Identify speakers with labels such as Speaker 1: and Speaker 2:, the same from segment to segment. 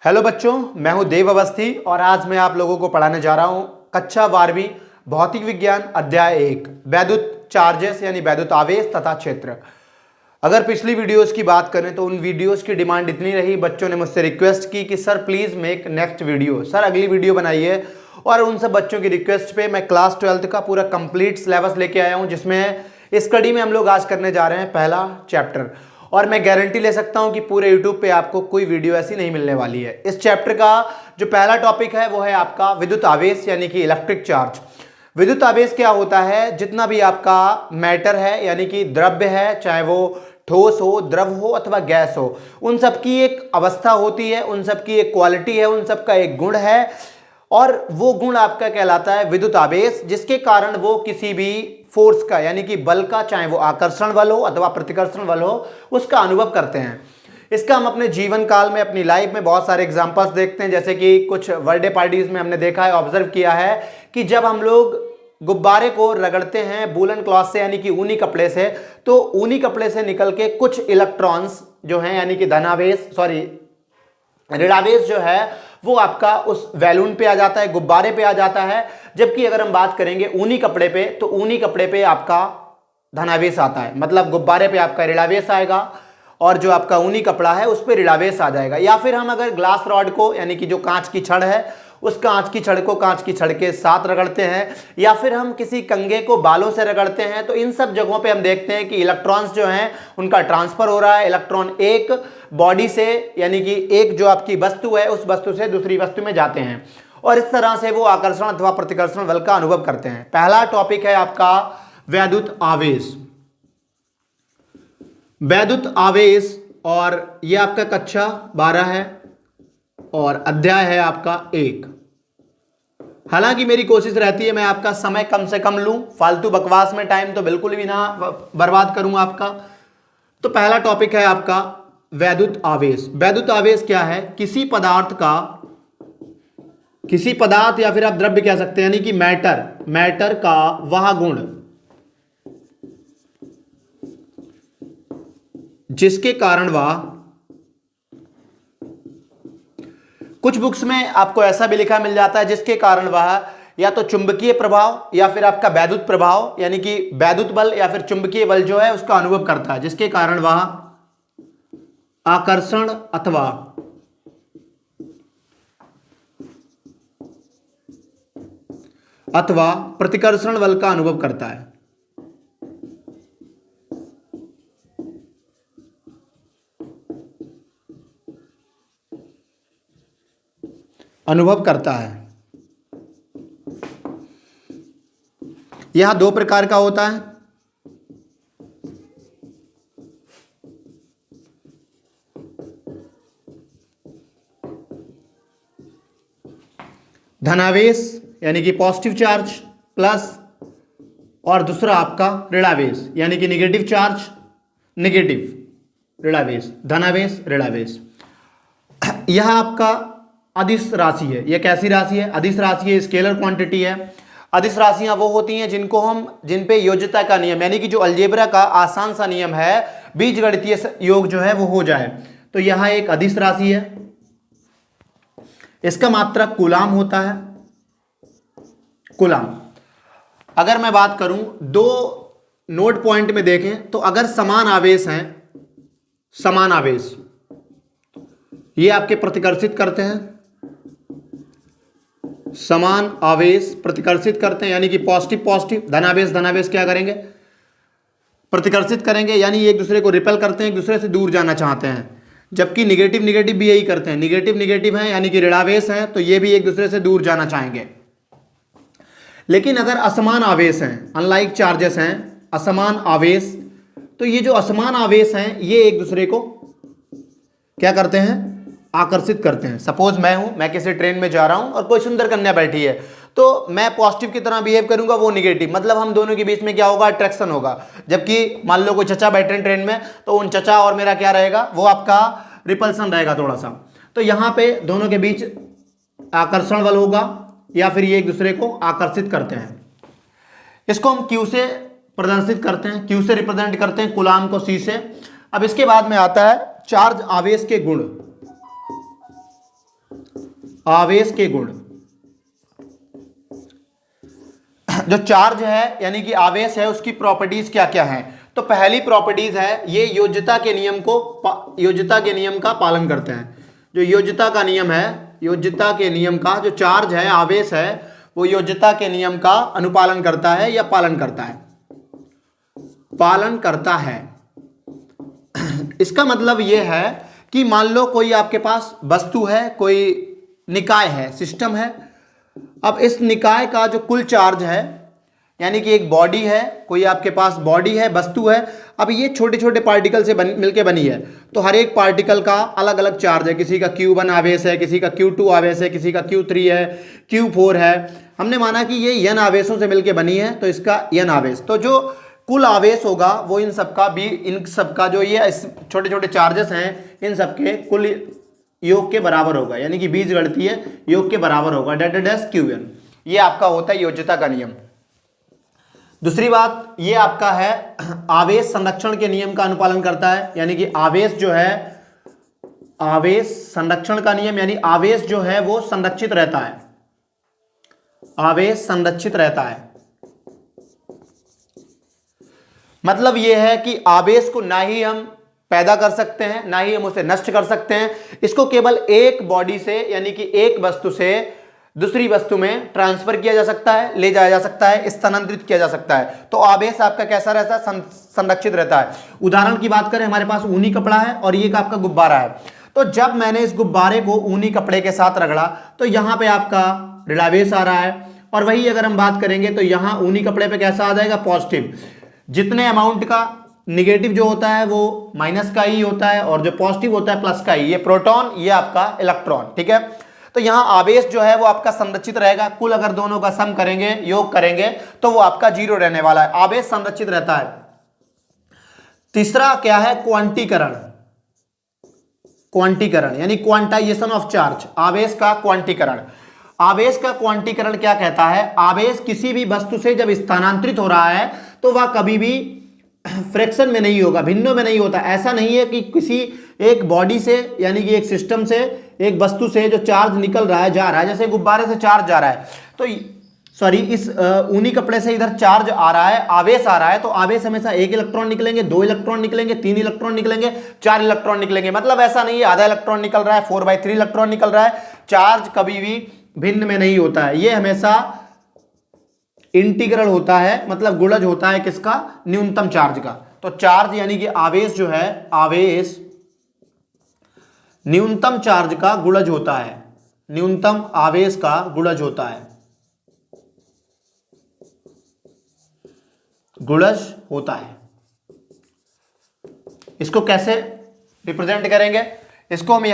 Speaker 1: Hello बच्चों, मैं हूं देव अवस्थी और आज मैं आप लोगों को पढ़ाने जा रहा हूं कक्षा 12वीं भौतिक विज्ञान अध्याय 1 वैद्युत चार्जेस यानी वैद्युत आवेश तथा क्षेत्र। अगर पिछली वीडियोस की बात करें तो उन वीडियोस की डिमांड इतनी रही, बच्चों ने मुझसे रिक्वेस्ट की कि sir please make next video, sir अगली वीडियो बनाइए। और उन सब बच्चों की रिक्वेस्ट पे मैं क्लास 12th का पूरा कंप्लीट सिलेबस लेके आया हूँ, जिसमें इस कड़ी में हम लोग आज करने जा रहे हैं पहला चैप्टर। और मैं गारंटी ले सकता हूं कि पूरे YouTube पे आपको कोई वीडियो ऐसी नहीं मिलने वाली है। इस चैप्टर का जो पहला टॉपिक है वो है आपका विद्युत आवेश यानी कि इलेक्ट्रिक चार्ज। विद्युत आवेश क्या होता है? जितना भी आपका मैटर है यानी कि द्रव्य है, चाहे वो ठोस हो, द्रव हो अथवा गैस हो, उन सब की एक अवस्था होती है, उन सब की एक क्वालिटी है, उन सब का एक गुण है और वो गुण आपका कहलाता है विद्युत आवेश, जिसके कारण वो किसी भी फोर्स का यानी कि बल का, चाहे वो आकर्षण बल हो अथवा प्रतिकर्षण बल हो, उसका अनुभव करते हैं। इसका हम अपने जीवन काल में, अपनी लाइफ में बहुत सारे एग्जांपल्स देखते हैं। जैसे कि कुछ बर्थडे पार्टीज में हमने देखा है, ऑब्जर्व किया है कि जब हम लोग गुब्बारे को रगड़ते हैं वूलन क्लॉथ से यानी कि ऊनी कपड़े से, तो ऊनी कपड़े से निकल के कुछ इलेक्ट्रॉन्स जो हैं यानी कि ऋणावेश जो है वो आपका उस बैलून पे आ जाता है, गुब्बारे पे आ जाता है। जबकि अगर हम बात करेंगे ऊनी कपड़े पे, तो ऊनी कपड़े पे आपका धनावेश आता है, मतलब गुब्बारे पे आपका ऋणावेश आएगा और जो आपका ऊनी कपड़ा है उस पर ऋणावेश आ जाएगा। या फिर हम अगर ग्लास रॉड को यानी कि जो कांच की छड़ है, उस कांच की छड़ को कांच की छड़ के साथ रगड़ते हैं, या फिर हम किसी कंघे को बालों से रगड़ते हैं, तो इन सब जगहों पे हम देखते हैं कि इलेक्ट्रॉन्स जो हैं उनका ट्रांसफर हो रहा है। इलेक्ट्रॉन एक बॉडी से यानी कि एक जो आपकी वस्तु है उस वस्तु से दूसरी वस्तु में जाते हैं और इस तरह से वो आकर्षण अथवा प्रतिकर्षण बल का अनुभव करते हैं। पहला टॉपिक है आपका वैद्युत आवेश। वैद्युत आवेश, और ये आपका कक्षा 12 है और अध्याय है आपका 1। हालांकि मेरी कोशिश रहती है मैं आपका समय कम से कम लूं, फालतू बकवास में टाइम तो बिल्कुल भी ना बर्बाद करूं आपका। तो पहला टॉपिक है आपका वैद्युत आवेश। वैद्युत आवेश क्या है? किसी पदार्थ या फिर आप द्रव्य कह सकते हैं यानी कि मैटर का वह गुण जिसके कारण वह, कुछ बुक्स में आपको ऐसा भी लिखा मिल जाता है जिसके कारण वह या तो चुंबकीय प्रभाव या फिर आपका वैद्युत प्रभाव यानी कि वैद्युत बल या फिर चुंबकीय बल जो है उसका अनुभव करता है, जिसके कारण वह आकर्षण अथवा प्रतिकर्षण बल का अनुभव करता है। यह दो प्रकार का होता है। धनावेश यानी कि पॉजिटिव चार्ज प्लस, और दूसरा आपका ऋणावेश यानी कि निगेटिव चार्ज निगेटिव ऋणावेश, धनावेश ऋणावेश। यह आपका अदिश राशि है। यह कैसी राशि है? अदिश राशि है, स्केलर क्वांटिटी है। अदिश राशियां वो होती हैं जिन पे योज्यता का नियम यानी कि जो अलजेब्रा का आसान सा नियम है, बीजगणितीय योग जो है वो हो जाए, तो यह एक अदिश राशि है। इसका मात्रक कूलाम होता है, कूलाम। अगर मैं बात करूं दो नोड पॉइंट में देखें तो अगर समान आवेश हैं, समान आवेश ये आपके प्रतिकर्षित करते हैं, समान आवेश प्रतिकर्षित करते हैं यानी कि पॉजिटिव धनावेश क्या करेंगे? प्रतिकर्षित करेंगे, यानी एक दूसरे को रिपेल करते हैं, एक दूसरे से दूर जाना चाहते हैं। जबकि निगेटिव भी यही करते हैं, निगेटिव है यानी कि ऋणावेश है, तो ये भी एक दूसरे से दूर जाना चाहेंगे। लेकिन अगर असमान आवेश हैं, अनलाइक चार्जेस हैं, असमान आवेश, तो ये जो असमान आवेश हैं ये एक दूसरे को क्या करते हैं? आकर्षित करते हैं। सपोज मैं किसी ट्रेन में जा रहा हूं और कोई सुंदर कन्या बैठी है, तो मैं पॉजिटिव की तरह बिहेव करूंगा, वो निगेटिव, मतलब हम दोनों के बीच में क्या होगा? अट्रैक्शन होगा। जबकि मान लो कोई चचा बैठे हैं ट्रेन में, तो उन चचा और मेरा क्या रहेगा? वो आपका रिपल्सन रहेगा थोड़ा सा। तो यहां पे दोनों के बीच आकर्षण बल होगा या फिर ये एक दूसरे को आकर्षित करते हैं। इसको हम क्यू से प्रदर्शित करते हैं, क्यू से रिप्रेजेंट करते हैं, कूलाम को सी से। अब इसके बाद में आता है चार्ज आवेश के गुण। आवेश के गुण। जो चार्ज है यानी कि आवेश है उसकी प्रॉपर्टीज क्या क्या हैं? तो पहली प्रॉपर्टीज है ये योज्यता के नियम का पालन करते हैं। जो योज्यता का नियम है, योज्यता के नियम का जो चार्ज है, आवेश है, वो योज्यता के नियम का अनुपालन करता है या पालन करता है? पालन करता है। इसका मतलब ये है कि मान लो कोई आपके पास वस्तु है, कोई निकाय है, सिस्टम है। अब इस निकाय का जो कुल चार्ज है यानी कि एक बॉडी है, कोई आपके पास बॉडी है, वस्तु है। अब ये छोटे छोटे पार्टिकल से मिलके बनी है, तो हर एक पार्टिकल का अलग अलग चार्ज है। किसी का Q1 आवेश है, किसी का Q2 आवेश है, किसी का Q3 है, Q4 है। हमने माना कि ये n आवेशों से मिलके बनी है, तो इसका n आवेश। तो जो कुल आवेश होगा वो इन सबका जो ये छोटे छोटे चार्जेस हैं इन सबके कुल योग के बराबर होगा, यानी कि बीजगणितीय योग के बराबर होगा, डेल्टा Qn। ये आपका होता है योज्यता का नियम। दूसरी बात ये आपका है आवेश संरक्षण के नियम का अनुपालन करता है, यानी कि आवेश जो है, आवेश संरक्षण का नियम यानी आवेश जो है वो संरक्षित रहता है, आवेश संरक्षित रहता है। मतलब ये है कि आवेश को ना ही हम पैदा कर सकते हैं ना ही हम उसे नष्ट कर सकते हैं। इसको केवल एक बॉडी से यानी कि एक वस्तु से दूसरी वस्तु में ट्रांसफर किया जा सकता है, ले जाया जा सकता है, स्थानांतरित किया जा सकता है। तो आवेश आपका कैसा रहता है? संरक्षित रहता है। उदाहरण की बात करें, हमारे पास ऊनी कपड़ा है और ये आपका गुब्बारा है। तो जब मैंने इस गुब्बारे को ऊनी कपड़े के साथ रगड़ा तो यहां पे आपका ऋणावेश आ रहा है, और वही अगर हम बात करेंगे तो यहां ऊनी कपड़े पे कैसा आ जाएगा? पॉजिटिव। जितने अमाउंट का निगेटिव जो होता है वो माइनस का ही होता है और जो पॉजिटिव होता है प्लस का ही। ये प्रोटॉन, ये आपका इलेक्ट्रॉन, ठीक है। तो यहां आवेश जो है वो आपका संरक्षित रहेगा। कुल अगर दोनों का सम करेंगे, योग करेंगे, तो वो आपका 0 रहने वाला है। आवेश संरक्षित रहता है। तीसरा क्या है? क्वांटीकरण। क्वांटीकरण यानी क्वांटाइजेशन ऑफ चार्ज, आवेश का क्वांटीकरण। आवेश का क्वांटीकरण क्या कहता है? आवेश किसी भी वस्तु से जब स्थानांतरित हो रहा है तो वह कभी भी फ्रैक्शन में नहीं होगा, भिन्नों में नहीं होता। ऐसा नहीं है कि किसी एक बॉडी से यानी कि एक सिस्टम से, एक वस्तु से जो चार्ज निकल रहा है, जा रहा है, जैसे गुब्बारे से चार्ज जा रहा है, तो सॉरी इस ऊनी कपड़े से इधर चार्ज आ रहा है, आवेश आ रहा है, तो आवेश हमेशा 1 इलेक्ट्रॉन निकलेंगे, 2 इलेक्ट्रॉन निकलेंगे, 3 इलेक्ट्रॉन निकलेंगे, 4 इलेक्ट्रॉन निकलेंगे। मतलब ऐसा नहीं है आधा इलेक्ट्रॉन निकल रहा है, 4/3 इलेक्ट्रॉन निकल रहा है। चार्ज कभी भी भिन्न में नहीं होता है, ये हमेशा इंटीग्रल होता है, मतलब गुणज होता है किसका? न्यूनतम चार्ज का। तो चार्ज यानी कि आवेश जो है, आवेश न्यूनतम चार्ज का गुणज होता है, न्यूनतम आवेश का गुणज होता है, गुणज होता है। इसको कैसे रिप्रेजेंट करेंगे? इसको मैं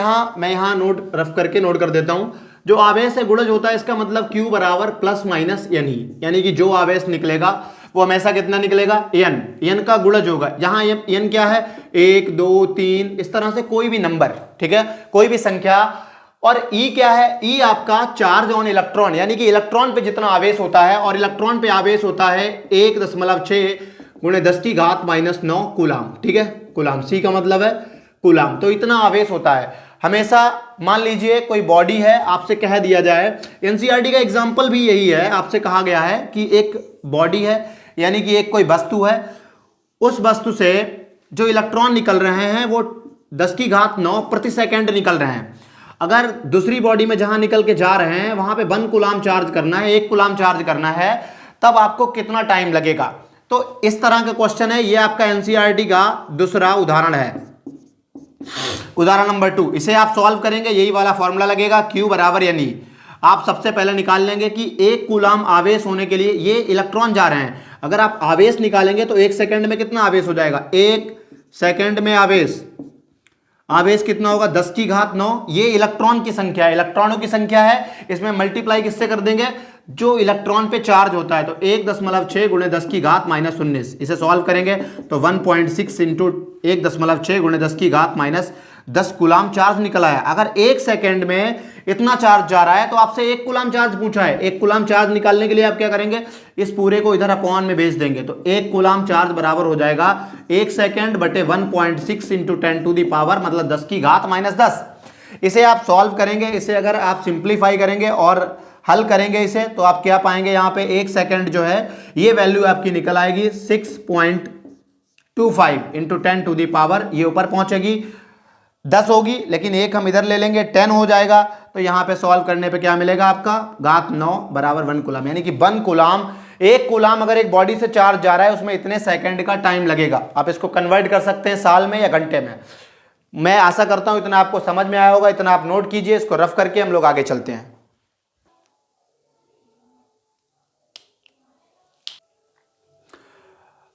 Speaker 1: यहां नोट रफ करके नोट कर देता हूं। जो आवेश है गुणज होता है, इसका मतलब Q बराबर प्लस माइनस n ही, यानी कि जो आवेश निकलेगा वो हमेशा कितना निकलेगा? n का गुणज होगा। यहाँ n क्या है? 1 2 3 इस तरह से कोई भी नंबर, ठीक है, कोई भी संख्या। और E क्या है? E आपका चार्ज ऑन इलेक्ट्रॉन, यानी कि इलेक्ट्रॉन पे जितना आवेश होता है, और इलेक्ट्रॉन पे आवेश होता है 1.6 × 10⁻⁹ कूलाम, ठीक है। कूलाम, C का मतलब है कूलाम। तो इतना आवेश होता है हमेशा। मान लीजिए कोई बॉडी है, आपसे कह दिया जाए, एनसीईआरटी का एग्जांपल भी यही है, आपसे कहा गया है कि एक बॉडी है यानी कि एक कोई वस्तु है, उस वस्तु से जो इलेक्ट्रॉन निकल रहे हैं वो 10⁹ प्रति सेकंड निकल रहे हैं। अगर दूसरी बॉडी में जहां निकल के जा रहे हैं वहां पे 1 कूलाम चार्ज करना है, 1 कूलाम चार्ज करना है, तब आपको कितना टाइम लगेगा? तो इस तरह का क्वेश्चन है। ये आपका एनसीईआरटी का दूसरा उदाहरण है, उदाहरण नंबर 2। इसे आप सॉल्व करेंगे, यही वाला फॉर्मूला लगेगा, Q बराबर यानी आप सबसे पहले निकाल लेंगे कि 1 कूलाम आवेश होने के लिए ये इलेक्ट्रॉन जा रहे हैं। अगर आप आवेश निकालेंगे तो 1 सेकंड में कितना आवेश हो जाएगा? 1 सेकंड में आवेश कितना होगा? 10⁹ ये इलेक्ट्रॉन की संख्या है, इलेक्ट्रॉनों की संख्या है। इसमें मल्टीप्लाई किससे कर देंगे? जो इलेक्ट्रॉन पे चार्ज होता है, तो 1.6 × 10⁻⁻⁹ इसे सॉल्व करेंगे तो 1.6 × 1.6 × 10⁻⁻10 कूलाम चार्ज निकल आया। अगर 1 सेकंड में इतना चार्ज जा रहा है तो आपसे 1 कूलाम चार्ज पूछा है। 1 कूलाम चार्ज निकालने के लिए आप क्या करेंगे? इस पूरे को इधर अपॉन में भेज देंगे, तो 1 कूलाम चार्ज बराबर हो जाएगा 1 सेकंड बटे 1.6 × 10⁻, मतलब 10⁻⁻10। इसे आप सॉल्व करेंगे, इसे अगर आप सिंप्लीफाई करेंगे और हल करेंगे इसे, तो आप क्या पाएंगे, यहाँ पे 1 सेकेंड जो है ये वैल्यू आपकी निकल आएगी 6.25 इंटू 10 टू दी पावर, ये ऊपर पहुंचेगी 10 होगी, लेकिन एक हम इधर ले लेंगे 10 हो जाएगा। तो यहाँ पे सॉल्व करने पे क्या मिलेगा आपका, घात 9 बराबर 1 कूलम, यानी कि 1 कूलम, 1 कूलम अगर एक बॉडी से चार्ज जा रहा है उसमें इतने सेकंड का टाइम लगेगा। आप इसको कन्वर्ट कर सकते हैं साल में या घंटे में। मैं आशा करता हूं इतना आपको समझ में आया होगा, इतना आप नोट कीजिए, इसको रफ करके हम लोग आगे चलते हैं।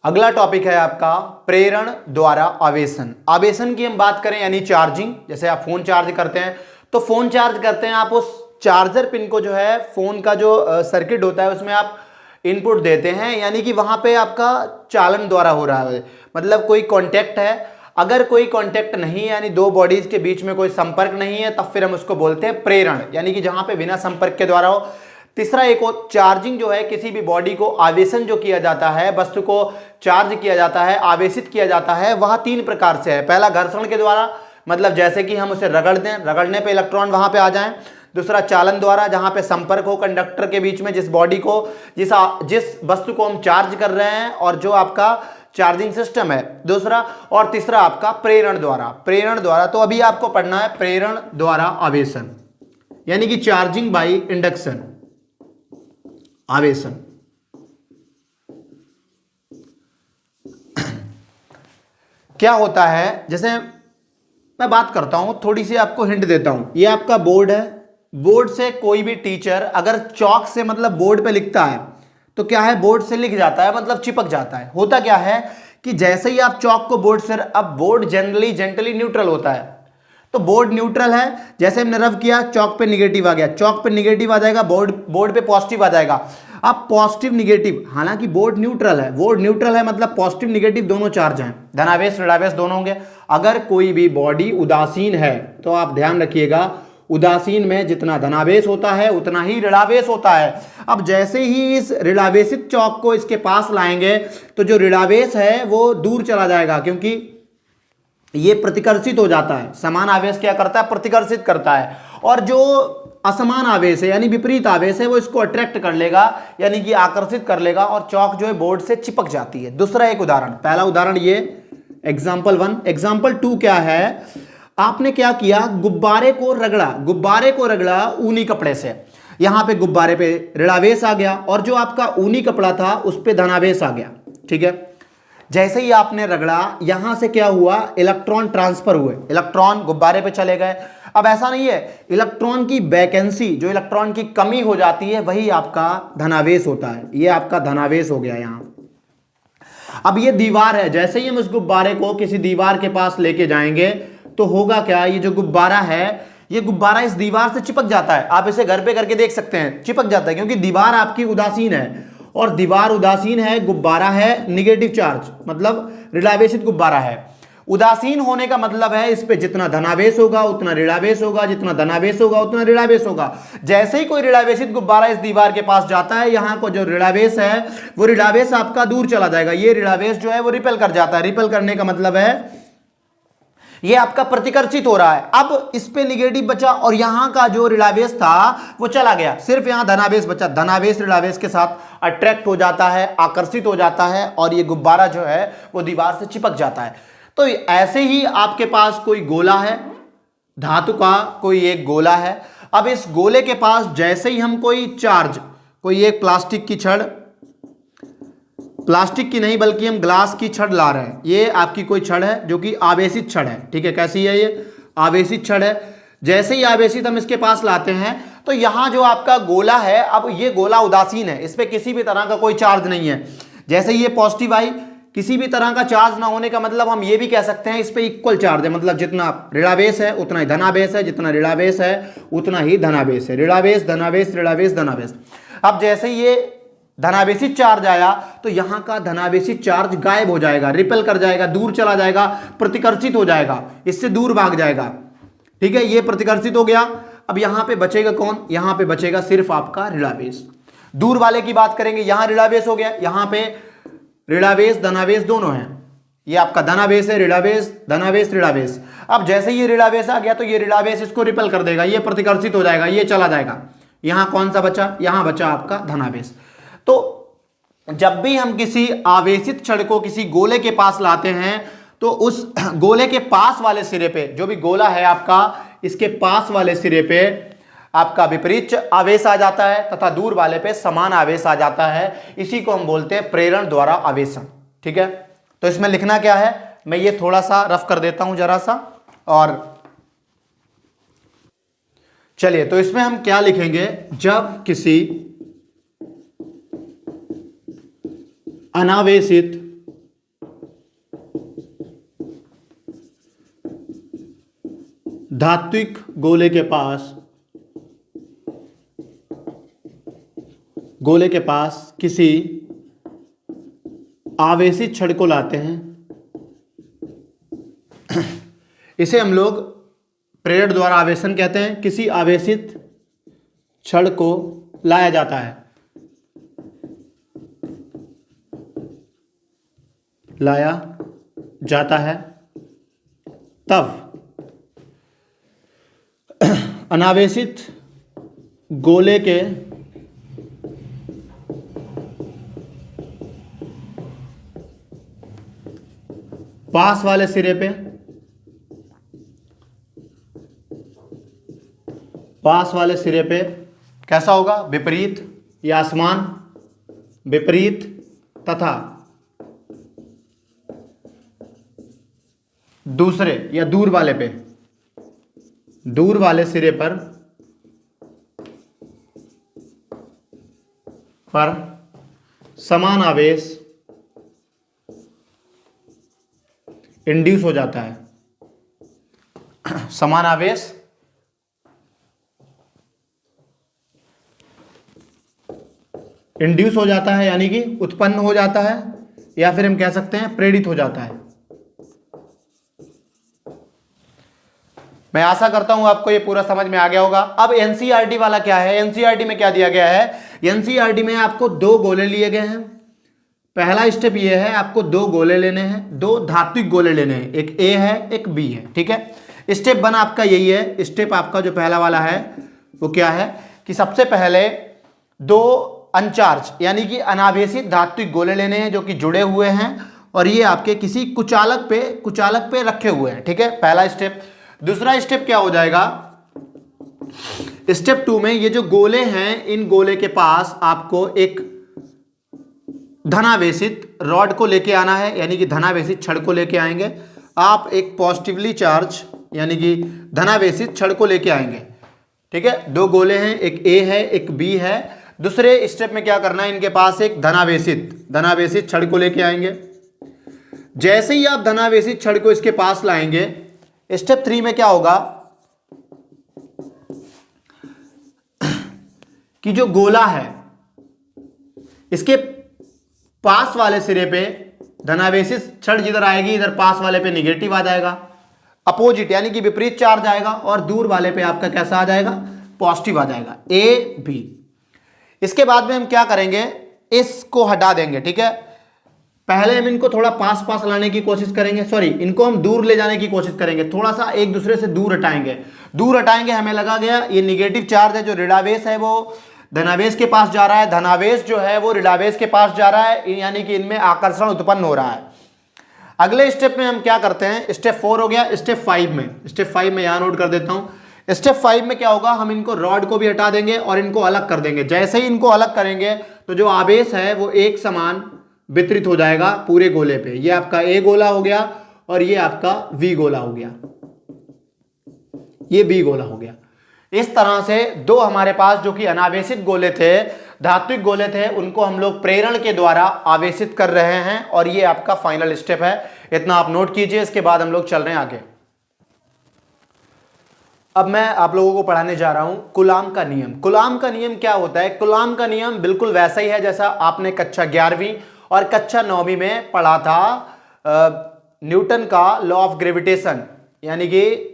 Speaker 1: अगला टॉपिक है आपका प्रेरण द्वारा आवेशन। आवेशन की हम बात करें यानी चार्जिंग, जैसे आप फोन चार्ज करते हैं तो फोन चार्ज करते हैं, आप उस चार्जर पिन को जो है फोन का जो सर्किट होता है उसमें आप इनपुट देते हैं, यानी कि वहां पे आपका चालन द्वारा हो रहा है, मतलब कोई कांटेक्ट है। अगर कोई कांटेक्ट नहीं है यानी दो बॉडीज के बीच में कोई संपर्क नहीं है, तब फिर हम उसको बोलते हैं प्रेरण, यानी कि जहां पे बिना संपर्क के द्वारा हो। तीसरा एक और चार्जिंग जो है, किसी भी बॉडी को आवेशन जो किया जाता है, वस्तु को चार्ज किया जाता है, आवेशित किया जाता है, वह 3 प्रकार से है। पहला घर्षण के द्वारा, मतलब जैसे कि हम उसे रगड़ दें, रगड़ने पे इलेक्ट्रॉन वहां पे आ जाएं। दूसरा चालन द्वारा, जहां पे संपर्क हो कंडक्टर के बीच में, जिस बॉडी को जिस वस्तु को हम चार्ज कर रहे हैं और जो आपका चार्जिंग सिस्टम है दूसरा। और तीसरा आपका प्रेरण द्वारा। प्रेरण द्वारा तो अभी आपको पढ़ना है प्रेरण द्वारा आवेशन, यानी कि चार्जिंग बाय इंडक्शन, आवेशन। क्या होता है, जैसे मैं बात करता हूं, थोड़ी सी आपको हिंट देता हूं। ये आपका बोर्ड है, बोर्ड से कोई भी टीचर अगर चौक से मतलब बोर्ड पे लिखता है तो क्या है, बोर्ड से लिख जाता है, मतलब चिपक जाता है। होता क्या है कि जैसे ही आप चौक को बोर्ड से, अब बोर्ड जनरली जेंटली न्यूट्रल होता है, तो बोर्ड न्यूट्रल है, जैसे हमने रब किया चौक पे निगेटिव आ गया, चौक पे निगेटिव आ जाएगा, बोर्ड पे पॉजिटिव आ जाएगा। अब पॉजिटिव निगेटिव, हालांकि बोर्ड न्यूट्रल है, बोर्ड न्यूट्रल है मतलब पॉजिटिव निगेटिव दोनों चार्ज हैं, धनावेश ऋणावेश दोनों होंगे। अगर कोई भी बॉडी उदासीन है तो आप ध्यान रखिएगा, उदासीन में जितना धनावेश होता है उतना ही ऋणावेश होता है। अब जैसे ही इस ऋणावेशित चौक को इसके पास लाएंगे तो जो ऋणावेश है वो दूर चला जाएगा, क्योंकि ये प्रतिकर्षित हो जाता है। समान आवेश क्या करता है, प्रतिकर्षित करता है, और जो असमान आवेश है यानी विपरीत आवेश है वो इसको अट्रैक्ट कर लेगा, यानी कि आकर्षित कर लेगा, और चौक जो है बोर्ड से चिपक जाती है। दूसरा एक उदाहरण, पहला उदाहरण ये एग्जाम्पल 1। एग्जाम्पल 2 क्या है, आपने क्या किया, गुब्बारे को रगड़ा ऊनी कपड़े से, यहां पे गुब्बारे पे ऋणावेश आ गया और जो आपका ऊनी कपड़ा था उस पे धनावेश आ गया, ठीक है। जैसे ही आपने रगड़ा, यहां से क्या हुआ, इलेक्ट्रॉन ट्रांसफर हुए, इलेक्ट्रॉन गुब्बारे पे चले गए। अब ऐसा नहीं है, इलेक्ट्रॉन की वैकेंसी, जो इलेक्ट्रॉन की कमी हो जाती है वही आपका धनावेश होता है, ये आपका धनावेश हो गया यहां। अब ये दीवार है, जैसे ही हम उस गुब्बारे को किसी दीवार के पास लेके जाएंगे तो होगा क्या, ये जो गुब्बारा है ये गुब्बारा इस दीवार से चिपक जाता है। आप इसे घर पे करके देख सकते हैं, चिपक जाता है, क्योंकि दीवार आपकी उदासीन है, और दीवार उदासीन है, गुब्बारा है निगेटिव चार्ज, मतलब ऋणावेशित गुब्बारा है। उदासीन होने का मतलब है इस पे जितना धनावेश होगा उतना ऋणावेश होगा, जितना धनावेश होगा उतना ऋणावेश होगा। जैसे ही कोई ऋणावेशित गुब्बारा इस दीवार के पास जाता है, यहाँ को जो ऋणावेश है वो ऋणावेश आपका दूर चला जाएगा, ये ऋणावेश जो है वो रिपेल कर जाता है। रिपेल करने का मतलब है ये आपका प्रतिकर्षित हो रहा है। अब इस पे निगेटिव बचा और यहां का जो ऋणावेश था वो चला गया, सिर्फ यहां धनावेश बचा। धनावेश ऋणावेश के साथ अट्रैक्ट हो जाता है, आकर्षित हो जाता है, और ये गुब्बारा जो है वो दीवार से चिपक जाता है। तो ऐसे ही आपके पास कोई गोला है, धातु का कोई एक गोला है। अब इस गोले के पास जैसे ही हम कोई चार्ज, कोई एक प्लास्टिक की छड़, प्लास्टिक की नहीं बल्कि हम ग्लास की छड़ ला रहे हैं, ये आपकी कोई छड़ है जो कि आवेशित छड़ है, ठीक है। कैसी है ये, आवेशित छड़ है। जैसे ही आवेशित हम इसके पास लाते हैं तो यहां जो आपका गोला है, अब ये गोला उदासीन है, इस पे किसी भी तरह का कोई चार्ज नहीं है। जैसे ही ये पॉजिटिव आई, किसी भी तरह का चार्ज ना होने का मतलब हम ये भी कह सकते हैं इस पे इक्वल चार्ज है, मतलब जितना ऋणावेश है उतना ही धनावेश है, जितना ऋणावेश है उतना ही धनावेश है। ऋणावेश धनावेश ऋणावेश धनावेश। अब जैसे ये धनावेशित चार्ज आया तो यहां का धनावेशित चार्ज गायब हो जाएगा, रिपेल कर जाएगा, दूर चला जाएगा, प्रतिकर्षित हो जाएगा, इससे दूर भाग जाएगा, ठीक है। ये प्रतिकर्षित हो गया। अब यहां पे बचेगा कौन, यहां पे बचेगा सिर्फ आपका ऋणावेश। दूर वाले की बात करेंगे, यहां ऋणावेश हो गया, यहां पे ऋणावेश धनावेश दोनों हैं, ये आपका धनावेश है, ऋणावेश धनावेश ऋणावेश। अब जैसे ये ऋणावेश आ गया तो ये ऋणावेश इसको रिपेल कर देगा, ये प्रतिकर्षित हो जाएगा, ये चला जाएगा। यहां कौन सा बचा, यहां बचा आपका धनावेश। तो जब भी हम किसी आवेशित क्षण को किसी गोले के पास लाते हैं तो उस गोले के पास वाले सिरे पे, जो भी गोला है आपका, इसके पास वाले सिरे पे आपका विपरीत आवेश आ जाता है तथा दूर वाले पे समान आवेश आ जाता है। इसी को हम बोलते हैं प्रेरण द्वारा आवेशन। ठीक है, तो इसमें लिखना क्या है, मैं ये थोड़ा सा रफ कर देता हूं जरा सा। और चलिए, तो इसमें हम क्या लिखेंगे, जब किसी अनावेशित धात्विक गोले के पास किसी आवेशित क्षण को लाते हैं, इसे हम लोग प्रेरण द्वारा आवेशन कहते हैं। किसी आवेशित क्षण को लाया जाता है, तब अनावेशित गोले के पास वाले सिरे पे कैसा होगा, विपरीत या असमान, विपरीत तथा दूसरे या दूर वाले सिरे पर समान आवेश इंड्यूस हो जाता है। समान आवेश इंड्यूस हो जाता है, यानी कि उत्पन्न हो जाता है, या फिर हम कह सकते हैं प्रेरित हो जाता है। मैं आशा करता हूं आपको ये पूरा समझ में आ गया होगा। अब एनसीईआरटी वाला क्या है, एनसीईआरटी में क्या दिया गया है, एनसीईआरटी में आपको 2 गोले लिए गए हैं। पहला स्टेप ये है, आपको 2 गोले लेने हैं, 2 धात्विक गोले लेने हैं, एक ए है एक बी है। ठीक है, स्टेप 1 आपका यही है। स्टेप आपका जो पहला वाला है वो क्या है कि सबसे पहले 2 अनचार्ज यानी कि अनावेशित धात्विक गोले लेने हैं जो कि जुड़े हुए हैं, और ये आपके किसी कुचालक पे रखे हुए हैं। ठीक है, पहला स्टेप। दूसरा स्टेप क्या हो जाएगा, स्टेप 2 में ये जो गोले हैं, इन गोले के पास आपको एक धनावेशित रॉड को लेके आना है, यानी कि धनावेशित छड़ को लेके आएंगे। आप एक पॉजिटिवली चार्ज यानी कि धनावेशित छड़ को लेके आएंगे। ठीक है, 2 गोले हैं, एक ए है एक बी है। दूसरे स्टेप में क्या करना है, इनके पास एक धनावेशित छड़ को लेके आएंगे। जैसे ही आप धनावेशित छड़ को इसके पास लाएंगे, स्टेप 3 में क्या होगा कि जो गोला है इसके पास वाले सिरे पे धनावेशित छड़ जिधर आएगी, इधर पास वाले पे निगेटिव आ जाएगा, अपोजिट यानी कि विपरीत चार्ज आएगा, और दूर वाले पे आपका कैसा आ जाएगा, पॉजिटिव आ जाएगा, ए बी। इसके बाद में हम क्या करेंगे, इसको हटा देंगे। ठीक है, पहले हम इनको थोड़ा पास लाने की कोशिश करेंगे, इनको हम दूर ले जाने की कोशिश करेंगे, थोड़ा सा एक दूसरे से दूर हटाएंगे। हमें लगा गया ये निगेटिव चार्ज है, जो ऋणावेश है वो धनावेश के पास जा रहा है, धनावेश जो है वो ऋणावेश के पास जा रहा है, यानी कि इनमें आकर्षण उत्पन्न हो रहा है। अगले स्टेप में हम क्या करते हैं, स्टेप 4 हो गया। स्टेप 5 में यहां नोट कर देता हूं। स्टेप 5 में क्या होगा, हम इनको रॉड को भी हटा देंगे और इनको अलग कर देंगे। जैसे ही इनको अलग करेंगे तो जो आवेश है वो एक समान वितरित हो जाएगा पूरे गोले पे। ये आपका ए गोला हो गया और ये आपका वी गोला हो गया, ये बी गोला हो गया। इस तरह से 2 हमारे पास जो कि अनावेशित गोले थे, धात्विक गोले थे, उनको हम लोग प्रेरण के द्वारा आवेशित कर रहे हैं, और ये आपका फाइनल स्टेप है। इतना आप नोट कीजिए। इसके बाद हम लोग चल रहे हैं आगे। अब मैं आप लोगों को पढ़ाने जा रहा हूं कूलाम का नियम। कूलाम का नियम क्या होता है, कूलाम का नियम बिल्कुल वैसा ही है जैसा आपने कक्षा 11वीं और कक्षा 9वीं में पढ़ा था। न्यूटन का लॉ ऑफ ग्रेविटेशन यानी कि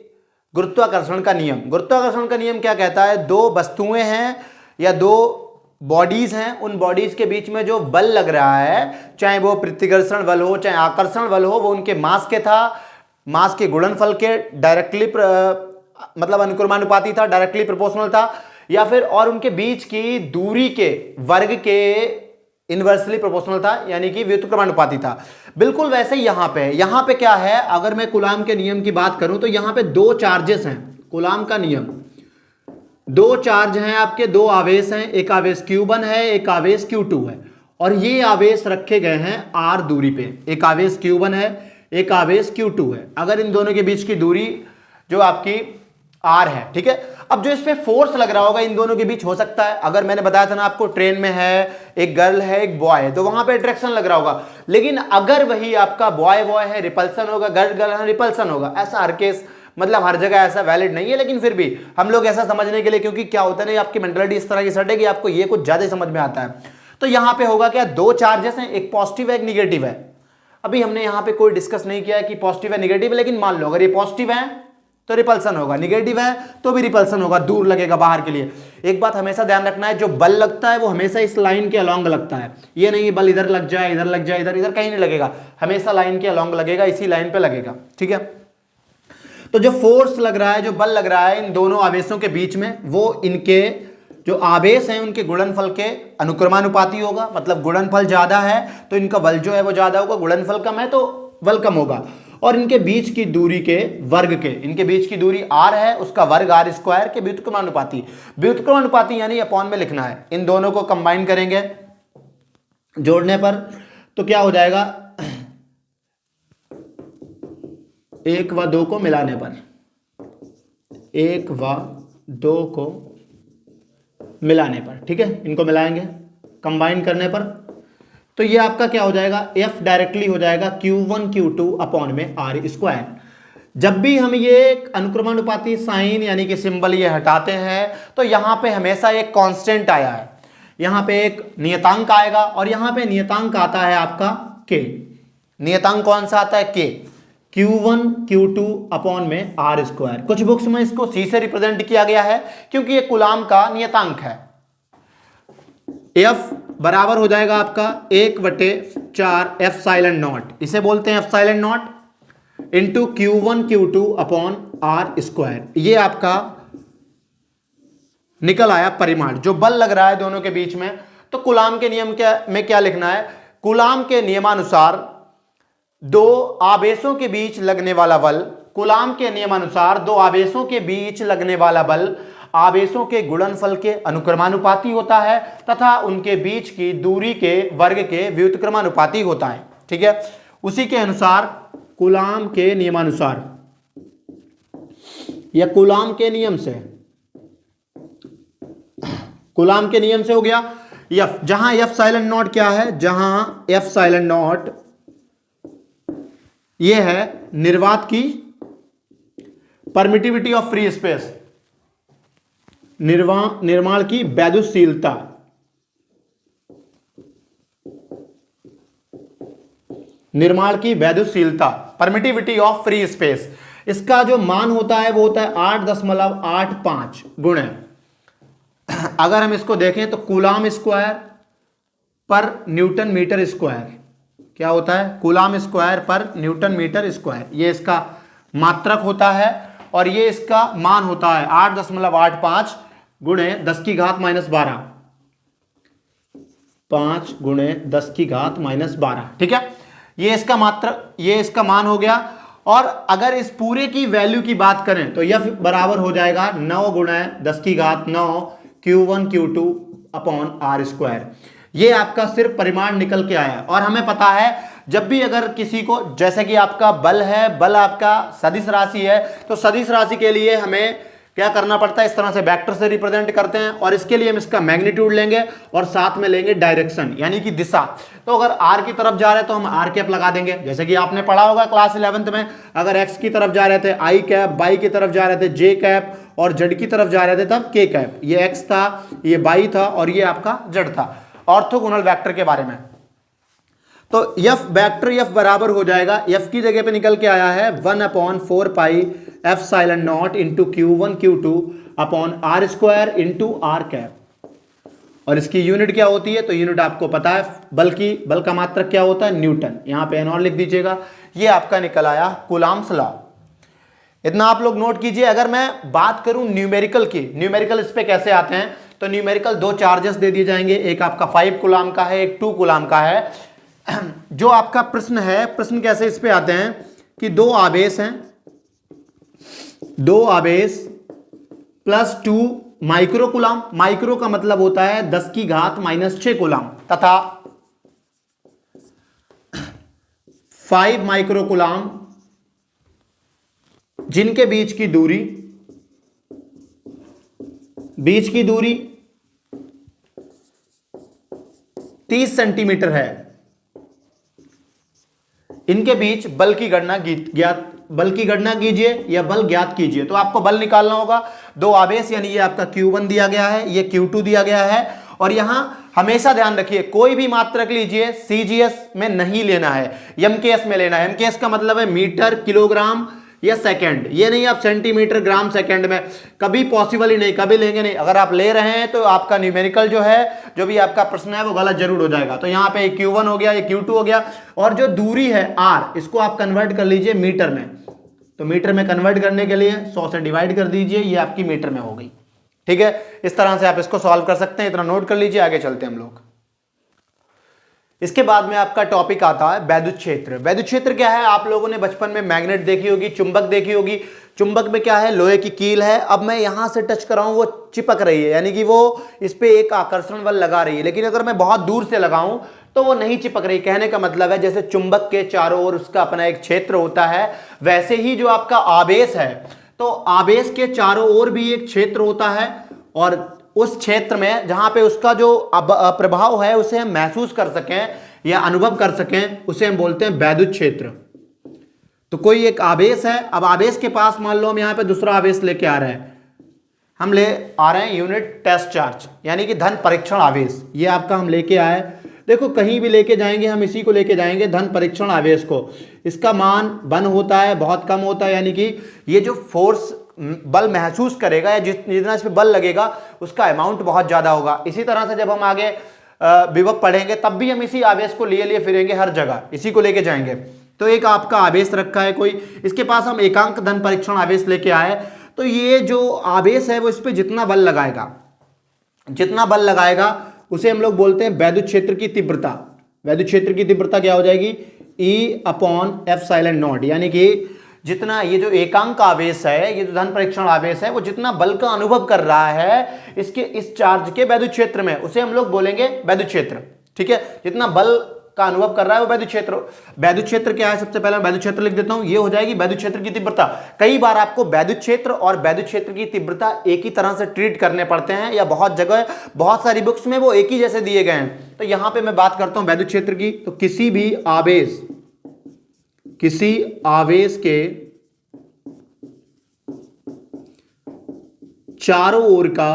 Speaker 1: गुरुत्वाकर्षण का नियम। गुरुत्वाकर्षण का नियम क्या कहता है, 2 वस्तुएं हैं या 2 बॉडीज हैं, उन बॉडीज के बीच में जो बल लग रहा है, चाहे वो प्रतिकर्षण बल हो चाहे आकर्षण बल हो, वो उनके मास के गुणनफल के डायरेक्टली मतलब अनुक्रमानुपाती था, डायरेक्टली प्रोपोर्शनल था, या फिर और उनके बीच की दूरी के वर्ग के इनवर्सली प्रोपोर्शनल था, यानी कि व्युत्क्रमानुपाती था। बिल्कुल वैसे ही यहां पे है। यहां पे क्या है, अगर मैं कूलाम के नियम की बात करूं तो यहां पे दो चार्जेस हैं। कूलाम का नियम, दो चार्ज हैं आपके, दो आवेश हैं, एक आवेश Q1 है, एक आवेश Q2 है, और ये आवेश रखे गए हैं r दूरी पे। एक आवेश Q1 है, एक आवेश Q2 है। अगर इन दोनों के बीच की दूरी जो आपकी r है, ठीक है। अब जो इस पे फोर्स लग रहा होगा इन दोनों के बीच, हो सकता है अगर मैंने बताया था ना आपको, ट्रेन में है, एक गर्ल है, एक बॉय है, तो वहां पे अट्रैक्शन लग रहा होगा। लेकिन अगर वही आपका बॉय बॉय है, रिपल्सन होगा, गर्ल गर्ल है, रिपल्सन होगा। ऐसा हर केस, मतलब हर जगह ऐसा वैलिड नहीं है, लेकिन फिर भी हम लोग ऐसा समझने के लिए, क्योंकि क्या होता है ना, आपकी मेंटालिटी इस तरह की सेट है कि आपको ये कुछ ज्यादा समझ में आता है। तो यहां पे होगा क्या, दो चार्जेस हैं, एक पॉजिटिव है, एक निगेटिव है। अभी हमने यहां पे कोई डिस्कस नहीं किया है कि पॉजिटिव है निगेटिव है, लेकिन मान लो अगर ये पॉजिटिव है तो रिपल्सन होगा, निगेटिव है तो भी रिपल्सन होगा, दूर लगेगा बाहर के लिए। एक बात हमेशा ध्यान रखना है, जो बल लगता है वो हमेशा इस लाइन के अलोंग लगता है। ये नहीं बल इधर लग जाए, इधर लग जाए, इधर इधर कहीं नहीं लगेगा, हमेशा लाइन के अलोंग लगेगा, इसी लाइन पे लगेगा, ठीक है। तो जो फोर्स लग रहा है, जो बल लग रहा है इन दोनों आवेशों के बीच में, वो इनके जो आवेश हैं उनके गुणनफल के अनुक्रमानुपाती होगा। मतलब गुणनफल ज्यादा है तो इनका बल जो है वो ज्यादा होगा, गुणनफल कम है तो बल कम होगा। और इनके बीच की दूरी के वर्ग के, इनके बीच की दूरी r है, उसका वर्ग r स्क्वायर के व्युत्क्रमानुपाती। व्युत्क्रमानुपाती यानी अपॉन में लिखना है। इन दोनों को कंबाइन करेंगे जोड़ने पर तो क्या हो जाएगा, 1 व 2 को मिलाने पर, 1 व 2 को मिलाने पर, ठीक है, इनको मिलाएंगे कंबाइन करने पर, तो ये आपका क्या हो जाएगा, F डायरेक्टली हो जाएगा Q1 Q2 अपॉन में R स्क्वायर। जब भी हम ये अनुक्रमानुपाती साइन यानी कि सिंबल ये हटाते हैं तो यहां पे हमेशा एक कांस्टेंट आया है, यहां पे एक नियतांक आएगा, और यहां पे नियतांक आता है आपका K। नियतांक कौन सा आता है, K। Q1 Q2 अपॉन में R स्क्वायर। कुछ बुक्स में इसको C से रिप्रेजेंट किया गया है क्योंकि ये कूलाम का नियतांक है। F बराबर हो जाएगा आपका 1/4 एप्सिलॉन नॉट, इसे बोलते हैं epsilon not, into Q1 Q2 upon R square. ये आपका निकल आया परिमाण, जो बल लग रहा है दोनों के बीच में। तो कूलाम के नियम में क्या लिखना है, कूलाम के नियमानुसार दो आवेशों के बीच लगने वाला बल, कूलाम के नियमानुसार दो आवेशों के बीच लगने वाला बल आवेशों के गुणनफल के अनुक्रमानुपाती होता है तथा उनके बीच की दूरी के वर्ग के व्युत्क्रमानुपाती होता है, ठीक है। उसी के अनुसार कूलाम के नियमानुसार या कूलाम के नियम से, कूलाम के नियम से हो गया F, जहां एप्सिलॉन नॉट क्या है, जहां एप्सिलॉन नॉट ये है निर्वात की परमिटिविटी ऑफ फ्री स्पेस, निर्माण की वैद्युतशीलता, निर्माण की वैद्युतशीलता, परमिटिविटी ऑफ फ्री स्पेस। इसका जो मान होता है वो होता है 8.85 गुणे, अगर हम इसको देखें तो कूलाम स्क्वायर पर न्यूटन मीटर स्क्वायर, क्या होता है, कूलाम स्क्वायर पर न्यूटन मीटर स्क्वायर, ये इसका मात्रक होता है, और ये इसका मान होता है 8.85 गुणे 10 की घात -12, 5 गुणे 10 की घात -12, ठीक है। ये इसका मात्रक, ये इसका मान हो गया। और अगर इस पूरे की वैल्यू की बात करें तो F बराबर हो जाएगा 9 गुणे 10 की घात 9 Q1 Q2 upon R square. ये आपका सिर्फ परिमाण निकल के आया। और हमें पता है जब भी अगर किसी को, जैसे कि आपका बल है, बल आपका सदिश राशि है, तो सदिश राशि के लिए हमें क्या करना पड़ता है, इस तरह से वेक्टर से रिप्रेजेंट करते हैं, और इसके लिए हम इसका मैग्नीट्यूड लेंगे और साथ में लेंगे डायरेक्शन यानी कि दिशा। तो अगर r की तरफ जा रहे हैं तो हम r कैप लगा देंगे, जैसे कि आपने पढ़ा होगा क्लास 11th में, अगर x की तरफ जा रहे थे i कैप, y की तरफ जा रहे थे j कैप, और z की तरफ जा रहे थे तब k कैप। ये x था, ये y था, और ये आपका z था, ऑर्थोगोनल वेक्टर के बारे में। तो F वेक्टर F बराबर हो जाएगा, F की जगह पे निकल के आया है 1/4 pi epsilon not into Q1 Q2 upon R square into R cap. और इसकी यूनिट क्या होती है, तो यूनिट आपको पता है, बल का मात्रक क्या होता है, न्यूटन। यहाँ पे N और लिख दीजिएगा, ये आपका निकल आया कूलम्ब्स लॉ। इतना आप लोग नोट कीजिए। अगर मैं बात करूं न्यूमेरिकल की, न्यूमेरिकल इस पे कैसे आते हैं, तो न्यूमेरिकल दो चार्जेस दे दिए जाएंगे, एक आपका 5 कूलम्ब का है, एक 2 कूलम्ब का है। जो आपका प्रश्न है, प्रश्न कैसे इस पे आते हैं कि दो आवेश हैं, दो आवेश प्लस 2 माइक्रो कूलम्ब, माइक्रो का मतलब होता है 10 की घात -6 कूलम्ब, तथा 5 माइक्रो कूलम्ब जिनके बीच की दूरी 30 सेंटीमीटर है, इनके बीच बल की गणना कीजिए या बल ज्ञात कीजिए। तो आपको बल निकालना होगा। दो आवेश यानी ये आपका Q1 दिया गया है, ये Q2 दिया गया है। और यहां हमेशा ध्यान रखिए, कोई भी मात्रक लीजिए CGS में नहीं लेना है, MKS में लेना है। MKS का मतलब है मीटर, किलोग्राम या सेकंड, ये नहीं आप सेंटीमीटर, ग्राम, सेकंड में, कभी पॉसिबल ही नहीं, कभी लेंगे नहीं। अगर आप ले रहे हैं तो आपका न्यूमेरिकल जो है, जो भी आपका प्रश्न है वो गलत जरूर हो जाएगा। तो यहाँ पे Q1 हो गया, ये Q2 हो गया, और जो दूरी है R, इसको आप कन्वर्ट कर लीजिए मीटर में। तो मीटर में कन्वर्ट करने के लिए 100 से डिवाइड कर दीजिए, ये आपकी मीटर में हो गई। ठीक है, इस तरह से आप इसको सॉल्व कर सकते हैं। इतना नोट कर लीजिए, आगे चलते हैं हम लोग। इसके बाद में आपका टॉपिक आता है वैद्युत क्षेत्र। वैद्युत क्षेत्र क्या है, आप लोगों ने बचपन में मैग्नेट देखी होगी, चुंबक देखी होगी। चुंबक में क्या है, लोहे की कील है। अब मैं यहां से टच कर रहा हूं, वो चिपक रही है, यानी कि वो इस पे एक आकर्षण बल लगा रही है। लेकिन अगर मैं बहुत दूर से लगाऊं तो वो नहीं चिपक रही। कहने का मतलब है जैसे चुंबक के चारों ओर उसका अपना एक क्षेत्र होता है, वैसे ही जो आपका आवेश है, तो आवेश के चारों ओर भी एक क्षेत्र होता है, और उस क्षेत्र में जहां पे उसका जो प्रभाव है उसे हम महसूस कर सकें या अनुभव कर सकें, उसे हम बोलते हैं वैद्युत क्षेत्र। तो कोई एक आवेश है, अब आवेश के पास मान लो हम यहां पे दूसरा आवेश लेके आ रहे हैं, हम ले आ रहे हैं यूनिट टेस्ट चार्ज, यानी कि धन परीक्षण आवेश। ये आपका हम लेके आए, देखो कहीं भी लेके जाएंगे हम इसी को लेके जाएंगे, धन परीक्षण आवेश को। इसका मान 1 होता है, बहुत कम होता है, यानी कि ये जो फोर्स बल महसूस करेगा या जितना इस पे बल लगेगा उसका अमाउंट बहुत ज्यादा होगा। इसी तरह से जब हम आगे विभव पढ़ेंगे तब भी हम इसी आवेश को लिए फिरेंगे, हर जगह इसी को लेके जाएंगे। तो एक आपका आवेश रखा है कोई, इसके पास हम एकांक धन परीक्षण आवेश लेके आए, तो ये जो आवेश है वो इस पे जितना बल लगाएगा उसे हम लोग बोलते हैं वैद्युत क्षेत्र की तीव्रता। वैद्युत क्षेत्र की तीव्रता क्या हो जाएगी, E/ε0, यानी कि जितना ये जो एकांक आवेश है, ये जो धन परीक्षण आवेश है, वो जितना बल का अनुभव कर रहा है इसके इस चार्ज के वैद्युत क्षेत्र में, उसे हम लोग बोलेंगे वैद्युत क्षेत्र। ठीक है, जितना बल का अनुभव कर रहा है वो वैद्युत क्षेत्र। वैद्युत क्षेत्र क्या है, सबसे पहले मैं वैद्युत क्षेत्र लिख देता हूं, ये हो जाएगी वैद्युत क्षेत्र की तीव्रता। कई बार आपको वैद्युत क्षेत्र और वैद्युत क्षेत्र की तीव्रता एक ही तरह से ट्रीट करने पड़ते हैं, या बहुत जगह बहुत सारी बुक्स में वो एक ही जैसे दिए गए हैं। तो यहां पे मैं बात करता हूं वैद्युत क्षेत्र की, तो किसी आवेश के चारों ओर का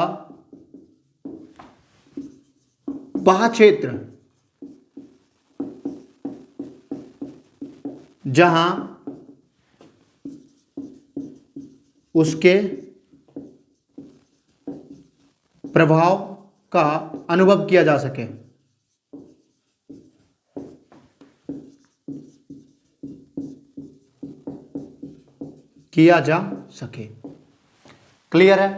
Speaker 1: वह क्षेत्र जहां उसके प्रभाव का अनुभव किया जा सके। क्लियर है,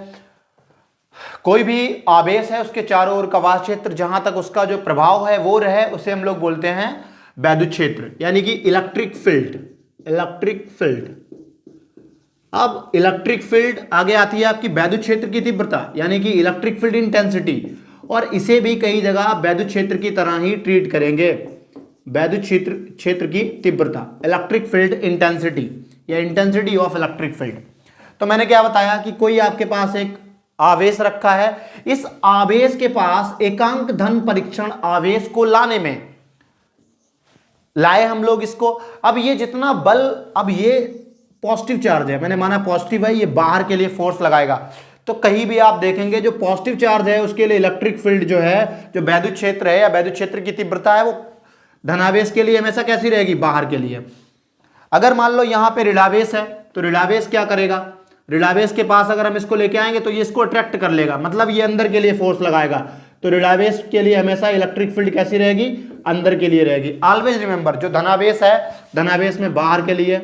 Speaker 1: कोई भी आवेश है उसके चारों ओर का वह क्षेत्र जहां तक उसका जो प्रभाव है वो रहे, उसे हम लोग बोलते हैं वैद्युत क्षेत्र, यानी कि इलेक्ट्रिक फील्ड। अब इलेक्ट्रिक फील्ड आगे आती है आपकी वैद्युत क्षेत्र की तीव्रता, यानी कि इलेक्ट्रिक फील्ड इंटेंसिटी, और इसे भी कई जगह वैद्युत क्षेत्र की तरह ही ट्रीट करेंगे। वैद्युत क्षेत्र की तीव्रता, इलेक्ट्रिक फील्ड इंटेंसिटी या इंटेंसिटी ऑफ इलेक्ट्रिक फील्ड। तो मैंने क्या बताया कि कोई आपके पास एक आवेश रखा है, इस आवेश के पास एकांक धन परीक्षण आवेश को लाने में लाए हम लोग इसको। अब ये जितना बल, अब ये पॉजिटिव चार्ज है, मैंने माना पॉजिटिव है, ये बाहर के लिए फोर्स लगाएगा। तो कहीं भी आप देखेंगे जो पॉजिटिव चार्ज है उसके लिए इलेक्ट्रिक फील्ड जो है, जो वैद्युत क्षेत्र है या वैद्युत क्षेत्र की तीव्रता है, वो धनावेश के लिए हमेशा कैसी रहेगी, बाहर के लिए। अगर मान लो यहां पे ऋणावेश है तो ऋणावेश क्या करेगा, ऋणावेश के पास अगर हम इसको लेके आएंगे तो ये इसको अट्रैक्ट कर लेगा, मतलब ये अंदर के लिए फोर्स लगाएगा। तो ऋणावेश के लिए हमेशा इलेक्ट्रिक फील्ड कैसी रहेगी, अंदर के लिए रहेगी। ऑलवेज रिमेंबर, जो धनावेश है, धनावेश में बाहर के लिए।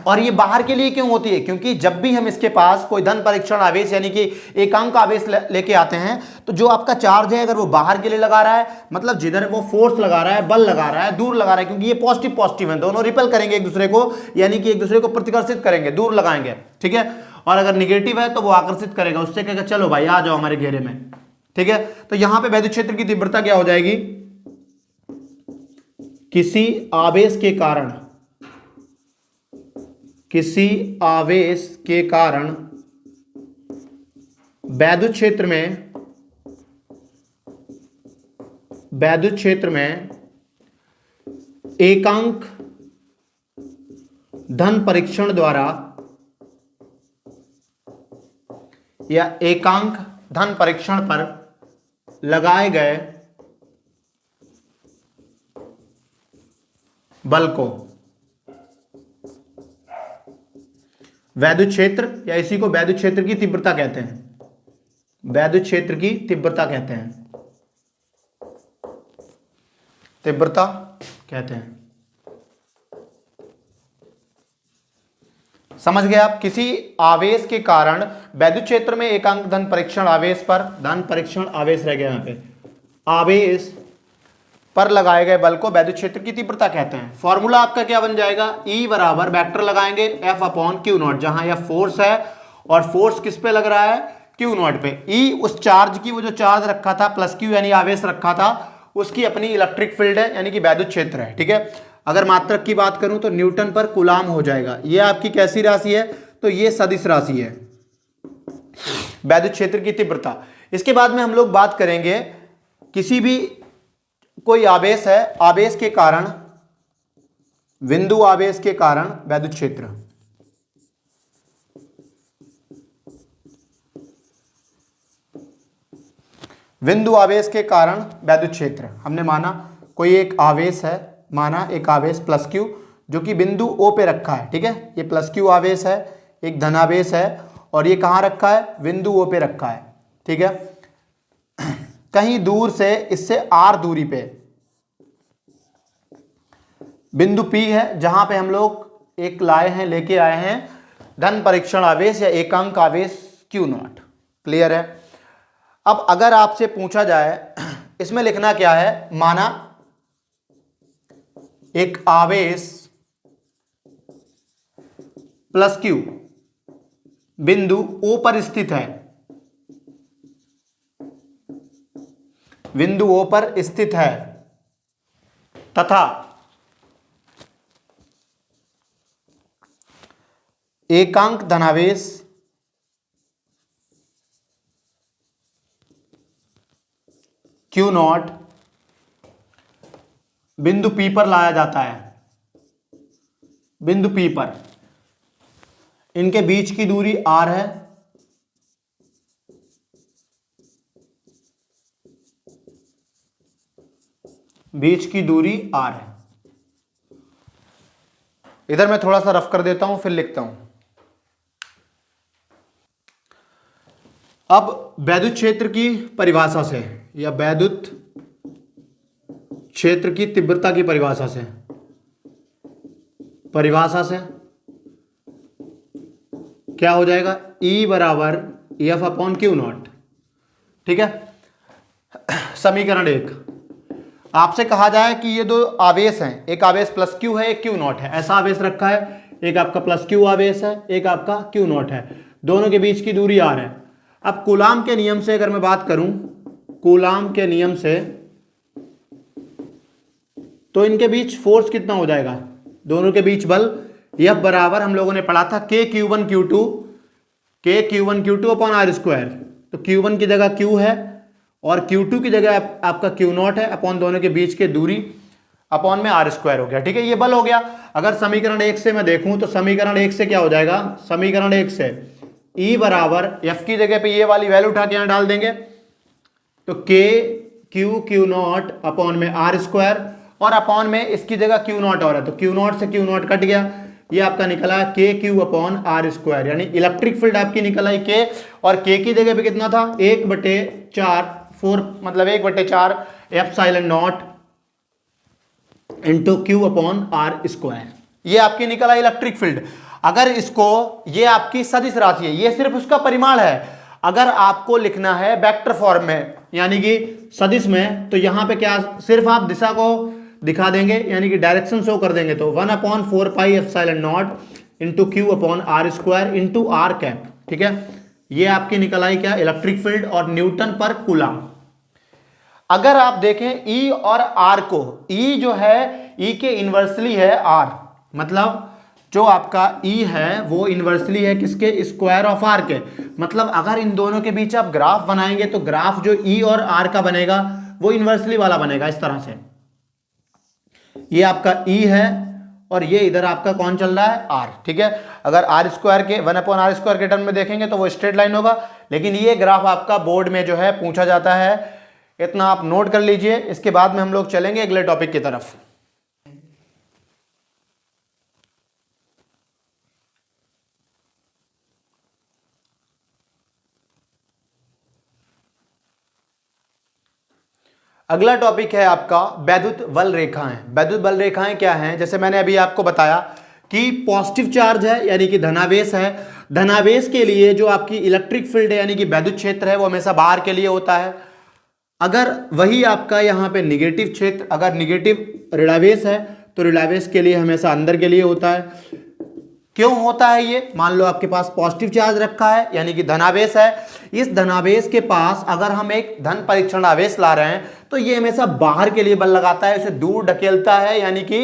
Speaker 1: और ये बाहर के लिए क्यों होती है, क्योंकि जब भी हम इसके पास कोई धन परीक्षण आवेश यानी कि एकांक आवेश लेके आते हैं, तो जो आपका चार्ज है अगर वो बाहर के लिए लगा रहा है, मतलब जिधर वो फोर्स लगा रहा है, बल लगा रहा है, दूर लगा रहा है, क्योंकि ये पॉजिटिव पॉजिटिव है, दोनों रिपेल करेंगे एक दूसरे को, यानी कि एक दूसरे को प्रतिकर्षित करेंगे, दूर लगाएंगे, ठीक है। और अगर निगेटिव है तो वो आकर्षित करेगा, उससे कहेगा चलो भाई आ जाओ हमारे घेरे में, ठीक है। तो यहां पर वैद्युत क्षेत्र की तीव्रता क्या हो जाएगी, किसी आवेश के कारण, किसी आवेश के कारण वैद्युत क्षेत्र में एकांक धन परीक्षण द्वारा या एकांक धन परीक्षण पर लगाए गए बल को वैद्युत क्षेत्र, या इसी को वैद्युत क्षेत्र की तीव्रता कहते हैं, वैद्युत क्षेत्र की तीव्रता कहते हैं, तीव्रता कहते हैं। समझ गए आप, किसी आवेश के कारण वैद्युत क्षेत्र में एकांक धन परीक्षण आवेश पर, धन परीक्षण आवेश रह गया यहां पे, आवेश पर लगाए गए बल को वैद्युत क्षेत्र की तीव्रता कहते हैं। फॉर्मूला आपका क्या बन जाएगा, E बराबर वेक्टर लगाएंगे F अपॉन क्यू नॉट, जहां यह फोर्स है और फोर्स किस पे लग रहा है, क्यू नॉट पे। E उस चार्ज की, वो जो चार्ज रखा था प्लस क्यू यानी आवेश रखा था, उसकी अपनी इलेक्ट्रिक फील्ड है यानी कि वैद्युत क्षेत्र है, ठीक है। अगर मात्रक की बात करूं तो न्यूटन पर कूलाम हो जाएगा। ये आपकी कैसी राशि है, तो ये सदिश राशि है, वैद्युत क्षेत्र की तीव्रता। इसके बाद में हम लोग बात करेंगे, किसी भी कोई आवेश है, आवेश के कारण, बिंदु आवेश के कारण वैद्युत क्षेत्र, बिंदु आवेश के कारण वैद्युत क्षेत्र। हमने माना कोई एक आवेश है, माना एक आवेश प्लस क्यू जो कि बिंदु O पे रखा है, ठीक है। ये प्लस क्यू आवेश है, एक धनावेश है, और ये कहाँ रखा है, बिंदु O पे रखा है, ठीक है। कहीं दूर से इससे R दूरी पे बिंदु P है, जहां पे हम लोग एक लाए हैं, लेके आए हैं धन परीक्षण आवेश या एकांक आवेश Q नॉट। क्लियर है। अब अगर आपसे पूछा जाए इसमें लिखना क्या है, माना एक आवेश प्लस Q बिंदु O पर स्थित है, बिंदु O पर स्थित है, तथा एकांक धनावेश Q नॉट बिंदु P पर लाया जाता है, बिंदु P पर। इनके बीच की दूरी R है, बीच की दूरी R है। इधर मैं थोड़ा सा रफ कर देता हूं, फिर लिखता हूं। अब वैद्युत क्षेत्र की परिभाषा से, या वैद्युत क्षेत्र की तीव्रता की परिभाषा से, क्या हो जाएगा, E बराबर F अपॉन क्यू नॉट, ठीक है। समीकरण 1, आपसे कहा जाए कि ये दो आवेश हैं, एक आवेश प्लस क्यू है, एक क्यू नॉट है, ऐसा आवेश रखा है, एक आपका प्लस क्यू आवेश है, एक आपका क्यू नॉट है, दोनों के बीच की दूरी R है। अब कूलाम के नियम से अगर मैं बात करूं, कूलाम के नियम से, तो इनके बीच फोर्स कितना हो जाएगा, दोनों के बीच बल F बराबर हम लोगों ने पढ़ा था K Q1 Q2 upon R square. तो Q1 की जगह Q है और Q2 की जगह आपका Q नॉट है, अपॉन दोनों के बीच के दूरी, अपॉन में R स्क्वायर हो गया, ठीक है। ये बल हो गया। अगर समीकरण 1 से मैं देखूं तो समीकरण 1 से क्या हो जाएगा, समीकरण 1 से E बराबर F की जगह पे ये वाली वैल्यू उठा के यहां डाल देंगे, तो Q नॉट अपॉन में R स्क्वायर, और अपॉन में इसकी जगह Q नॉट और है, तो Q नॉट से Q नॉट कट गया, ये आपका निकला के क्यू अपॉन आर स्क्वायर, यानी इलेक्ट्रिक फील्ड आपकी निकल आई के, और के की जगह पे कितना था 1/4 4 मतलब 1/4 epsilon not into Q upon R square, ये आपकी निकला इलेक्ट्रिक फील्ड। अगर इसको, ये आपकी सदिश राशि है, ये सिर्फ उसका परिमाण है। अगर आपको लिखना है वेक्टर फॉर्म में यानी कि सदिश में, तो यहां पे क्या सिर्फ आप दिशा को दिखा देंगे यानी कि डायरेक्शन शो कर देंगे, तो 1/4 pi epsilon not into Q upon R square into R cap, ठीक है। ये आपकी निकल आई क्या इलेक्ट्रिक फील्ड और न्यूटन पर कूलम। अगर आप देखें ई और आर को, ई जो है ई के इन्वर्सली है आर, मतलब जो आपका ई है वो इन्वर्सली है किसके, स्क्वायर ऑफ आर के। मतलब अगर इन दोनों के बीच आप ग्राफ बनाएंगे तो ग्राफ जो ई और आर का बनेगा वो इन्वर्सली वाला बनेगा इस तरह से। ये आपका ई है और ये इधर आपका कौन चल रहा है आर, ठीक है। अगर आर स्क्वायर के 1/r स्क्वायर के टर्म में देखेंगे तो वो स्ट्रेट लाइन होगा, लेकिन ये ग्राफ आपका बोर्ड में जो है पूछा जाता है, इतना आप नोट कर लीजिए। इसके बाद में हम लोग चलेंगे अगले टॉपिक की तरफ। अगला टॉपिक है आपका वैद्युत बल रेखाएं। वैद्युत बल रेखाएं क्या हैं, जैसे मैंने अभी आपको बताया कि पॉजिटिव चार्ज है यानी कि धनावेश है, धनावेश के लिए जो आपकी इलेक्ट्रिक फील्ड है यानी कि वैद्युत क्षेत्र है वो हमेशा बाहर के लिए होता है। अगर वही आपका यहाँ पे निगेटिव क्षेत्र, अगर निगेटिव ऋणावेश है तो ऋणावेश के लिए हमेशा अंदर के लिए होता है। क्यों होता है ये, मान लो आपके पास पॉजिटिव चार्ज रखा है यानी कि धनावेश है, इस धनावेश के पास अगर हम एक धन परीक्षण आवेश ला रहे हैं तो ये हमेशा बाहर के लिए बल लगाता है, उसे दूर ढकेलता है यानी कि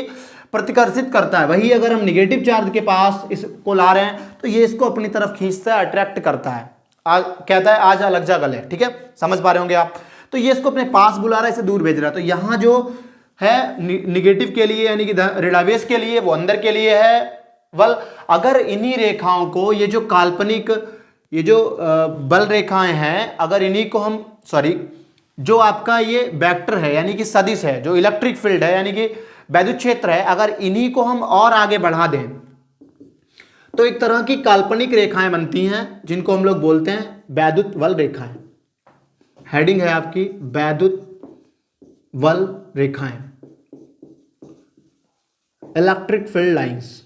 Speaker 1: प्रतिकर्षित करता है। वही अगर हम निगेटिव चार्ज के पास इसको ला रहे हैं तो ये इसको अपनी तरफ खींचता है, अट्रैक्ट करता है, कहता है आजा लग जा गले, ठीक है, समझ पा रहे होंगे आप। तो ये इसको अपने पास बुला रहा है, इसे दूर भेज रहा है। तो यहाँ जो है निगेटिव के लिए यानी कि ऋणावेश के लिए वो अंदर के लिए है बल। अगर इन्हीं रेखाओं को, ये जो काल्पनिक ये जो बल रेखाएं हैं, अगर इन्हीं को हम जो आपका ये वेक्टर है यानी कि सदिश है, जो इलेक्ट्रिक फील्ड है यानी कि वैद्युत क्षेत्र है, अगर इन्हीं को हम और आगे बढ़ा दें तो एक तरह की काल्पनिक रेखाएं बनती हैं जिनको हम लोग बोलते हैं वैद्युत बल रेखाएं। हेडिंग है आपकी वैद्युत बल रेखाएं, electric field lines,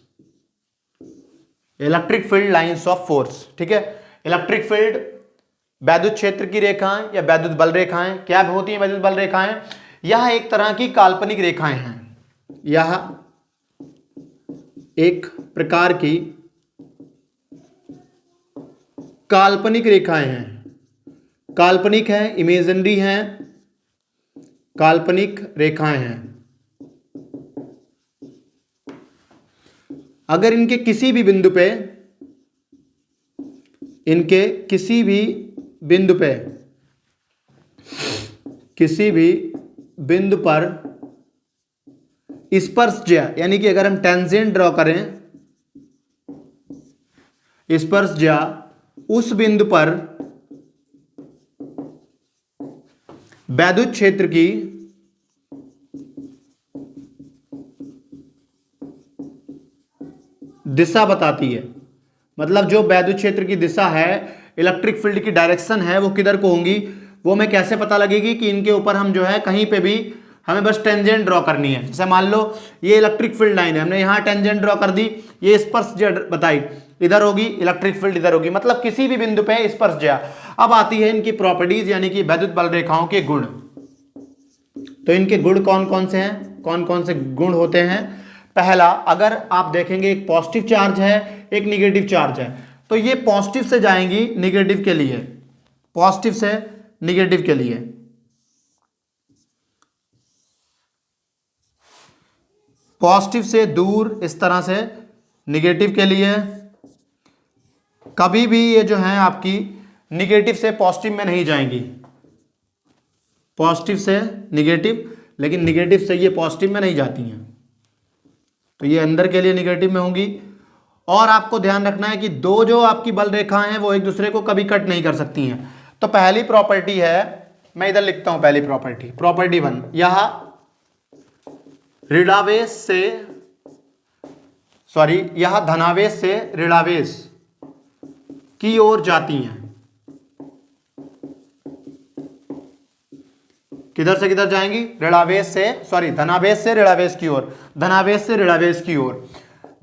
Speaker 1: electric field lines of force, ठीक है। इलेक्ट्रिक फील्ड वैद्युत क्षेत्र की रेखाएं या वैद्युत बल रेखाएं क्या होती हैं, वैद्युत बल रेखाएं यह एक तरह की काल्पनिक रेखाएं हैं, यह एक प्रकार की काल्पनिक रेखाएं हैं। काल्पनिक है, इमेजिनरी हैं, काल्पनिक रेखाएं हैं। अगर इनके किसी भी बिंदु पे, इनके किसी भी बिंदु पे, किसी भी बिंदु पर स्पर्शज्या यानी कि अगर हम टेंजेंट ड्रॉ करें, स्पर्शज्या उस बिंदु पर वैद्युत क्षेत्र की दिशा बताती है। मतलब जो वैद्युत क्षेत्र की दिशा है, इलेक्ट्रिक फील्ड की डायरेक्शन है, वो किधर को होंगी, वो हमें कैसे पता लगेगी कि इनके ऊपर हम जो है कहीं पे भी हमें बस टेंजेंट ड्रॉ करनी है। जैसे मान लो ये इलेक्ट्रिक फील्ड लाइन है, हमने यहाँ टेंजेंट ड्रॉ कर दी, ये स्पर्शज्या बताई, इधर होगी इलेक्ट्रिक फील्ड, इधर होगी, मतलब किसी भी बिंदु पे स्पर्शज्या। अब आती है इनकी प्रॉपर्टीज यानी कि वैद्युत बल रेखाओं के गुण। तो इनके गुण कौन कौन से हैं, कौन कौन से गुण होते हैं। पहला, अगर आप देखेंगे एक पॉजिटिव चार्ज है, एक निगेटिव चार्ज है, तो ये पॉजिटिव से जाएंगी निगेटिव के लिए, पॉजिटिव से निगेटिव के लिए, पॉजिटिव से दूर इस तरह से निगेटिव के लिए। कभी भी ये जो है आपकी निगेटिव से पॉजिटिव में नहीं जाएंगी, पॉजिटिव से निगेटिव, लेकिन निगेटिव से ये पॉजिटिव में नहीं जाती हैं, तो ये अंदर के लिए निगेटिव में होंगी। और आपको ध्यान रखना है कि दो जो आपकी बल रेखाएं हैं वो एक दूसरे को कभी कट नहीं कर सकती हैं। तो पहली प्रॉपर्टी है, मैं इधर लिखता हूं पहली प्रॉपर्टी, प्रॉपर्टी 1, यह ऋणावेश से सॉरी, यह धनावेश से ऋणावेश की ओर जाती हैं। किधर से किधर जाएंगी? ऋणावेश से, सॉरी, धनावेश से ऋणावेश की ओर, धनावेश से ऋणावेश की ओर।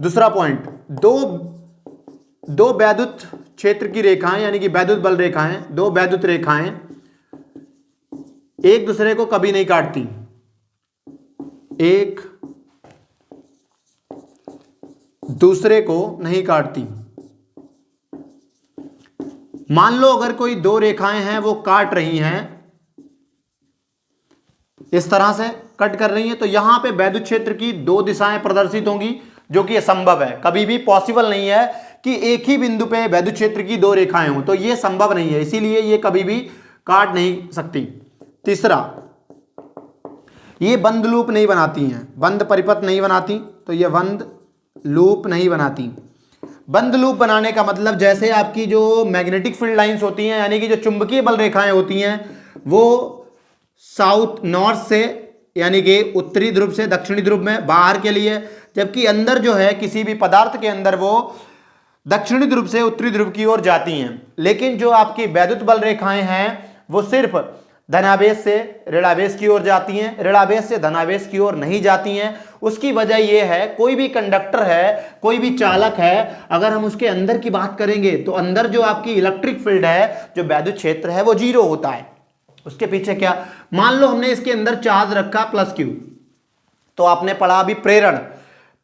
Speaker 1: दूसरा पॉइंट, दो वैद्युत क्षेत्र की रेखाएं यानी कि वैद्युत बल रेखाएं, दो वैद्युत रेखाएं एक दूसरे को कभी नहीं काटती, एक दूसरे को नहीं काटती। मान लो अगर कोई दो रेखाएं हैं वो काट रही हैं, इस तरह से कट कर रही हैं, तो यहां पे वैद्युत क्षेत्र की दो दिशाएं प्रदर्शित होंगी, जो कि असंभव है। कभी भी पॉसिबल नहीं है कि एक ही बिंदु पे वैद्युत क्षेत्र की दो रेखाएं हों, तो ये संभव नहीं है, इसीलिए ये कभी भी काट नहीं सकती। तीसरा, ये बंद लूप नहीं बनाती हैं, बंद परिपथ नहीं बनाती, तो ये बंद लूप नहीं बनाती। बंद लूप बनाने का मतलब, जैसे आपकी जो मैग्नेटिक फील्ड लाइंस होती हैं यानी कि जो चुंबकीय बल रेखाएं होती हैं, वो साउथ नॉर्थ से यानी कि उत्तरी ध्रुव से दक्षिणी ध्रुव में बाहर के लिए, जबकि अंदर जो है किसी भी पदार्थ के अंदर वो दक्षिणी ध्रुव से उत्तरी ध्रुव की ओर जाती हैं। लेकिन जो आपकी वैद्युत बल रेखाएं हैं वो सिर्फ धनावेश से ऋणावेश की ओर जाती हैं, ऋणावेश से धनावेश की ओर नहीं जाती हैं। उसकी वजह यह है, कोई भी कंडक्टर है, कोई भी चालक है, अगर हम उसके अंदर की बात करेंगे तो अंदर जो आपकी इलेक्ट्रिक फील्ड है, जो वैद्युत क्षेत्र है, वो 0 होता है। उसके पीछे क्या, मान लो हमने इसके अंदर चार्ज रखा +Q, तो आपने पढ़ा अभी प्रेरण।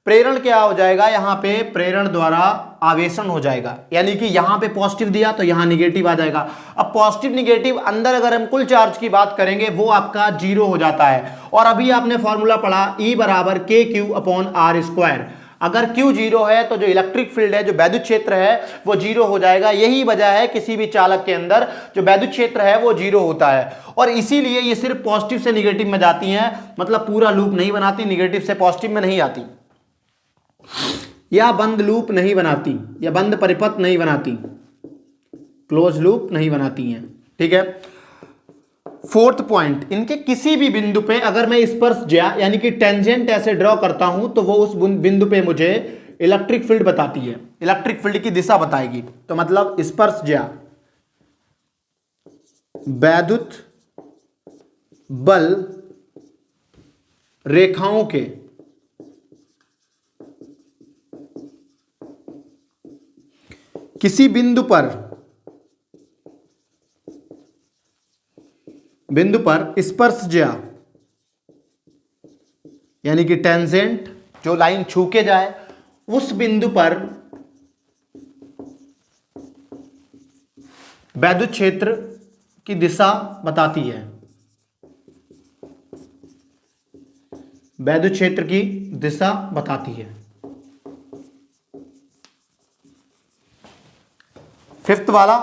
Speaker 1: प्रेरण क्या हो जाएगा, यहां पे प्रेरण द्वारा आवेशन हो जाएगा, यानी कि यहां पे पॉजिटिव दिया तो यहां निगेटिव आ जाएगा। अब पॉजिटिव निगेटिव अंदर अगर हम कुल चार्ज की बात करेंगे वो आपका 0 हो जाता है। और अभी आपने फॉर्मूला पढ़ा E = KQ/R²। अगर Q 0 है तो जो इलेक्ट्रिक फील्ड है, जो वैद्युत क्षेत्र है, वो 0 हो जाएगा। यही वजह है किसी भी चालक के अंदर जो वैद्युत क्षेत्र है वो 0 होता है, और इसीलिए ये सिर्फ पॉजिटिव से निगेटिव में जाती हैं, मतलब पूरा लूप नहीं बनाती, निगेटिव से पॉजिटिव में नहीं आती, या बंद लूप नहीं बनाती, या बंद परिपथ नहीं बनाती, क्लोज लूप नहीं बनाती हैं। ठीक है। फोर्थ पॉइंट, इनके किसी भी बिंदु पे अगर मैं स्पर्शज्या यानी कि टेंजेंट ऐसे ड्रॉ करता हूं तो वो उस बिंदु पे मुझे इलेक्ट्रिक फील्ड बताती है, इलेक्ट्रिक फील्ड की दिशा बताएगी। तो मतलब स्पर्शज्या वैद्युत बल रेखाओं के किसी बिंदु पर स्पर्शज्या यानी कि टेंजेंट, जो लाइन छू के जाए, उस बिंदु पर वैद्युत क्षेत्र की दिशा बताती है, वैद्युत क्षेत्र की दिशा बताती है। फिफ्थ वाला,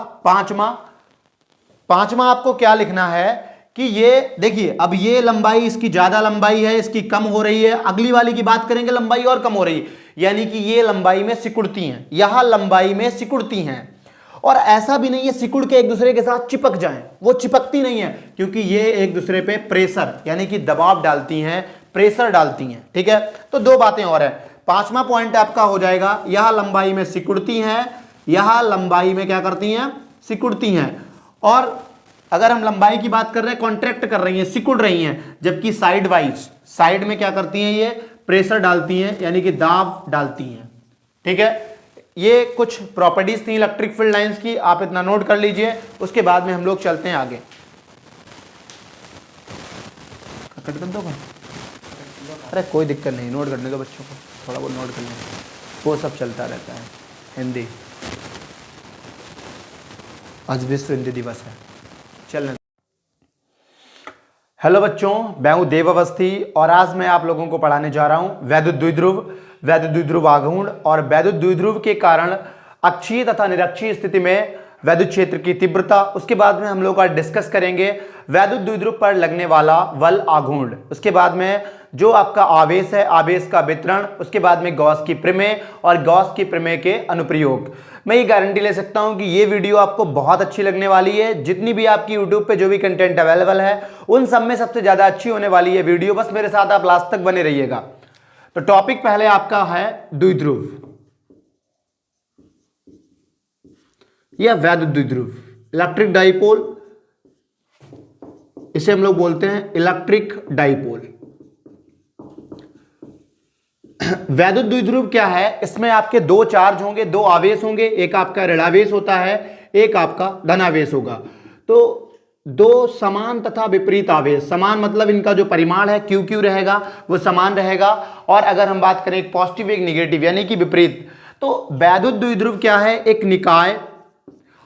Speaker 1: पांचवा आपको क्या लिखना है कि ये देखिए, अब ये लंबाई इसकी ज्यादा लंबाई है, इसकी कम हो रही है, अगली वाली की बात करेंगे लंबाई और कम हो रही है, यानी कि ये लंबाई में सिकुड़ती हैं, यहां लंबाई में सिकुड़ती हैं। और ऐसा भी नहीं है सिकुड़ के एक दूसरे के साथ चिपक जाएं, वो चिपकती नहीं है, क्योंकि ये एक दूसरे पे प्रेशर यानी कि दबाव डालती हैं, प्रेशर डालती हैं। ठीक है। तो दो बातें और है। पांचवा पॉइंट आपका हो जाएगा, यह लंबाई में सिकुड़ती हैं, यह लंबाई में क्या करती हैं, सिकुड़ती हैं। और अगर हम लंबाई की बात कर रहे हैं, कॉन्ट्रैक्ट कर रही हैं, सिकुड़ रही हैं, जबकि साइड वाइज, साइड में क्या करती हैं, ये प्रेशर डालती हैं यानी कि दाब डालती हैं। ठीक है। ये कुछ प्रॉपर्टीज थी इलेक्ट्रिक फील्ड लाइंस की, आप इतना नोट कर लीजिए, उसके बाद में हम लोग चलते हैं आगे। कट कर दो, अरे कोई दिक्कत नहीं, नोट करने दो बच्चों को, थोड़ा बहुत नोट कर लें, वो सब चलता रहता है। हिंदी, आज विश्व हिंदी दिवस है, चलने। हेलो बच्चों, मैं हूं देव अवस्थी और आज मैं आप लोगों को पढ़ाने जा रहा हूं वैद्युत द्विध्रुव, वैद्युत द्विध्रुव आघूर्ण और वैद्युत द्विध्रुव के कारण अक्षीय तथा निरक्षीय स्थिति में वैद्युत क्षेत्र की तीव्रता। उसके बाद में हम लोग आज डिस्कस करेंगे वैद्युत द्विध्रुव पर लगने वाला बल आघूर्ण। उसके बाद में जो आपका आवेश है, आवेश का वितरण, उसके बाद में गॉस की प्रमेय और गॉस की प्रमेय के अनुप्रयोग। मैं ये गारंटी ले सकता हूं कि ये वीडियो आपको बहुत अच्छी लगने वाली है। जितनी भी आपकी यूट्यूब पे जो भी कंटेंट अवेलेबल है, उन सब में सबसे ज्यादा अच्छी होने वाली है वीडियो। बस मेरे साथ आप लास्ट तक बने रहिएगा। तो टॉपिक पहले आपका है द्विध्रुव या वैद्युत द्विध्रुव, इलेक्ट्रिक डाइपोल, इसे हम लोग बोलते हैं इलेक्ट्रिक डाइपोल। वैद्युत द्विध्रुव क्या है? इसमें आपके दो चार्ज होंगे, दो आवेश होंगे, एक आपका ऋणावेश होता है, एक आपका धनावेश होगा। तो दो समान तथा विपरीत आवेश, समान मतलब इनका जो परिमाण है क्यू क्यू रहेगा वो समान रहेगा, और अगर हम बात करें एक पॉजिटिव एक निगेटिव यानी कि विपरीत, तो वैद्युत द्विध्रुव क्या है? एक निकाय,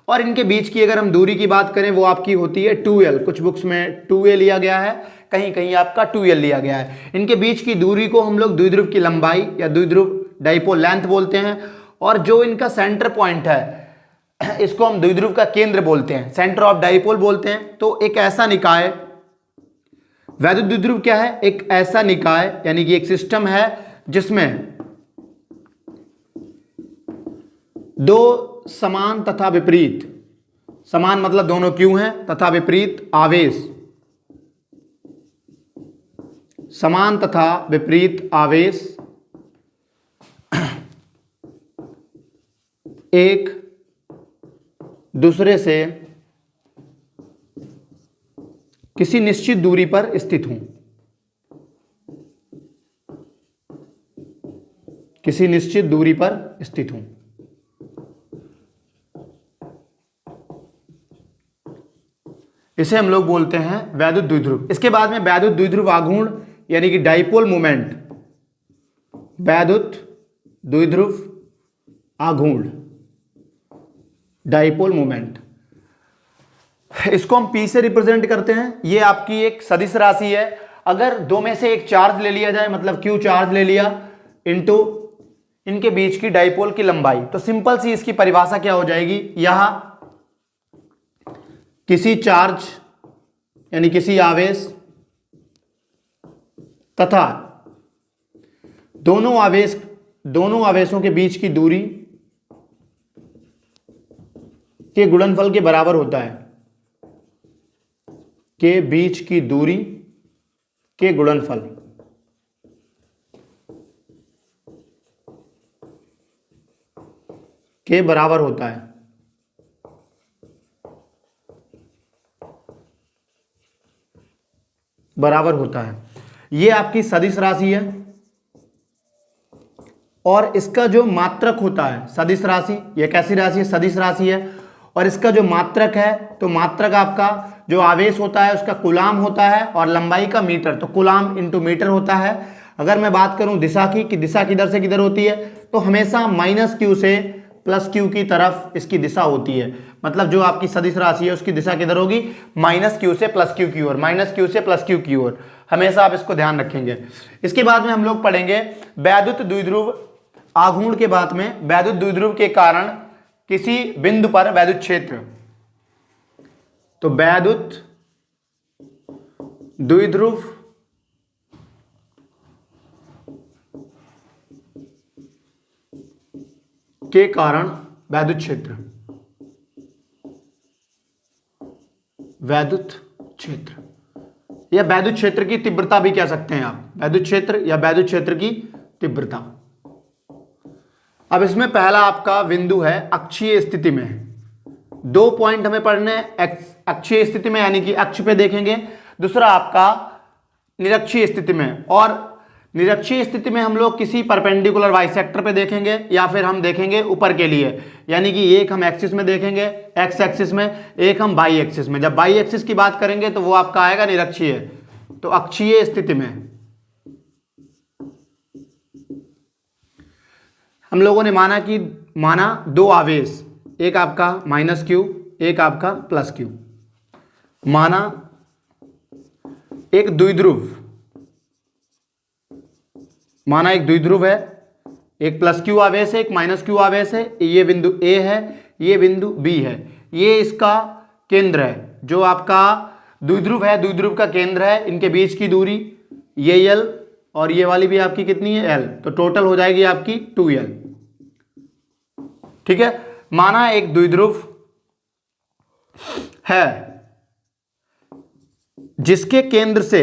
Speaker 1: और इनके बीच की अगर हम दूरी की बात करें वो आपकी होती है 2l, कुछ बुक्स में 2a लिया गया है, कहीं कहीं आपका 2l लिया गया है। इनके बीच की दूरी को हम लोग द्विध्रुव की लंबाई या द्विध्रुव डाइपोल लेंथ बोलते हैं, और जो इनका सेंटर पॉइंट है इसको हम द्विध्रुव का केंद्र बोलते हैं, सेंटर ऑफ डाइपोल बोलते हैं। तो एक ऐसा निकाय, वैद्युत द्विध्रुव क्या है? एक ऐसा निकाय यानी कि एक सिस्टम है जिसमें दो समान तथा विपरीत, समान मतलब दोनों क्यू हैं, तथा विपरीत आवेश, समान तथा विपरीत आवेश एक दूसरे से किसी निश्चित दूरी पर स्थित हूं, किसी निश्चित दूरी पर स्थित हूं। इसे हम लोग बोलते हैं वैद्युत द्विध्रुव। इसके बाद में वैद्युत द्विध्रुव आघूर्ण यानी कि डाइपोल मोमेंट, वैद्युत द्विध्रुव आघूर्ण, डाइपोल मोमेंट, इसको हम P से रिप्रेजेंट करते हैं। ये आपकी एक सदिश राशि है। अगर दो में से एक चार्ज ले लिया जाए, मतलब Q चार्ज ले लिया इनटू इनके बीच की डाइपोल की लंबाई, तो सिंपल सी इसकी परिभाषा क्या हो जाएगी? यहां किसी चार्ज यानी किसी आवेश तथा दोनों आवेशों के बीच की दूरी के गुणनफल के बराबर होता है, के बीच की दूरी के गुणनफल के बराबर होता है। बराबर होता है। ये आपकी सदिश राशि है, और इसका जो मात्रक होता है, सदिश राशि, ये कैसी राशि है? सदिश राशि है, और इसका जो मात्रक है, तो मात्रक आपका जो आवेश होता है उसका कूलाम होता है, और लंबाई का मीटर, तो कूलाम इंटू मीटर होता है। अगर मैं बात करूं दिशा की, कि दिशा किधर से किधर होती है, तो हमेशा -q से +q की तरफ इसकी दिशा होती है। मतलब जो आपकी सदिश राशि है उसकी दिशा किधर होगी? -q से +q की ओर, -q से +q की ओर, हमेशा आप इसको ध्यान रखेंगे। इसके बाद में हम लोग पढ़ेंगे वैद्युत द्विध्रुव आघूर्ण के बाद में वैद्युत द्विध्रुव के कारण किसी बिंदु पर वैद्युत क्षेत्र। तो वैद्युत द्विध्रुव के कारण वैद्युत क्षेत्र, वैद्युत क्षेत्र या वैद्युत क्षेत्र की तीव्रता भी कह सकते हैं आप, वैद्युत क्षेत्र या वैद्युत क्षेत्र की तीव्रता। अब इसमें पहला आपका बिंदु है अक्षीय स्थिति में। दो पॉइंट हमें पढ़ने हैं, अक्षीय स्थिति में यानी कि अक्ष पे देखेंगे, दूसरा आपका निरक्षीय स्थिति में। और निरक्षीय स्थिति में हम लोग किसी परपेंडिकुलर बाइसेक्टर पे देखेंगे, या फिर हम देखेंगे ऊपर के लिए, यानी कि एक हम एक्सिस में देखेंगे एक्स एक्सिस में, एक हम बाई एक्सिस में। जब बाई एक्सिस की बात करेंगे तो वो आपका आएगा निरक्षीय। तो अक्षीय स्थिति में हम लोगों ने माना दो आवेश, एक आपका -q, एक आपका +q, माना एक द्विध्रुव, माना एक द्विध्रुव है, एक +q आवेश है, एक -q आवेश है, ये बिंदु A है, ये बिंदु B है, ये इसका केंद्र है। जो आपका द्विध्रुव है, द्विध्रुव का केंद्र है, इनके बीच की दूरी ये L और ये वाली भी आपकी कितनी है? L, तो टोटल हो जाएगी आपकी 2L। ठीक है। माना एक द्विध्रुव है जिसके केंद्र से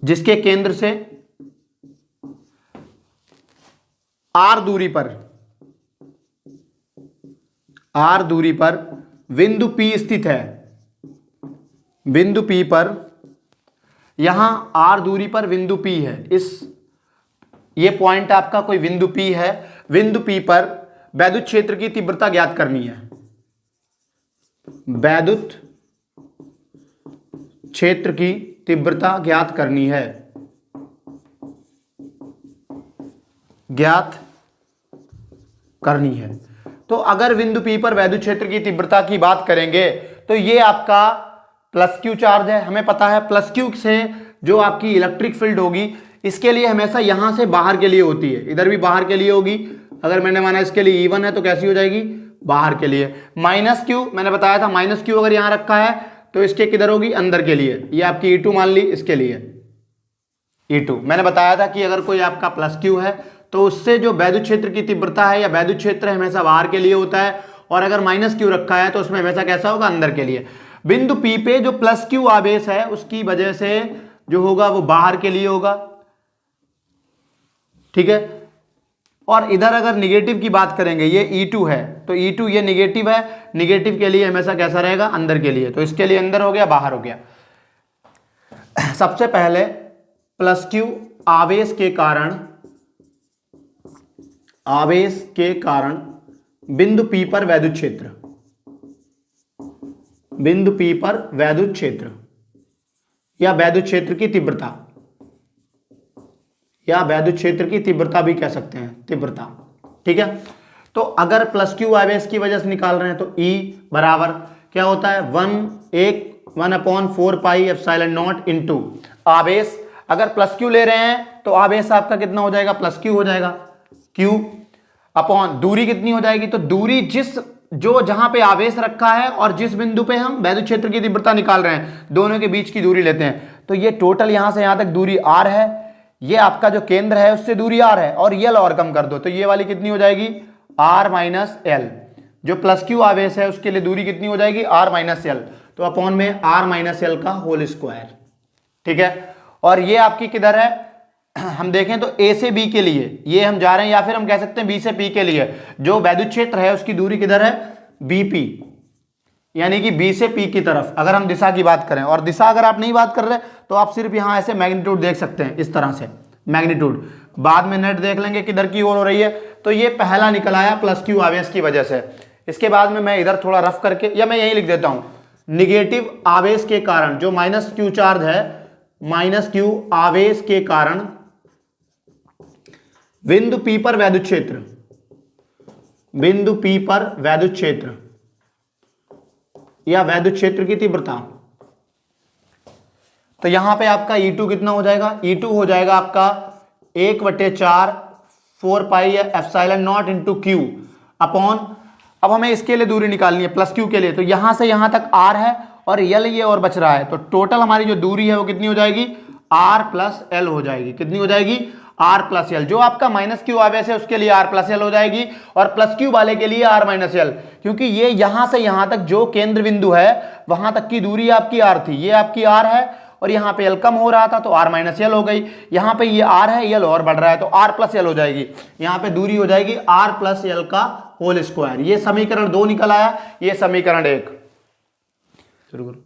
Speaker 1: जिसके केंद्र से r दूरी पर बिंदु P स्थित है। बिंदु P पर, यहां r दूरी पर बिंदु P है। ये पॉइंट आपका कोई बिंदु P है। बिंदु P पर वैद्युत क्षेत्र की तीव्रता ज्ञात करनी है। वैद्युत क्षेत्र की तीव्रता ज्ञात करनी है। तो अगर बिंदु P पर वैद्युत क्षेत्र की तीव्रता की बात करेंगे तो ये आपका प्लस क्यू चार्ज है। हमें पता है प्लस क्यू से जो आपकी इलेक्ट्रिक फील्ड होगी, इसके लिए हमेशा यहां से बाहर के लिए होती है, इधर भी बाहर के लिए होगी। अगर मैंने माना इसके लिए E1 है तो कैसी हो जाएगी, बाहर के लिए। माइनस क्यू मैंने बताया था, माइनस क्यू अगर यहां रखा है तो इसके किधर होगी, अंदर के लिए। ये आपकी E2 मान ली, इसके लिए E2। मैंने बताया था कि अगर कोई आपका प्लस क्यू है तो उससे जो वैद्युत क्षेत्र की तीव्रता है या वैद्युत क्षेत्र हमेशा बाहर के लिए होता है, और अगर माइनस क्यू रखा है तो उसमें हमेशा कैसा होगा, अंदर के लिए। बिंदु P पे जो प्लस क्यू आवेश है उसकी वजह से जो होगा वो बाहर के लिए होगा, ठीक है। और इधर अगर निगेटिव की बात करेंगे, ये E2 है तो E2 ये निगेटिव है, निगेटिव के लिए हमेशा कैसा रहेगा, अंदर के लिए। तो इसके लिए अंदर हो गया, बाहर हो गया। सबसे पहले प्लस क्यू आवेश के कारण बिंदु P पर वैद्युत क्षेत्र, बिंदु P पर वैद्युत क्षेत्र या वैद्युत क्षेत्र की तीव्रता, या वैद्युत क्षेत्र की तीव्रता भी कह सकते हैं, तीव्रता, ठीक है। तो अगर प्लस क्यू आवेश की वजह से निकाल रहे हैं तो E बराबर क्या होता है, 1/4 पाई एप्सिलॉन नॉट इंटू आवेश। अगर प्लस क्यू ले रहे हैं तो आवेश आपका कितना हो जाएगा, प्लस क्यू हो जाएगा, क्यू अपॉन दूरी कितनी हो जाएगी, तो दूरी जहां पे आवेश रखा है और जिस बिंदु पे हम वैद्युत क्षेत्र की तीव्रता निकाल रहे हैं, दोनों के बीच की दूरी लेते हैं। तो ये टोटल यहां से यहां तक दूरी r है, ये आपका जो केंद्र है उससे दूरी r है, और यल और कम कर दो तो ये वाली कितनी हो जाएगी, r माइनस एल। जो प्लस क्यू आवेश है उसके लिए दूरी कितनी हो जाएगी, r माइनस एल, तो अपॉन में r माइनस एल का होल स्क्वायर, ठीक है। और ये आपकी किधर है, हम देखें तो A से B के लिए ये हम जा रहे हैं, या फिर हम कह सकते हैं B से P के लिए जो वैद्युत क्षेत्र है उसकी दूरी किधर है, BP, यानी कि B से P की तरफ। अगर हम दिशा की बात करें, और दिशा अगर आप नहीं बात कर रहे तो आप सिर्फ यहां ऐसे मैग्नीट्यूड देख सकते हैं, इस तरह से मैग्नीट्यूड, बाद में नेट देख लेंगे किधर की ओर हो रही है। तो ये पहला निकल आया प्लस क्यू आवेश की वजह से। इसके बाद में मैं इधर थोड़ा रफ करके, या मैं यही लिख देता हूं, निगेटिव आवेश के कारण जो माइनस क्यू चार्ज है, माइनस क्यू आवेश के कारण बिंदु P पर वैद्युत क्षेत्र, बिंदु P पर वैद्युत क्षेत्र या वैद्युत क्षेत्र की तीव्रता। तो यहां पे आपका E2 कितना हो जाएगा, E2 हो जाएगा आपका 1/4 pi epsilon not into Q upon, अब हमें इसके लिए दूरी निकालनी है प्लस क्यू के लिए, तो यहां से यहां तक r है और यल ये और बच रहा है, तो टोटल हमारी जो दूरी है वो कितनी हो जाएगी, r प्लस एल हो जाएगी। कितनी हो जाएगी, r प्लस एल। जो आपका माइनस क्यू आवेश है उसके लिए r प्लस एल हो जाएगी, और प्लस क्यू वाले के लिए r माइनस एल, क्योंकि ये यहां से यहां तक जो केंद्र बिंदु है वहां तक की दूरी आपकी r थी, ये आपकी r है, और यहाँ पे एल कम हो रहा था तो r माइनस एल हो गई। यहाँ पे ये r है, एल और बढ़ रहा है तो r प्लस एल हो जाएगी। यहाँ पे दूरी हो जाएगी r प्लस एल का होल स्क्वायर। ये समीकरण 2 निकल आया, ये समीकरण 1। शुरू करो।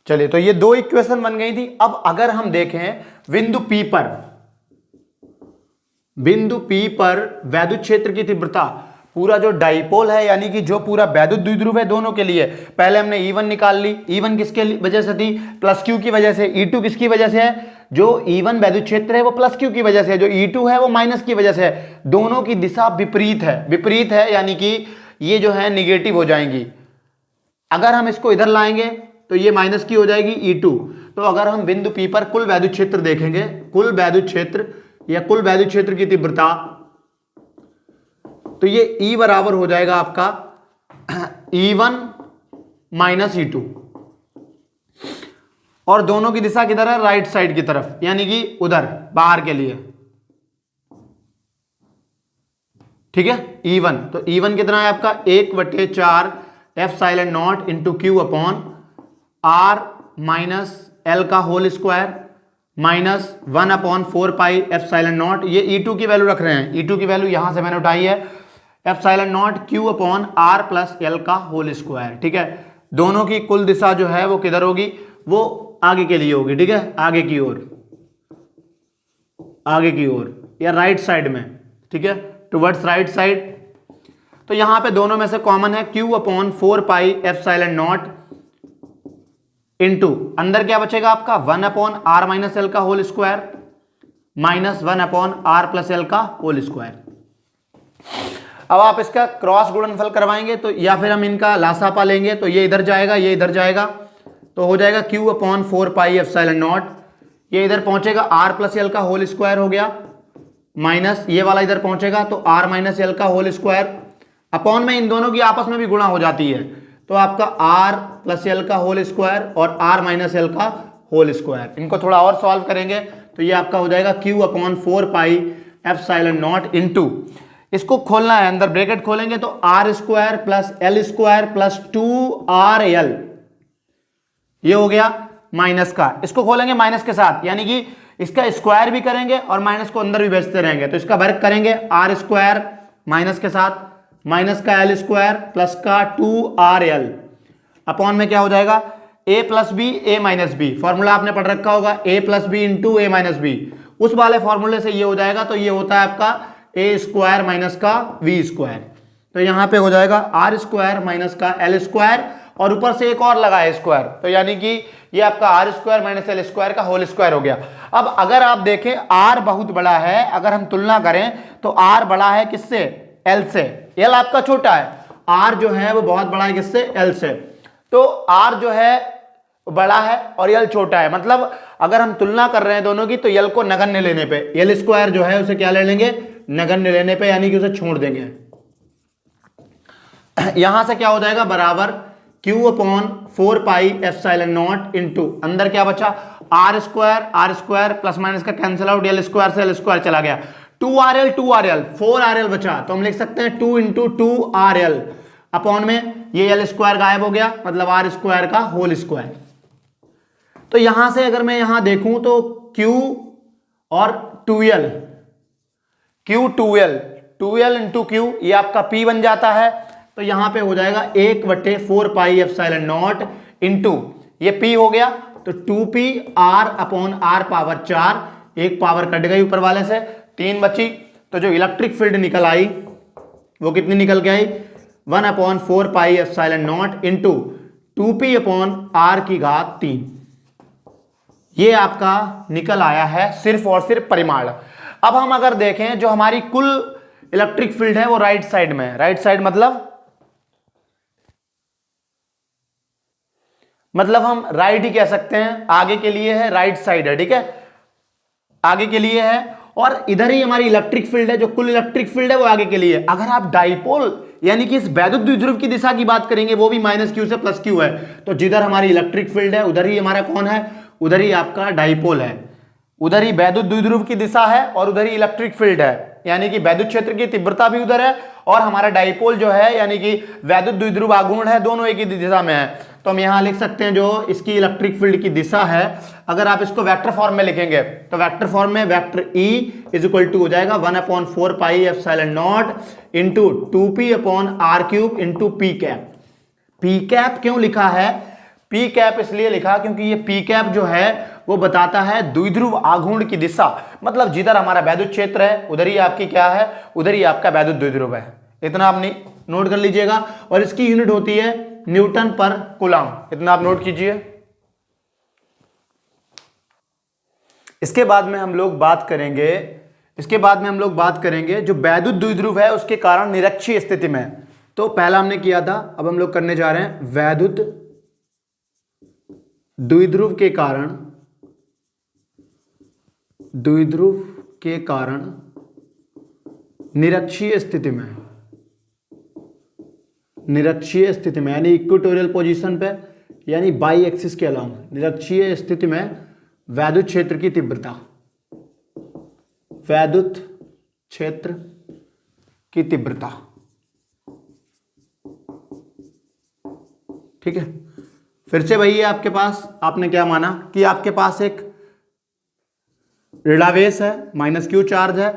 Speaker 1: चलिए, तो ये 2 इक्वेशन बन गई थी। अब अगर हम देखें बिंदु P पर वैद्युत क्षेत्र की तीव्रता, पूरा जो डाइपोल है यानी कि जो पूरा वैद्युत द्विध्रुव है दोनों के लिए, पहले हमने E1 निकाल ली। E1 किसके वजह से थी, प्लस क्यू की वजह से। E2 किसकी वजह से है, जो E1 वैद्युत क्षेत्र है वो प्लस क्यू की वजह से है, जो E2 है वो माइनस की वजह से है। दोनों की दिशा विपरीत है, विपरीत है यानी कि ये जो है निगेटिव हो जाएंगी। अगर हम इसको इधर लाएंगे तो ये माइनस की हो जाएगी E2। तो अगर हम बिंदु P पर कुल वैद्युत क्षेत्र देखेंगे, कुल वैद्युत क्षेत्र या कुल वैद्युत क्षेत्र की तीव्रता, तो ये E बराबर हो जाएगा आपका E1 माइनस E2, और दोनों की दिशा किधर है, राइट साइड की तरफ, यानी कि उधर बाहर के लिए, ठीक है। E1, तो E1 कितना है आपका 1/4 epsilon not into Q upon r minus L का whole square minus 1/4 pi epsilon naught, ये E2 की वैल्यू रख रहे हैं, E2 की वैल्यू यहां से मैंने उठाई है, epsilon not Q/R plus L का होल स्क्वायर। ठीक है, दोनों की कुल दिशा जो है वो किधर होगी, वो आगे के लिए होगी। ठीक है, आगे की ओर, आगे की ओर या राइट साइड में। ठीक है, टुवर्ड्स राइट साइड। तो यहां पे दोनों में से कॉमन है Q/4 pi epsilon not into अंदर क्या बचेगा आपका 1/R माइनस एल का whole square minus 1/R plus L का होल स्क्वायर। अब आप इसका क्रॉस गुणनफल करवाएंगे तो, या फिर हम इनका लासापा लेंगे तो ये इधर जाएगा, ये इधर जाएगा, तो हो जाएगा Q/4 पाई एप्सिलॉन नॉट, ये इधर पहुंचेगा R प्लस एल का होल स्क्वायर हो गया, माइनस ये वाला इधर पहुंचेगा तो R माइनस एल का होल स्क्वायर, अपॉन में इन दोनों की आपस में भी गुणा हो जाती है, तो आपका R प्लस एल का होल स्क्वायर और R माइनस एल का होल स्क्वायर। इनको थोड़ा और सॉल्व करेंगे तो ये आपका हो जाएगा Q/4 pi epsilon not into, इसको खोलना है, अंदर ब्रैकेट खोलेंगे तो R square plus L square plus 2RL, ये हो गया माइनस का, इसको खोलेंगे माइनस के साथ, यानी कि इसका स्क्वायर भी करेंगे और माइनस को अंदर भी भेजते रहेंगे, तो इसका वर्ग करेंगे R स्क्वायर माइनस के साथ, माइनस का L स्क्वायर प्लस का 2RL, अपॉन में क्या हो जाएगा A plus B A minus B, formula आपने पढ़ रखा होगा A plus B into A minus B, उस वाले फॉर्मूले से ये हो जाएगा, तो ये होता है आपका A स्क्वायर माइनस का V स्क्वायर, तो यहां पे हो जाएगा R स्क्वायर माइनस का L स्क्वायर और ऊपर से एक और लगा है स्क्वायर, तो यानी कि ये आपका R square minus L square का होल स्क्वायर हो गया। अब अगर आप देखें R बहुत बड़ा है, अगर हम तुलना करें तो R बड़ा है किससे, L से, L आपका छोटा है, R जो है वो बहुत बड़ा है किससे, L से, तो R जो है बड़ा है और L छोटा है, मतलब अगर हम तुलना कर रहे हैं दोनों की तो L को नगण्य लेने पे, L स्क्वायर जो है उसे क्या ले लेंगे, नगण्य लेने पे, यानी कि उसे छोड़ देंगे। यहां से क्या हो जाएगा बराबर Q/4 pi epsilon not into अंदर क्या बचा R स्क्वायर प्लस माइनस का कैंसिल आउट, L स्क्वायर से L स्क्वायर चला गया, 2RL 4RL बचा, तो हम लिख सकते हैं 2 इंटू 2RL, अपॉन में ये L स्क्वायर गायब हो गया, मतलब R स्क्वायर का होल स्क्वायर। तो यहां से अगर मैं यहां देखूं तो Q और 2L इंटू Q ये आपका P बन जाता है, तो यहां पे हो जाएगा 1/4 पाई एप्सिलॉन नॉट इंटू ये P हो गया, तो 2P R upon R power 4, एक पावर कट गई ऊपर वाले से, 3 बची, तो जो इलेक्ट्रिक फील्ड निकल आई वो कितनी निकल के आई 1/4 pi epsilon not into 2P upon R की घात 3, ये आपका निकल आया है सिर्फ और सिर्फ परिमाण। अब हम अगर देखें जो हमारी कुल इलेक्ट्रिक फील्ड है वो राइट साइड में है, राइट साइड मतलब हम राइट ही कह सकते हैं, आगे के लिए है, राइट साइड है, ठीक है, आगे के लिए है, और इधर ही हमारी इलेक्ट्रिक फील्ड है, जो कुल इलेक्ट्रिक फील्ड है वो आगे के लिए। अगर आप डाइपोल यानी कि इस वैद्युत द्विध्रुव की दिशा की बात करेंगे, वो भी -Q से +Q है, तो जिधर हमारी इलेक्ट्रिक फील्ड है उधर ही हमारा कौन है, उधर ही आपका डाइपोल है, उधर ही वैद्युत द्विध्रुव की दिशा है और उधर ही इलेक्ट्रिक फील्ड है, यानी कि वैद्युत क्षेत्र की तीव्रता भी उधर है और हमारा डाइपोल जो है यानी कि वैद्युत द्विध्रुव आघूर्ण है, दोनों एक ही दिशा में है। तो हम यहां लिख सकते हैं जो इसकी इलेक्ट्रिक फील्ड की दिशा है, अगर आप इसको वेक्टर फॉर्म में लिखेंगे तो वेक्टर फॉर्म में vector E is equal to हो जाएगा 1/4 pi epsilon not into 2P upon R³ into P cap. P cap क्यों लिखा है, P कैप इसलिए लिखा क्योंकि ये P कैप जो है वो बताता है द्विध्रुव आघूर्ण की दिशा, मतलब जिधर हमारा वैद्युत क्षेत्र है उधर ही आपकी क्या है, उधर ही आपका वैद्युत द्विध्रुव है। इतना आप नोट कर लीजिएगा, और इसकी यूनिट होती है न्यूटन पर कूलम, इतना आप नोट कीजिए। इसके बाद में हम लोग बात करेंगे जो वैद्युत द्विध्रुव है उसके कारण निरक्षीय स्थिति में। तो पहला हमने किया था, अब हम लोग करने जा रहे हैं वैद्युत द्विध्रुव के कारण निरक्षीय स्थिति में यानी इक्वेटोरियल पोजीशन पे यानी बाई एक्सिस के अलाउंग निरक्षीय स्थिति में वैद्युत क्षेत्र की तीव्रता, ठीक है। फिर से वही है आपके पास, आपने क्या माना कि आपके पास एक ऋणावेश है, माइनस क्यू चार्ज है,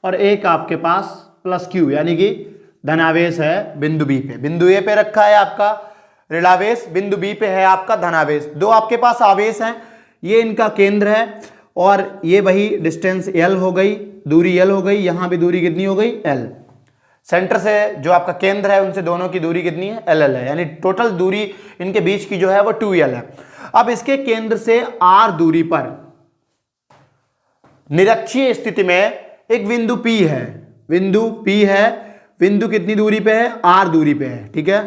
Speaker 1: और एक आपके पास प्लस क्यू यानी कि धनावेश है बिंदु बी पे। बिंदु ए पे रखा है आपका ऋणावेश, बिंदु बी पे है आपका धनावेश। दो आपके पास आवेश हैं, ये इनका केंद्र है और ये वही डिस्टेंस एल हो गई, दूरी एल हो गई, यहां भी दूरी कितनी हो गई एल। सेंटर से जो आपका केंद्र है उनसे दोनों की दूरी कितनी है एल एल है, यानी टोटल दूरी इनके बीच की जो है वो 2l है। अब इसके केंद्र से r दूरी पर निरक्षीय स्थिति में एक बिंदु P है, बिंदु P है, बिंदु कितनी दूरी पे है r दूरी पे है, ठीक है,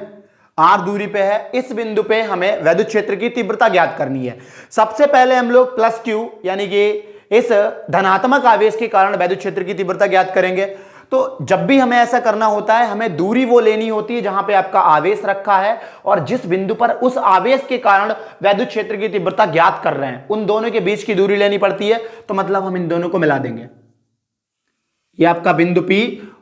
Speaker 1: r दूरी पे है। इस बिंदु पे हमें वैद्युत क्षेत्र की तीव्रता ज्ञात करनी है। सबसे पहले हम लोग प्लस q यानी कि इस धनात्मक आवेश के कारण वैद्युत क्षेत्र की तीव्रता ज्ञात करेंगे। तो जब भी हमें ऐसा करना होता है हमें दूरी वो लेनी होती है जहां पे आपका आवेश रखा है और जिस बिंदु पर उस आवेश के कारण वैद्युत क्षेत्र की तीव्रता ज्ञात कर रहे हैं उन दोनों के बीच की दूरी लेनी पड़ती है। तो मतलब हम इन दोनों को मिला देंगे, ये आपका बिंदु P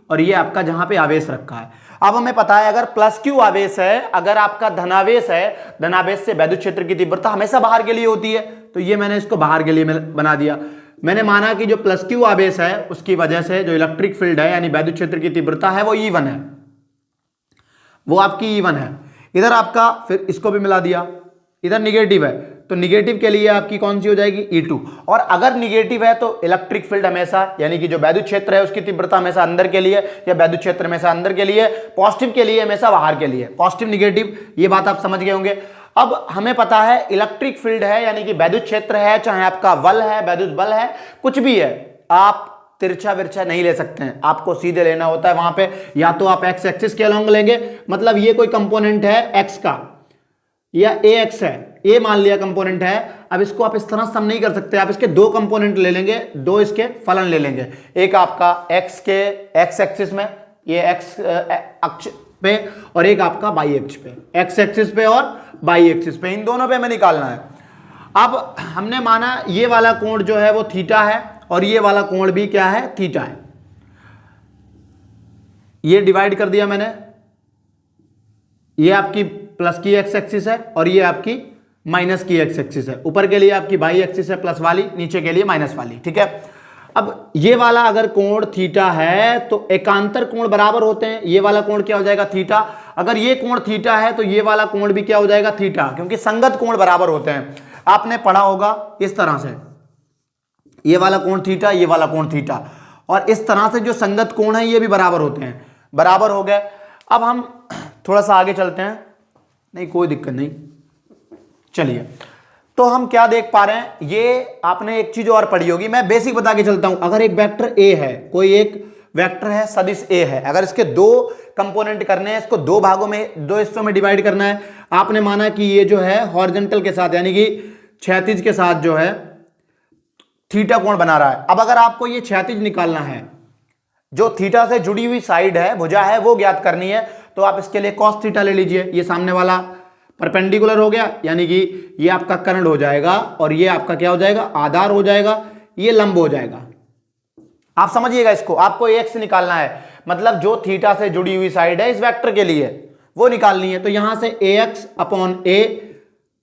Speaker 1: और ये आपका जहां पे आवेश रखा है। अब हमें पता है अगर प्लस क्यू आवेश है, अगर आपका धनावेश है, धनावेश से वैद्युत क्षेत्र की तीव्रता हमेशा बाहर के लिए होती है, तो ये मैंने इसको बाहर के लिए बना दिया। मैंने माना कि जो प्लस क्यू आवेश है उसकी वजह से जो इलेक्ट्रिक फील्ड है यानी वैद्युत क्षेत्र की तीव्रता है वो E1 है, वो आपकी E1 है। इधर आपका फिर इसको भी मिला दिया, इधर निगेटिव है तो निगेटिव के लिए आपकी कौन सी हो जाएगी E2। और अगर निगेटिव है तो इलेक्ट्रिक फील्ड हमेशा यानी कि जो वैद्युत क्षेत्र है उसकी तीव्रता हमेशा अंदर के लिए या वैद्युत क्षेत्र हमेशा अंदर के लिए, पॉजिटिव के लिए हमेशा बाहर के लिए, पॉजिटिव निगेटिव, ये बात आप समझ गए होंगे। अब हमें पता है इलेक्ट्रिक फील्ड है यानी कि वैद्युत क्षेत्र है, चाहे आपका बल है, वैद्युत बल है, कुछ भी है, आप तिरछा विरछा नहीं ले सकते हैं, आपको सीधे लेना होता है वहां पे। या तो आप एक्स एक्सिस के अलोंग लेंगे, मतलब ये कोई कंपोनेंट है एक्स का या ए एक्स है, ए मान लिया कंपोनेंट है। अब इसको आप इस तरह सम नहीं कर सकते, आप इसके दो कंपोनेंट ले लेंगे, दो इसके फलन ले लेंगे, एक आपका एक्स के एक्स एक्सिस में, ये एक्स अक्ष पे, और एक आपका वाई अक्ष पे, एक्स एक्सिस पे और वाई एक्सिस पे, इन दोनों पे हमें निकालना है। अब हमने माना ये वाला कोण जो है वो थीटा है और ये वाला कोण भी क्या है थीटा है, ये डिवाइड कर दिया मैंने, ये आपकी प्लस की एक्स एक्सिस है और ये आपकी माइनस की एक्स एक्सिस है, ऊपर के लिए आपकी वाई एक्सिस है प्लस वाली, नीचे के लिए माइनस वाली, ठीक है। अब ये वाला अगर कोण थीटा है तो एकांतर कोण बराबर होते हैं, ये वाला कोण क्या हो जाएगा थीटा, अगर ये कोण थीटा है तो ये वाला कोण भी क्या हो जाएगा थीटा, क्योंकि संगत कोण बराबर होते हैं। आपने पढ़ा होगा इस तरह से, ये वाला कोण थीटा, ये वाला कोण थीटा, और इस तरह से जो संगत कोण है ये भी बराबर होते हैं, बराबर हो गए। अब हम थोड़ा सा आगे चलते हैं, नहीं कोई दिक्कत नहीं, चलिए। तो हम क्या देख पा रहे हैं, ये आपने एक चीज और पढ़ी होगी, मैं बेसिक बता के चलता हूं। अगर एक वेक्टर ए है, कोई एक वेक्टर है सदिश ए है, अगर इसके दो कंपोनेंट करने हैं, इसको दो भागों में, दो हिस्सों में डिवाइड करना है, आपने माना कि ये जो है हॉरिजॉन्टल के साथ यानी कि क्षैतिज के साथ जो है थीटा कोण बना रहा है। अब अगर आपको ये क्षैतिज निकालना है, जो थीटा से जुड़ी हुई साइड है, भुजा है, वो ज्ञात करनी है, तो आप इसके लिए cos थीटा ले लीजिए। ये सामने वाला परपेंडिकुलर हो गया यानी कि ये आपका कर्ण हो जाएगा और ये आपका क्या हो जाएगा आधार हो जाएगा, ये लंब हो जाएगा। आप समझिएगा इसको, आपको एक्स निकालना है, मतलब जो थीटा से जुड़ी हुई साइड है इस वेक्टर के लिए वो निकालनी है। तो यहां से ax अपॉन a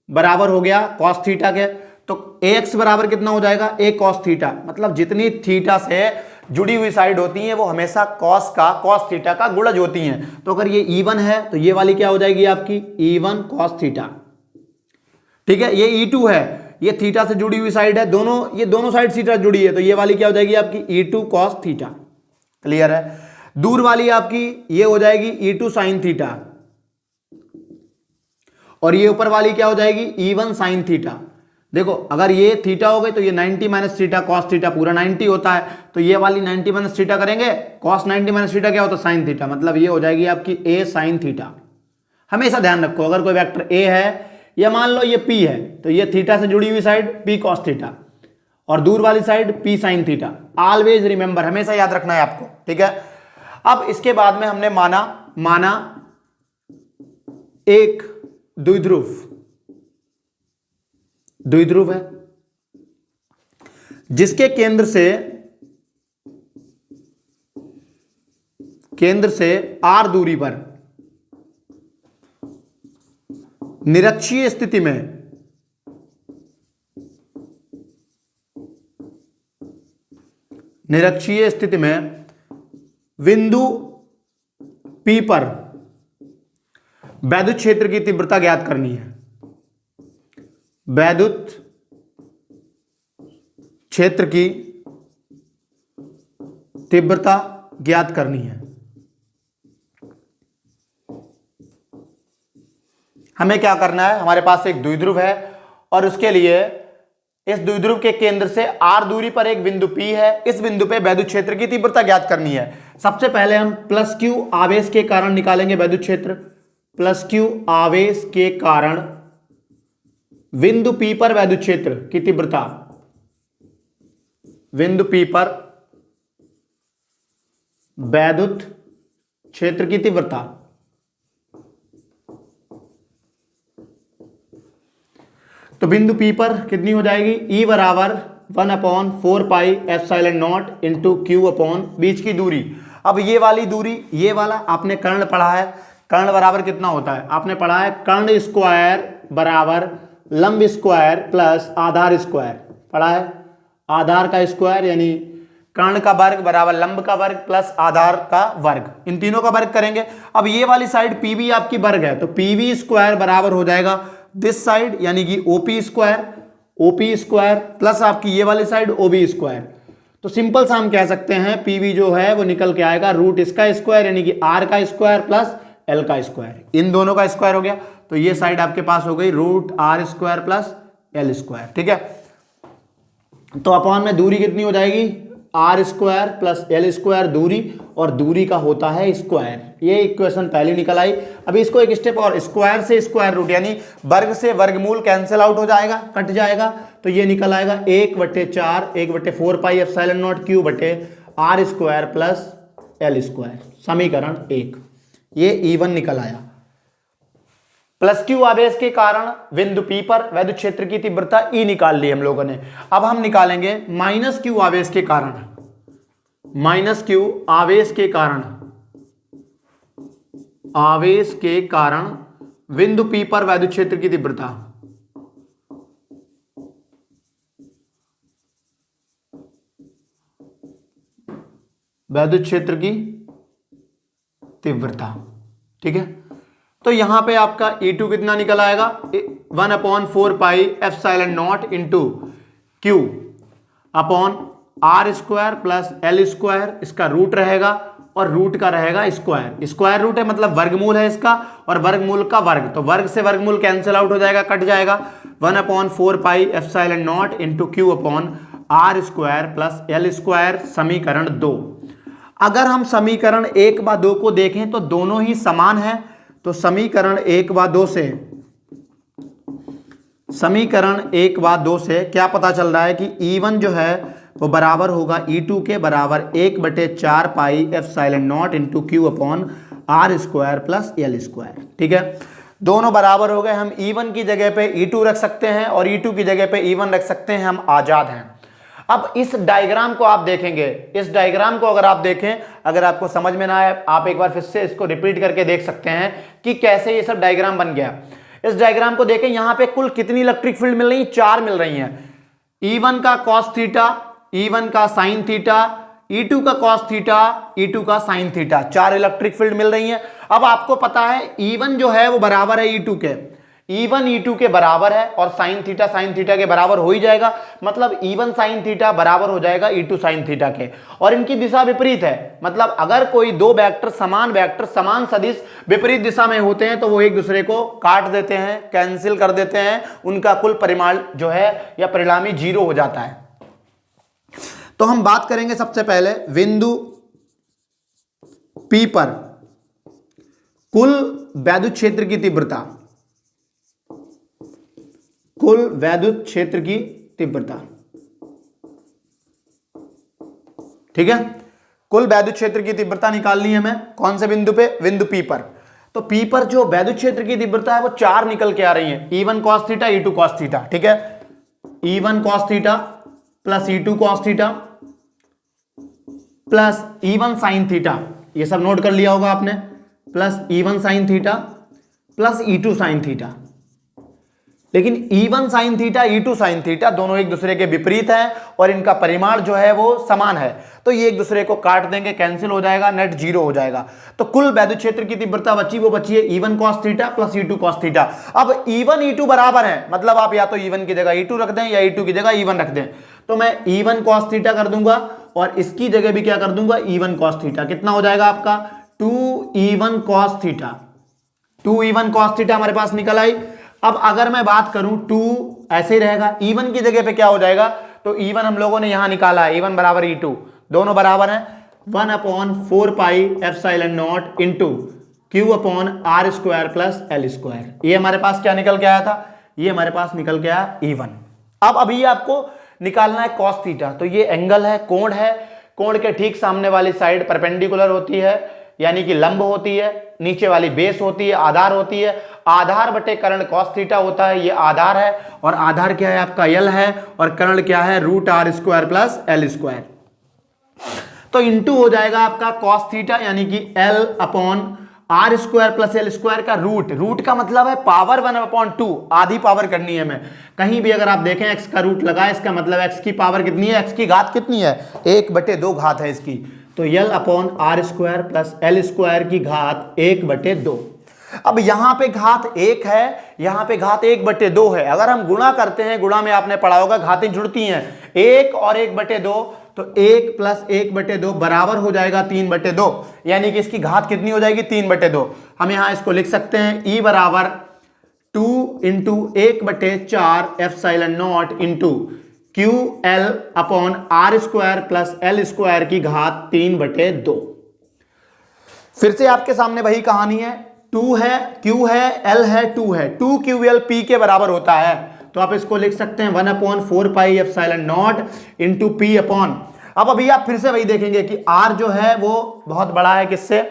Speaker 1: बराबर हो गया cos थीटा के, तो ax बराबर कितना हो जाएगा a cos थीटा, मतलब जितनी थीटा से जुड़ी हुई साइड होती हैं वो हमेशा cos थीटा का गुणज होती हैं। तो अगर ये E1 है तो ये वाली क्या हो जाएगी आपकी E1 cos थीटा, ठीक है। ये E2 है, ये थीटा से जुड़ी हुई साइड है, दोनों ये दोनों साइड थीटा जुड़ी है, तो ये वाली क्या हो जाएगी आपकी E2 cos थीटा, क्लियर है। दूर वाली आपकी ये हो जाएगी E2 sin थीटा, और ये ऊपर वाली क्या हो जाएगी E1 sin थीटा। देखो अगर ये थीटा हो गई तो ये 90 माइनस थीटा cos थीटा पूरा 90 होता है, तो ये वाली 90 माइनस थीटा करेंगे, cos 90 माइनस थीटा क्या होता है sin थीटा, मतलब ये हो जाएगी आपकी a sin थीटा। हमेशा ध्यान रखो अगर कोई वेक्टर a है या मान लो ये p है तो ये थीटा से जुड़ी हुई साइड p cos थीटा और दूर वाली side p sin theta, always remember, हमेशा याद रखना है आपको, ठीक है। अब इसके बाद में हमने माना एक द्विध्रुव है जिसके केंद्र से r दूरी पर निरक्षीय स्थिति में निरक्षीय स्थिति में बिंदु P पर वैद्युत क्षेत्र की तीव्रता ज्ञात करनी है। वैद्युत क्षेत्र की तीव्रता ज्ञात करनी है। हमें क्या करना है, हमारे पास एक द्विध्रुव है और उसके लिए इस द्विध्रुव के केंद्र से r दूरी पर एक बिंदु P है। इस बिंदु पे वैद्युत क्षेत्र की तीव्रता ज्ञात करनी है। सबसे पहले हम प्लस Q आवेश के कारण निकालेंगे वैद्युत क्षेत्र। प्लस Q आवेश के कारण बिंदु P पर वैद्युत क्षेत्र की तीव्रता, बिंदु P पर वैद्युत क्षेत्र की तीव्रता। तो बिंदु P पर कितनी हो जाएगी, E बराबर 1/4πε0 इंटू Q अपॉन बीच की दूरी। अब ये वाली दूरी, ये वाला आपने कर्ण पढ़ा है, कर्ण बराबर कितना होता है, आपने पढ़ा है कर्ण स्क्वायर बराबर लंब स्क्वायर प्लस आधार स्क्वायर, पढ़ा है। आधार का स्क्वायर यानी कर्ण का वर्ग बराबर लंब का वर्ग प्लस आधार का वर्ग, इन तीनों का वर्ग करेंगे। अब ये वाली साइड PV आपकी वर्ग है, तो PV स्क्वायर बराबर हो जाएगा दिस साइड यानी कि OP स्क्वायर प्लस आपकी ये वाली साइड OB स्क्वायर। तो सिंपल सा हम कह सकते हैं PV जो है वो निकल के आएगा रूट इसका स्क्वायर यानी कि R का स्क्वायर प्लस L का स्क्वायर, इन दोनों का स्क्वायर हो गया। तो ये साइड आपके पास हो गई root R square plus L square, ठीक है। तो अपॉन में दूरी कितनी हो जाएगी, R square plus L square दूरी, और दूरी का होता है स्क्वायर। ये इक्वेशन पहले निकल आई। अभी इसको एक स्टेप और, स्क्वायर से स्क्वायर रूट यानी वर्ग से वर्गमूल कैंसिल आउट हो जाएगा, कट जाएगा। तो ये निकल आएगा 1/4 1/4πε0 Q बटे R square plus L square, समीकरण 1। ये E1 निकल आया। प्लस Q आवेश के कारण बिंदु P पर वैद्युत क्षेत्र की तीव्रता E निकाल ली हम लोगों ने। अब हम निकालेंगे माइनस Q आवेश के कारण, माइनस Q आवेश के कारण, आवेश के कारण बिंदु P पर वैद्युत क्षेत्र की तीव्रता। वैद्युत क्षेत्र की तीव्रता, ठीक है। तो यहां पे आपका E2 कितना निकल आएगा, 1/4πε0 into Q upon R square plus L square, इसका रूट रहेगा और रूट का रहेगा स्क्वायर। स्क्वायर रूट है मतलब वर्गमूल है इसका, और वर्गमूल का वर्ग, तो वर्ग से वर्गमूल कैंसिल आउट हो जाएगा, कट जाएगा। 1/4πε0 into Q upon R square plus L square, समीकरण 2। अगर हम समीकरण 1 व 2 को देखें तो दोनों ही समान है। तो समीकरण 1 व 2 से, समीकरण 1 व 2 से क्या पता चल रहा है कि E1 जो है वो बराबर होगा E2 के बराबर 1/4πε0 into Q upon R square plus L square, ठीक है। दोनों बराबर हो गए। हम E1 की जगह पे E2 रख सकते हैं और E2 की जगह पे E1 रख सकते हैं, हम आजाद हैं। अब इस डायग्राम को आप देखेंगे, इस डायग्राम को अगर आप देखें, अगर आपको समझ में ना आए आप एक बार फिर से इसको रिपीट करके देख सकते हैं कि कैसे ये सब डायग्राम बन गया। इस डायग्राम को देखें, यहां पे कुल कितनी इलेक्ट्रिक फील्ड मिल रही है, 4 मिल रही हैं। E1 का कॉस थीटा, E1 का साइन थीटा, E2 का कॉस थीटा, E2 का साइन थीटा, 4 इलेक्ट्रिक फील्ड मिल रही हैं। अब आपको पता है E1 जो है वो बराबर है E2 के, E1 E2 के बराबर है और साइन थीटा के बराबर हो ही जाएगा, मतलब E1 साइन थीटा बराबर हो जाएगा E2 साइन थीटा के, और इनकी दिशा विपरीत है। मतलब अगर कोई दो वेक्टर समान सदिश विपरीत दिशा में होते हैं तो वो एक दूसरे को काट देते हैं, कैंसिल कर देते हैं, उनका कुल परिमाण जो है या परिणामी 0 हो जाता है। तो हम बात करेंगे सबसे पहले बिंदु P पर कुल वैद्युत क्षेत्र की तीव्रता, कुल वैद्युत क्षेत्र की तीव्रता, ठीक है। कुल वैद्युत क्षेत्र की तीव्रता निकालनी है हमें, कौन से बिंदु पे, बिंदु P पर। तो P पर जो वैद्युत क्षेत्र की तीव्रता है वो 4 निकल के आ रही है, E1 cos theta, E2 cos theta, ठीक है। E1 cos theta plus E2 cos theta plus E1 sin theta, ये सब नोट कर लिया होगा आपने, plus E1 sin theta plus E2 sin theta. लेकिन E1 sine theta E2 sine theta दोनों एक दूसरे के विपरीत हैं और इनका परिमाण जो है वो समान है, तो ये एक दूसरे को काट देंगे, कैंसिल हो जाएगा, नेट जीरो हो जाएगा। तो कुल वैद्युत क्षेत्र की तीव्रता बची वो बची है E1 cos theta plus E2 cos theta. अब E1 E2 बराबर है, मतलब आप या तो E1 की जगह E2 रख दें या E2 की जगह E1 रख दें। तो मैं E1 cos थीटा कर दूंगा और इसकी जगह भी क्या कर दूंगा, E1 cos थीटा। कितना हो जाएगा आपका 2E1 cos theta, 2E1 cos theta हमारे पास निकल आई। अब अगर मैं बात करूं 2 ऐसे ही रहेगा, E1 की जगह पे क्या हो जाएगा, तो E1 हम लोगों ने यहां निकाला है, E1 बराबर E2, दोनों बराबर हैं 1/4 pi epsilon not into Q upon R square plus L square. ये हमारे पास क्या निकल के आया था, ये हमारे पास निकल के आया E1। अब अभी आपको निकालना है cos थीटा, तो ये एंगल है, कोण है, कोण के ठीक सामने वाली साइड परपेंडिकुलर होती है यानी कि लंब होती है, नीचे वाली बेस होती है, आधार होती है, आधार बटे कर्ण cos थीटा होता है, ये आधार है और आधार क्या है आपका L है और कर्ण क्या है √R square plus L square. तो इंटू हो जाएगा आपका cos थीटा यानी कि L upon R square plus L square का रूट का मतलब है पावर 1/2, आधी पावर करनी है। मैं कहीं भी अगर आप देखें x का रूट लगा, इसका मतलब x की पावर कितनी है, x की घात कितनी है, 1/2 घात है इसकी। तो L upon R square plus L square की घात 1/2। अब यहां पे घात 1 है, यहां पे घात 1/2 है। अगर हम गुणा करते हैं, गुणा में आपने पढ़ा होगा घातें जुड़ती हैं, 1 और 1/2, तो 1 प्लस 1/2 बराबर हो जाएगा 3/2, यानी कि इसकी घात कितनी हो जाएगी 3/2। हम यहां इसको लिख सकते हैं E बराबर 2 into 1/4 epsilon not into QL upon R square plus L square की घात 3/2। फिर से आपके सामने वही कहानी है, 2 है, Q है, L है, 2 है, 2QL P के बराबर होता है। तो आप इसको लिख सकते हैं 1/4 pi epsilon not into P upon. अब अभी आप फिर से वही देखेंगे कि R जो है वो बहुत बड़ा है, किससे,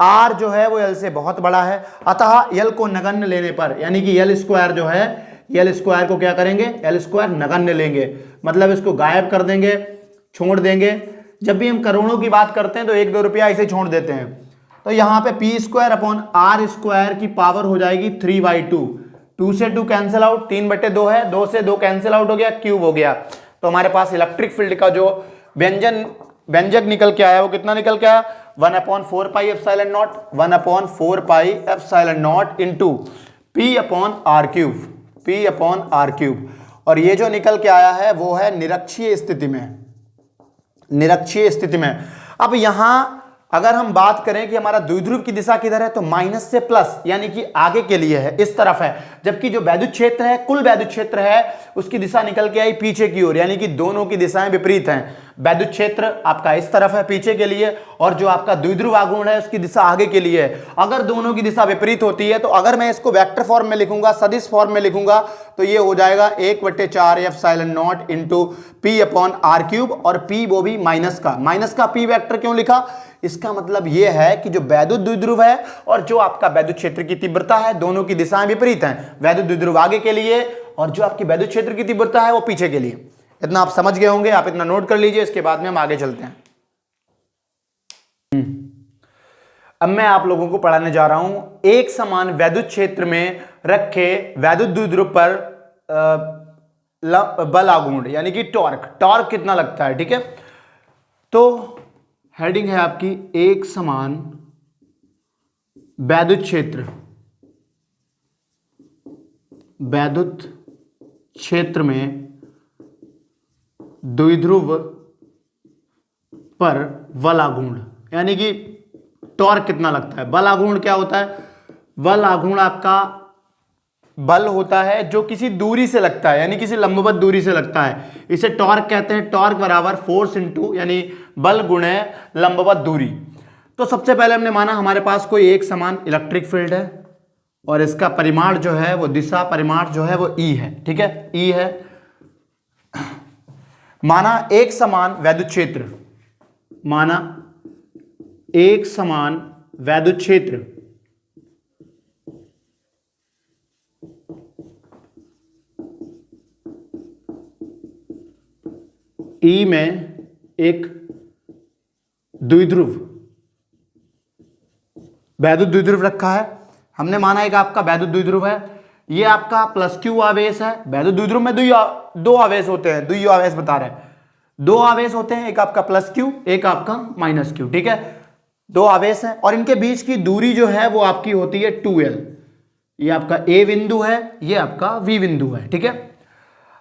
Speaker 1: R जो है वो L से बहुत बड़ा है, अतः L को नगण्य लेने पर यानी कि L स्क्वायर जो है, L स्क्वायर को क्या करेंगे, L स्क्वायर नगण्य लेंगे, मतलब इसको गायब कर देंगे, छोड़ देंगे। जब भी हम करोड़ों की बात करते हैं तो 1-2 रुपया ऐसे छोड़ देते हैं। तो यहाँ पे P square upon R square की पावर हो जाएगी 3/2, 2 से 2 कैंसिल आउट, 3/2 है, 2 से 2 कैंसिल आउट हो गया, क्यूब हो गया। तो हमारे पास इलेक्ट्रिक फील्ड का जो व्यंजक निकल के आया वो कितना निकल के आया, 1/4 pi epsilon not, 1/4 pi epsilon not into P upon R cube, P upon R cube. और ये जो निकल के आया है वो है निरक्षीय स्थिति में, निरक्षीय स्थिति में। अब यहां अगर हम बात करें कि हमारा द्विध्रुव की दिशा किधर है, तो माइनस से प्लस यानी कि आगे के लिए है, इस तरफ है, जबकि जो वैद्युत क्षेत्र है, कुल वैद्युत क्षेत्र है, उसकी दिशा निकल के आई पीछे की ओर, यानी कि दोनों की दिशाएं विपरीत हैं। वैद्युत क्षेत्र आपका इस तरफ है पीछे के लिए और जो आपका द्विध्रुव आघूर्ण है उसकी दिशा आगे के लिए है। अगर दोनों की दिशा विपरीत होती है तो अगर मैं इसको वेक्टर फॉर्म में लिखूंगा, सदिश फॉर्म में लिखूंगा, तो ये हो जाएगा 1/4 epsilon not into P upon R cube, और P वो भी माइनस का P वेक्टर क्यों लिखा, इसका मतलब यह है कि जो वैद्युत द्विध्रुव है और जो आपका वैद्युत क्षेत्र की तीव्रता है, दोनों की दिशाएं विपरीत हैं। वैद्युत द्विध्रुव आगे के लिए और जो आपकी वैद्युत क्षेत्र की तीव्रता है वो पीछे के लिए। इतना आप समझ गए होंगे, आप इतना नोट कर लीजिए, इसके बाद में हम आगे चलते हैं। अब मैं आप लोगों को पढ़ाने जा रहा हूं एक समान वैद्युत क्षेत्र में रखे वैद्युत द्विध्रुव पर बल आघूर्ण यानी कि टॉर्क कितना लगता है। ठीक है, तो हेडिंग है आपकी एक समान वैद्युत क्षेत्र में द्विध्रुव पर बल आघूर्ण यानी कि टॉर्क कितना लगता है। बल आघूर्ण क्या होता है, बल आघूर्ण आपका बल होता है जो किसी दूरी से लगता है, यानी किसी लंबवत दूरी से लगता है, इसे टॉर्क कहते हैं। टॉर्क बराबर फोर्स इंटू यानी बल गुणे लंबवत दूरी। तो सबसे पहले हमने माना हमारे पास कोई एक समान इलेक्ट्रिक फील्ड है और इसका परिमाण जो है वो दिशा परिमाण जो है वो E है। ठीक है, E है। माना एक समान वैद्युत क्षेत्र, माना एक समान वैद्युत क्षेत्र E में एक द्विध्रुव वैद्युत द्विध्रुव रखा है। हमने माना एक आपका वैद्युत द्विध्रुव है ये आपका प्लस क्यू आवेश है। वैद्युत द्विध्रुव में दो आवेश होते हैं, द्वियो आवेश बता रहे हैं, दो आवेश होते हैं, एक आपका प्लस क्यू, एक आपका माइनस क्यू, ठीक है, दो आवेश हैं और इनके बीच की दूरी जो है वो आपकी होती है 2l। ये आपका ए बिंदु है, ये आपका वी बिंदु है, ठीक है।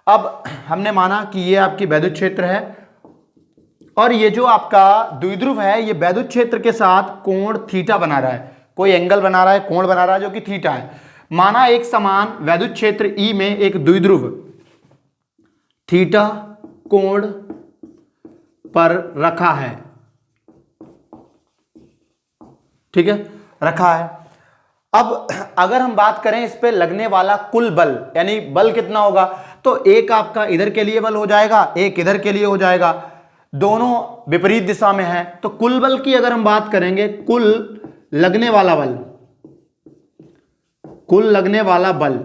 Speaker 1: अब हमने माना कि ये आपकी वैद्युत क्षेत्र है और ये जो आपका द्विध्रुव है ये वैद्युत क्षेत्र के साथ कोण थीटा बना रहा है, कोई एंगल बना रहा है, कोण बना रहा है जो कि थीटा है। माना एक समान वैद्युत क्षेत्र ई में एक द्विध्रुव थीटा कोण पर रखा है, ठीक है, रखा है। अब अगर हम बात करें इस पे लगने वाला कुल बल, यानी बल कितना होगा, तो एक आपका इधर के लिए बल हो जाएगा, एक इधर के लिए हो जाएगा, दोनों विपरीत दिशा में है। तो कुल बल की अगर हम बात करेंगे, कुल लगने वाला बल, कुल लगने वाला बल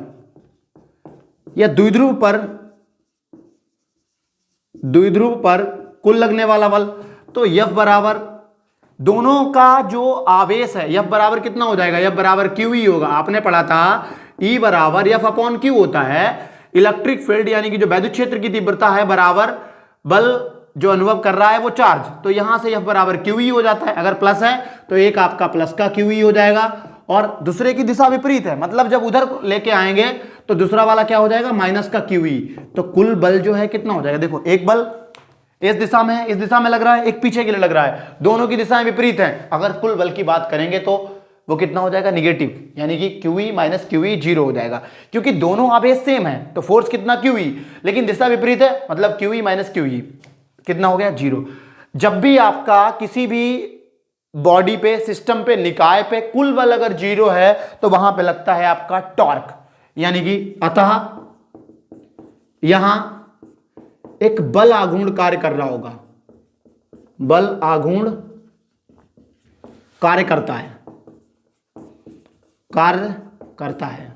Speaker 1: या द्विध्रुव पर कुल लगने वाला बल, तो F बराबर दोनों का जो आवेश है F बराबर कितना हो जाएगा, F बराबर QE होगा। आपने पढ़ा था E बराबर F अपॉन Q होता है। इलेक्ट्रिक फील्ड यानी कि जो वैद्युत क्षेत्र की तीव्रता है बराबर बल जो अनुभव कर रहा है वो चार्ज, तो यहां से F बराबर QE हो जाता है। अगर प्लस है तो एक आपका प्लस का QE हो जाएगा और दूसरे की दिशा विपरीत है, मतलब जब उधर लेके आएंगे तो दूसरा वाला क्या हो जाएगा, माइनस का QE। तो कुल बल जो है कितना हो जाएगा, देखो एक बल इस दिशा में है, इस दिशा में लग रहा है, एक पीछे के लिए लग रहा है, दोनों की दिशाएं विपरीत हैं। अगर कुल बल की बात करेंगे तो वो कितना हो जाएगा, निगेटिव, यानी कि QE माइनस QE 0 हो जाएगा, क्योंकि दोनों आवेश सेम है। तो फोर्स कितना QE, लेकिन दिशा विपरीत है, मतलब QE माइनस QE कितना हो गया, 0। जब भी आपका किसी भी बॉडी पे, सिस्टम पे, निकाय पे कुल बल अगर 0 है तो वहां पे लगता है आपका टॉर्क, यानी कि अतः यहां एक बल आघूर्ण कार्य कर रहा होगा, बल आघूर्ण कार्य करता है, कार्य करता है।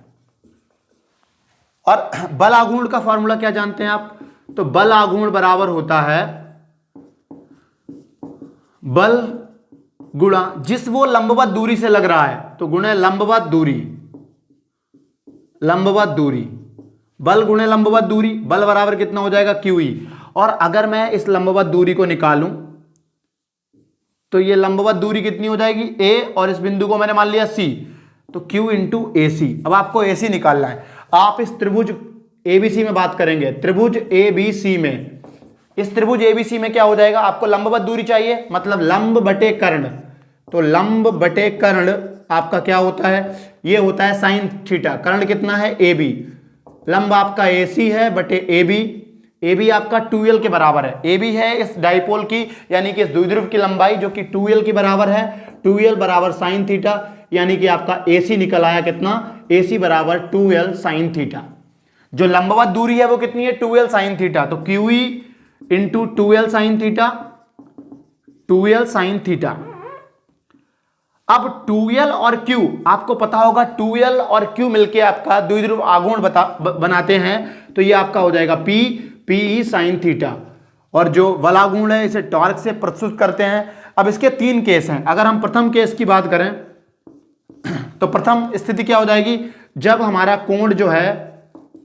Speaker 1: और बल आघूर्ण का फॉर्मूला क्या जानते हैं आप, तो बल आघूर्ण बराबर होता है बल गुणा जिस वो लंबवत दूरी से लग रहा है, तो गुणे लंबवत दूरी, लंबवत दूरी, बल गुणे लंबवत दूरी, बल बराबर कितना हो जाएगा, QE। और अगर मैं इस लंबवत दूरी को निकालूं तो ये लंबवत दूरी कितनी हो जाएगी, A, और इस बिंदु को मैंने मान लिया C, तो Q इंटू AC। अब आपको AC निकालना है। आप इस त्रिभुज ABC में बात करेंगे, त्रिभुज ABC में, इस त्रिभुज ABC में क्या हो जाएगा, आपको लंबवत दूरी चाहिए, मतलब लंब बटे कर्ण, तो लंब बटे कर्ण आपका क्या होता है, ये होता है साइन थीटा। कर्ण कितना है, AB, लंब आपका AC है बटे AB आपका 2l के बराबर है। AB है इस डाइपोल की, यानी कि इस द्विध्रुव की लंबाई जो कि 2l के बराबर है। 2l बराबर साइन थीटा, यानी कि आपका AC निकल आया कितना, AC बराबर 2l साइन थीटा। जो लंबवत दूरी है वो कितनी है, 2l साइन थीटा, तो QE into 2l sine theta, 2l sine theta. अब 2l और Q आपको पता होगा, 2l और Q मिलके आपका द्विध्रुव आघूर्ण बनाते हैं, तो ये आपका हो जाएगा PE साइन थीटा। और जो बल आघूर्ण है इसे टॉर्क से प्रस्तुत करते हैं। अब इसके 3 केस हैं। अगर हम प्रथम केस की बात करें तो प्रथम स्थिति क्या हो जाएगी, जब हमारा कोण जो है,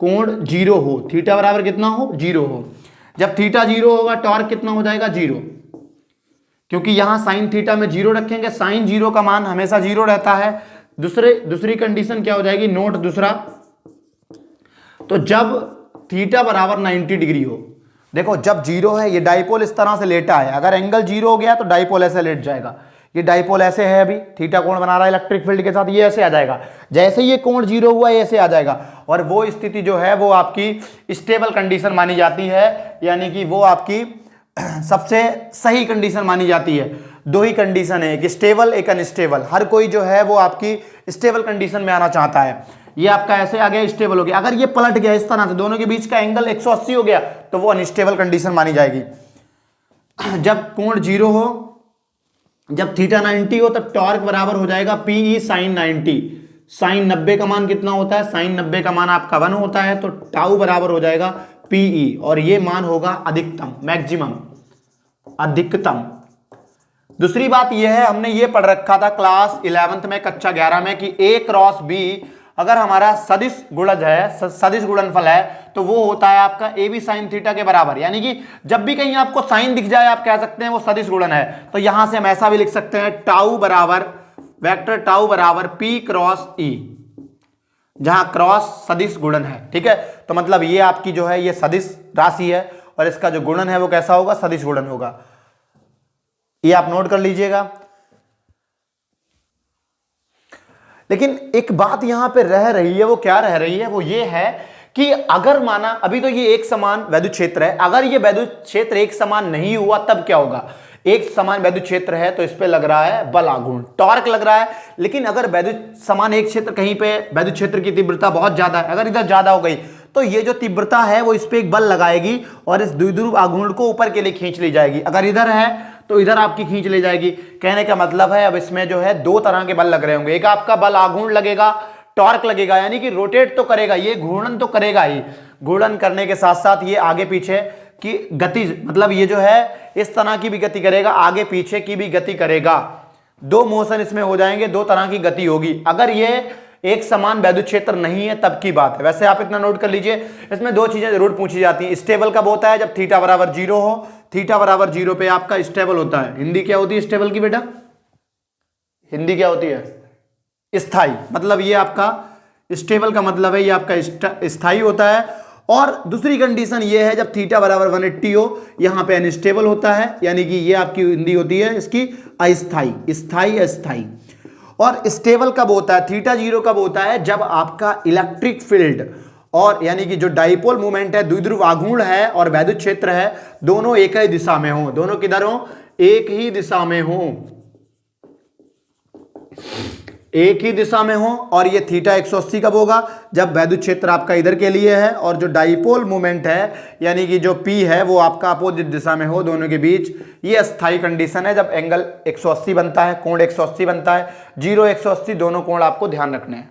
Speaker 1: कोण 0 हो, थीटा बराबर कितना हो, 0 हो। जब थीटा 0 होगा टॉर्क कितना हो जाएगा, 0, क्योंकि यहां साइन थीटा में 0 रखेंगे, साइन 0 का मान हमेशा 0 रहता है। दूसरी कंडीशन क्या हो जाएगी, नोट दूसरा, तो जब थीटा बराबर 90 डिग्री हो, देखो जब 0 है, ये डाइपोल इस तरह से लेटा है, अगर एंगल 0 हो गया तो डाइपोल ऐसे लेट जाएगा। ये डाइपोल ऐसे है, अभी थीटा कोण बना रहा है इलेक्ट्रिक फील्ड के साथ, ये ऐसे आ जाएगा। जैसे ये कोण 0 हुआ ये ऐसे आ जाएगा, और वो स्थिति जो है वो आपकी स्टेबल कंडीशन मानी जाती है, यानी कि वो आपकी सबसे सही कंडीशन मानी जाती है। 2 ही कंडीशन है, एक स्टेबल एक अनस्टेबल। हर कोई जो है वो आपकी स्टेबल कंडीशन में आना चाहता है। ये आपका ऐसे आ गया, स्टेबल हो गया। अगर ये पलट गया इस तरह से, दोनों के बीच का एंगल 180 हो गया, तो वो अनस्टेबल कंडीशन मानी जाएगी। जब कोण 0 हो, जब थीटा 90 हो, तब टॉर्क बराबर हो जाएगा PE साइन 90। साइन 90 का मान कितना होता है, साइन 90 का मान आपका 1 होता है, तो टाउ बराबर हो जाएगा PE, और ये मान होगा अधिकतम, मैक्सिमम, अधिकतम। दूसरी बात यह है, हमने ये पढ़ रखा था क्लास 11th में, कक्षा 11 में, कि A क्रॉस B अगर हमारा सदिश गुणज है, सदिश गुणनफल है, तो वो होता है आपका ए बी साइन थीटा के बराबर। यानी कि जब भी कहीं आपको साइन दिख जाए आप कह सकते हैं वो सदिश गुणन है। तो यहां से हम ऐसा भी लिख सकते हैं टाउ बराबर वेक्टर टाउ बराबर पी क्रॉस ई, जहां क्रॉस सदिश गुणन है। ठीक है, तो मतलब ये आपकी जो है ये सदिश राशि है और इसका जो गुणन है वो कैसा होगा, सदिश गुणन होगा। ये आप नोट कर लीजिएगा। लेकिन एक बात यहां पे रह रही है, वो क्या रह रही है, वो ये है कि अगर माना अभी तो ये एक समान वैद्युत क्षेत्र है, अगर ये वैद्युत क्षेत्र एक समान नहीं हुआ तब क्या होगा। एक समान वैद्युत क्षेत्र है तो इस पे लग रहा है बल आघूर्ण, टॉर्क लग रहा है। लेकिन अगर वैद्युत समान एक क्षेत्र कहीं पे वैद्युत क्षेत्र की तीव्रता बहुत ज्यादा है, अगर इधर ज्यादा हो गई तो ये जो तीव्रता है वो इस पे एक बल लगाएगी और इस द्विध्रुव आघूर्ण को ऊपर के लिए खींच ली जाएगी। अगर इधर है तो इधर आपकी खींच ले जाएगी। कहने का मतलब है अब इसमें जो है दो तरह के बल लग रहे होंगे, एक आपका बल आघूर्ण लगेगा, टॉर्क लगेगा, यानी कि रोटेट तो करेगा, ये घूर्णन तो करेगा ही, घूर्णन करने के साथ साथ ये आगे पीछे की गति, मतलब ये जो है इस तरह की भी गति करेगा, आगे पीछे की भी गति करेगा। दो मोशन इसमें हो जाएंगे, दो तरह की गति होगी। अगर ये एक समान वैद्युत क्षेत्र नहीं है तब की बात है। वैसे आप इतना नोट कर लीजिए, इसमें दो चीजें जरूर पूछी जाती हैं। स्टेबल कब होता है, जब थीटा बराबर 0 हो, थीटा बराबर 0 पे आपका स्टेबल होता है। हिंदी क्या होती है स्टेबल की बेटा, हिंदी क्या होती है, स्थाई। मतलब ये आपका स्टेबल का मतलब है ये आपका स्थाई होता है। और दूसरी कंडीशन ये है जब थीटा बराबर 180 हो, यहां पे अनस्टेबल होता है, यानी कि ये आपकी हिंदी होती है इसकी अस्थाई, स्थाई अस्थाई। और स्टेबल कब होता है, थीटा 0 कब होता है, जब आपका इलेक्ट्रिक फील्ड और यानी कि जो डाइपोल मूवमेंट है, द्विध्रुव आघूर्ण है और वैद्युत क्षेत्र है, दोनों एक ही दिशा में हो। दोनों किधर हो, एक ही दिशा में हो, एक ही दिशा में हो। और ये थीटा 180 कब होगा, जब वैद्युत क्षेत्र आपका इधर के लिए है और जो डाइपोल मूवमेंट है यानी कि जो P है वो आपका अपोजिट दिशा में हो, दोनों के बीच। ये अस्थाई कंडीशन है जब एंगल 180 बनता है, कोण 180 बनता है। 0 180 दोनों कोण आपको ध्यान रखने हैं।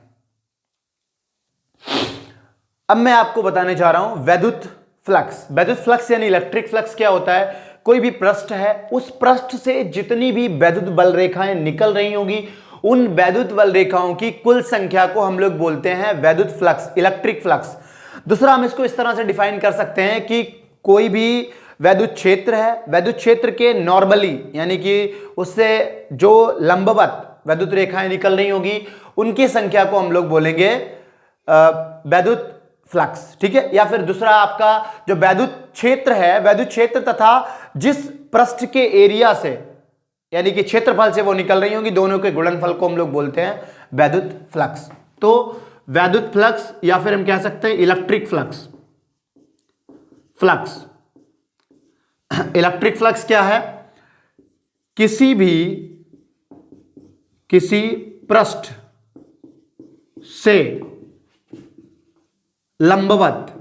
Speaker 1: अब मैं आपको बताने जा रहा हूं वैद्युत फ्लक्स। वैद्युत फ्लक्स यानी इलेक्ट्रिक फ्लक्स क्या होता है, कोई भी पृष्ठ है, उस पृष्ठ से जितनी भी वैद्युत बल रेखाएं निकल रही होंगी, उन वैद्युत बल रेखाओं की कुल संख्या को हम लोग बोलते हैं वैद्युत फ्लक्स, इलेक्ट्रिक फ्लक्स। दूसरा हम इसको इस तरह से डिफाइन कर सकते हैं कि कोई भी वैद्युत क्षेत्र है, वैद्युत क्षेत्र के नॉर्मली यानी कि उससे जो लंबवत वैद्युत रेखाएं निकल रही होगी उनकी संख्या को हम लोग बोलेंगे वैद्युत फ्लक्स। ठीक है, या फिर दूसरा आपका जो वैद्युत क्षेत्र है, वैद्युत क्षेत्र तथा जिस पृष्ठ के एरिया से यानी कि क्षेत्रफल से वो निकल रही होंगी, दोनों के गुणनफल को हम लोग बोलते हैं वैद्युत फ्लक्स। तो वैद्युत फ्लक्स या फिर हम कह सकते हैं electric flux. Flux, electric flux क्या है, किसी पृष्ठ से लंबवत,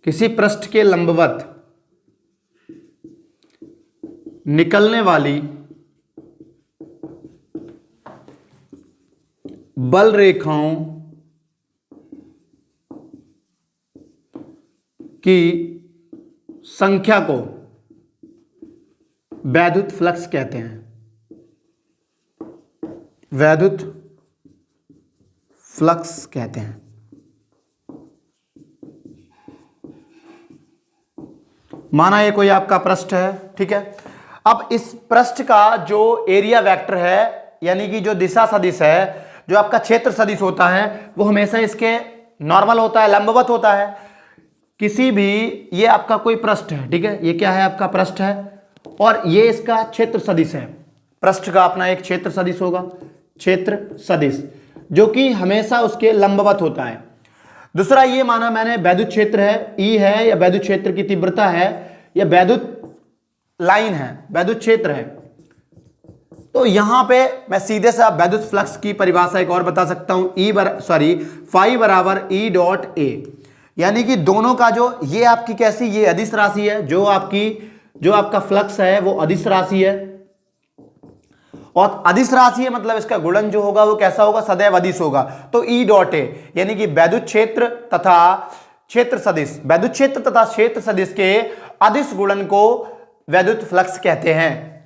Speaker 1: किसी पृष्ठ के लंबवत निकलने वाली बल रेखाओं की संख्या को वैद्युत फ्लक्स कहते हैं, वैद्युत फ्लक्स कहते हैं। माना ये कोई आपका पृष्ठ है, ठीक है। अब इस पृष्ठ का जो एरिया वेक्टर है यानी कि जो दिशा सदिश है, जो आपका क्षेत्र सदिश होता है, वो हमेशा इसके नॉर्मल होता है, लंबवत होता है। किसी भी, ये आपका कोई पृष्ठ है, ठीक है, ये क्या है आपका पृष्ठ है और ये इसका क्षेत्र सदिश है। पृष्ठ का अपना एक क्षेत्र सदिश होगा, क्षेत्र सदिश, जो कि हमेशा उसके लंबवत होता है। दूसरा ये माना मैंने वैद्युत क्षेत्र है, ई है, या वैद्युत क्षेत्र की तीव्रता है, या वैद्युत लाइन है, वैद्युत क्षेत्र है। तो यहां पे मैं सीधे से वैद्युत फ्लक्स की परिभाषा एक और बता सकता हूं, फाई बराबर ई डॉट ए, यानी कि दोनों का जो ये आपकी कैसी, ये अदिश राशि है, जो आपका फ्लक्स है वो अदिश राशि है। और अदिश राशि है मतलब इसका गुणन जो होगा वो कैसा होगा, सदैव अदिश होगा। तो ई डॉट ए यानी कि वैद्युत क्षेत्र तथा क्षेत्र सदिश, वैद्युत क्षेत्र तथा क्षेत्र सदिश के अदिश गुणन को वैद्युत फ्लक्स कहते हैं।